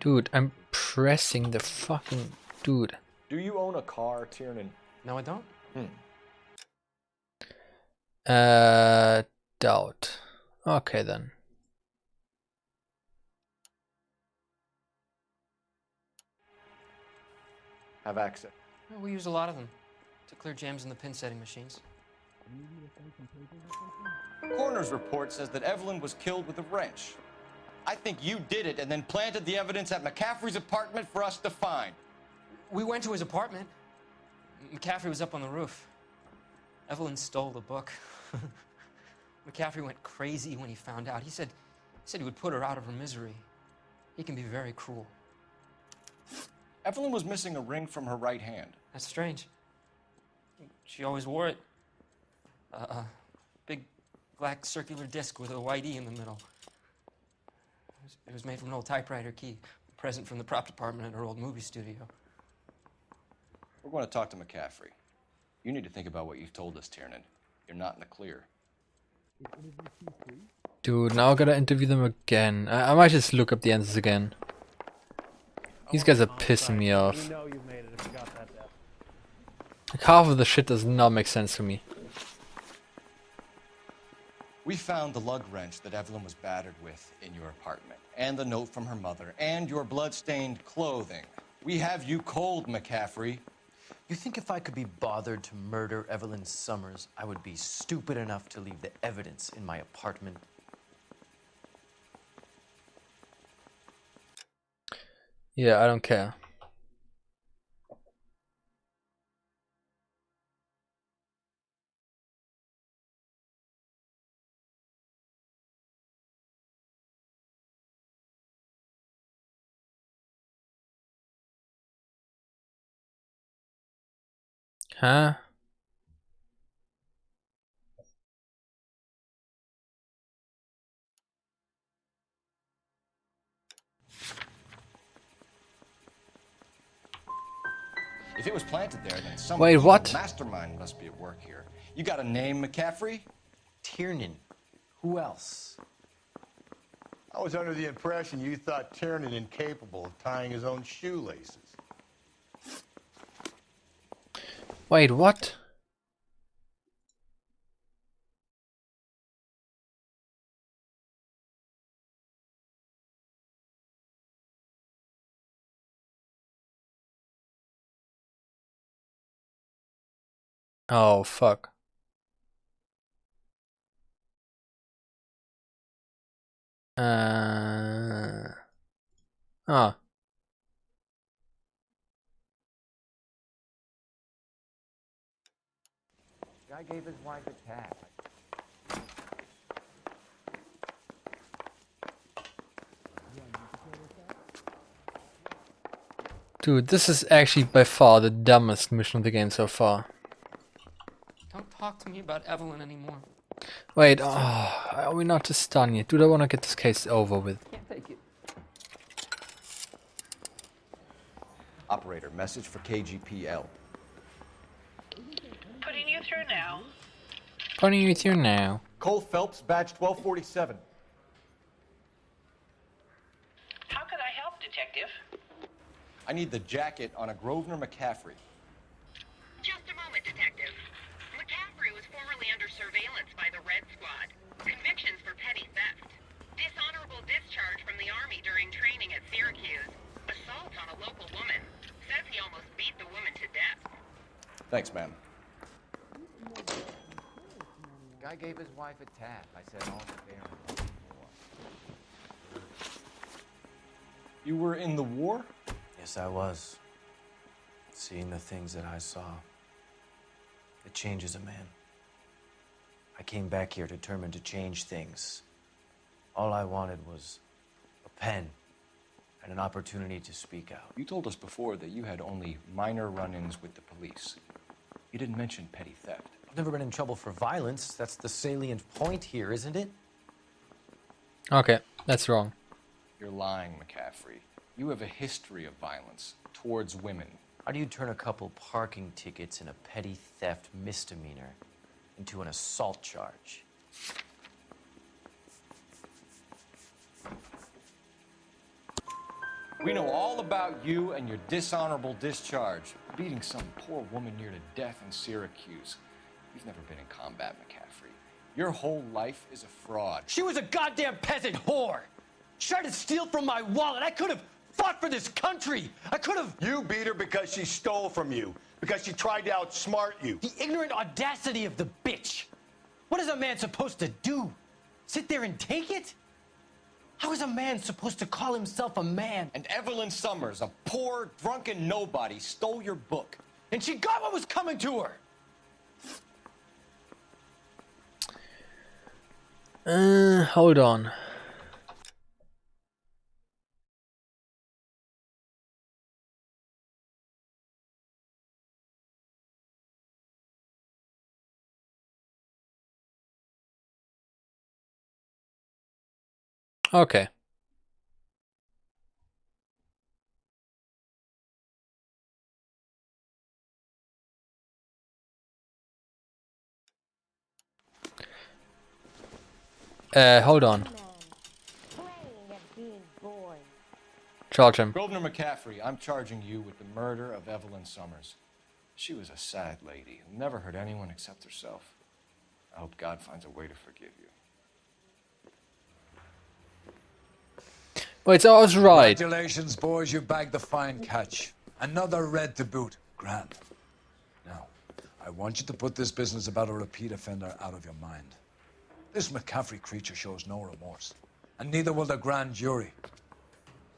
Dude, I'm pressing the fucking... Dude. Do you own a car, Tiernan? No, I don't. Doubt. Okay then. Have access. Well, we use a lot of them to clear jams in the pin setting machines. Coroner's report says that Evelyn was killed with a wrench. I think you did it and then planted the evidence at McCaffrey's apartment for us to find. We went to his apartment. McCaffrey was up on the roof. Evelyn stole the book. McCaffrey went crazy when he found out. He said he would put her out of her misery. He can be very cruel. Evelyn was missing a ring from her right hand. That's strange. She always wore it. A big black circular disc with a white E in the middle. It was made from an old typewriter key. present from the prop department at her old movie studio. We're going to talk to McCaffrey. You need to think about what you've told us, Tiernan. You're not in the clear. Dude, now I gotta interview them again. I might just look up the answers again. These guys are pissing me off. You know you made it if you got that death. Like, half of the shit does not make sense to me. We found the lug wrench that Evelyn was battered with in your apartment, and the note from her mother, and your blood-stained clothing. We have you cold, McCaffrey. You think if I could be bothered to murder Evelyn Summers, I would be stupid enough to leave the evidence in my apartment? Yeah, I don't care. Huh? If it was planted there, then some Wait, evil what? mastermind must be at work here. You got a name, McCaffrey? Tiernan. Who else? I was under the impression you thought Tiernan incapable of tying his own shoelaces. Wait, what? Oh, fuck. Ah. Guy gave his wife a tap. Dude, this is actually by far the dumbest mission of the game so far. Don't talk to me about Evelyn anymore. Wait, are we not just done yet? Dude, I want to get this case over with. Can't take it. Operator, message for KGPL. Putting you through now. Putting you with you now. Cole Phelps, badge 1247. How could I help, Detective? I need the jacket on a Grosvenor McCaffrey. Just a moment, Detective. McCaffrey was formerly under surveillance by the Red Squad. Convictions for petty theft. Dishonorable discharge from the Army during training at Syracuse. Assault on a local woman. Says he almost beat the woman to death. Thanks, man. Guy gave his wife a tap. I said all the Baron. You were in the war? Yes, I was. Seeing the things that I saw. It changes a man. I came back here determined to change things. All I wanted was a pen and an opportunity to speak out. You told us before that you had only minor run-ins with the police. You didn't mention petty theft. I've never been in trouble for violence. That's the salient point here, isn't it? Okay, that's wrong. You're lying, McCaffrey. You have a history of violence towards women. How do you turn a couple parking tickets and a petty theft misdemeanor into an assault charge? We know all about you and your dishonorable discharge, beating some poor woman near to death in Syracuse. You've never been in combat, McCaffrey. Your whole life is a fraud. She was a goddamn peasant whore! She tried to steal from my wallet. I could have fought for this country. I could have... You beat her because she stole from you, because she tried to outsmart you. The ignorant audacity of the bitch. What is a man supposed to do? Sit there and take it? How is a man supposed to call himself a man? And Evelyn Summers, a poor, drunken nobody, stole your book. And she got what was coming to her. Hold on. Okay. Hold on. Charge him. Grosvenor McCaffrey, I'm charging you with the murder of Evelyn Summers. She was a sad lady who never hurt anyone except herself. I hope God finds a way to forgive you. Well, it's always right. Congratulations, boys, you bagged the fine catch. Another red to boot. Grand. Now, I want you to put this business about a repeat offender out of your mind. This McCaffrey creature shows no remorse, and neither will the grand jury.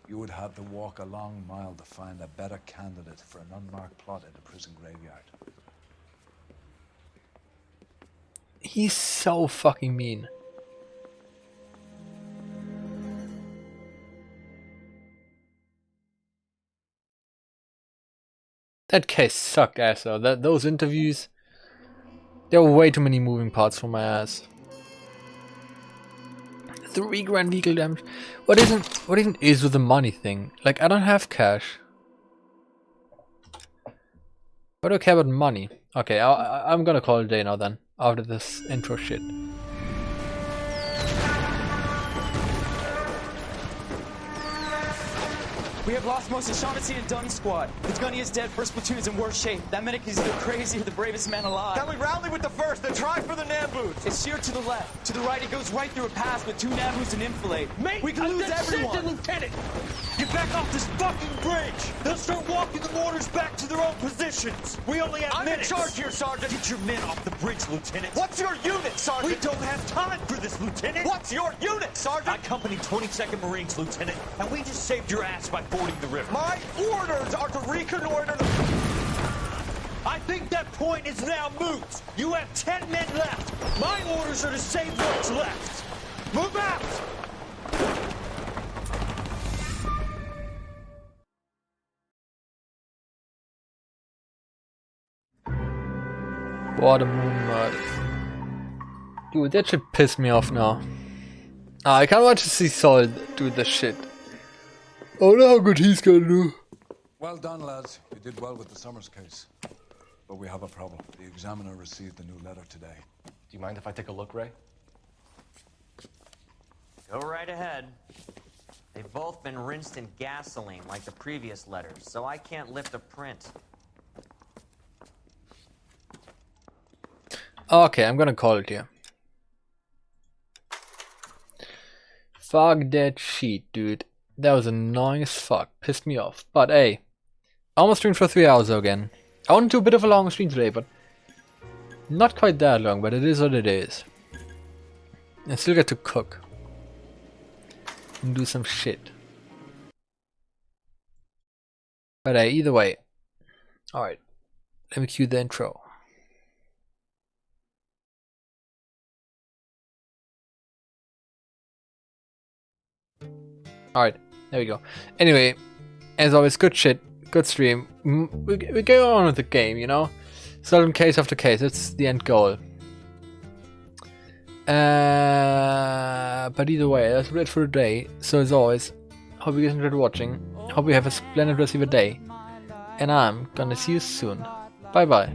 You would have to walk a long mile to find a better candidate for an unmarked plot in the prison graveyard. He's so fucking mean. That case sucked ass though. Those interviews, there were way too many moving parts for my ass. 3 grand legal damage. What even is with the money thing? Like, I don't have cash. Why do I care about money? Okay, I'm gonna call it a day now then, after this intro shit. We have lost most of Shaughnessy and Dunn's squad. The gunny is dead, first platoon is in worse shape. That medic is either crazy or the bravest man alive. Then we rally with the first and try for the Nambus. It's sheer to the left. To the right, it goes right through a pass with 2 Nambus and enfilade. Mate, we can lose everyone. Lieutenant, get back off this fucking bridge. They'll start walking the mortars back to their own positions. We only have minutes. I'm in charge here, Sergeant. Get your men off the bridge, Lieutenant. What's your unit, Sergeant? We don't have time for this, Lieutenant. What's your unit, Sergeant? I company 22nd Marines, Lieutenant, and we just saved your ass by fording the river. My orders are to reconnoiter the... I think that point is now moot. You have 10 men left. My orders are to save what's left. Move out! What a moon mud. Dude, that shit pissed me off now. I can't watch to see Sol do this shit. Oh, no, how good he's gonna do. Well done, lads. You did well with the Summers case. But we have a problem. The examiner received a new letter today. Do you mind if I take a look, Ray? Go right ahead. They've both been rinsed in gasoline like the previous letters, so I can't lift a print. Okay, I'm gonna call it here. Fuck that shit, dude. That was annoying as fuck. Pissed me off. But hey, I almost streamed for 3 hours again. I want to do a bit of a long stream today, but not quite that long, but it is what it is. I still get to cook and do some shit. But hey, either way. Alright, let me cue the intro. Alright, there we go. Anyway, as always, good shit, good stream. We go on with the game, you know? Solving case after case, it's the end goal. But either way, that's it for today. So as always, hope you guys enjoyed watching. Hope you have a splendid rest of your day. And I'm gonna see you soon. Bye bye.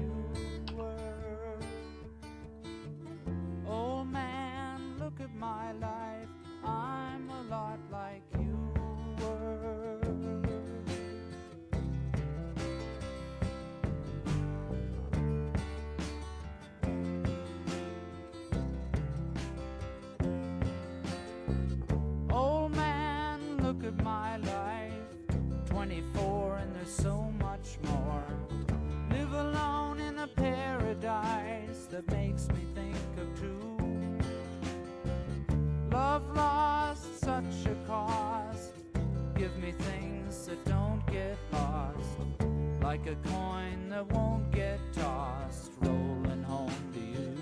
My life, 24 and there's so much more. Live alone in a paradise that makes me think of two. Love lost, such a cost. Give me things that don't get lost, like a coin that won't get tossed, rolling home to you.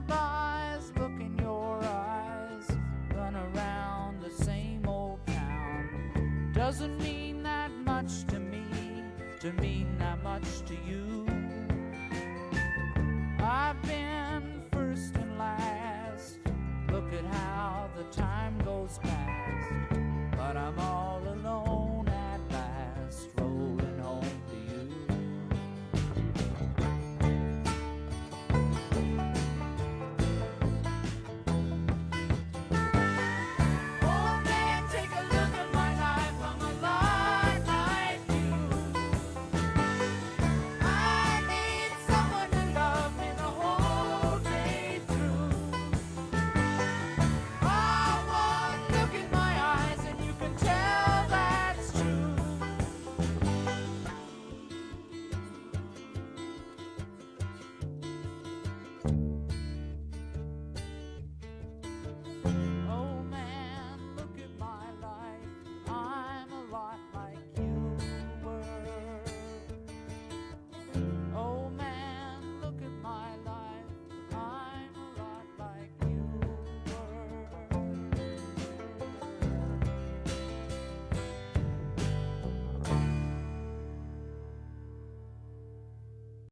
drive-bys, look in your eyes, run around the same old town. Doesn't mean that much to me, to mean that much to you. I've been first and last, look at how the time goes past, but I'm all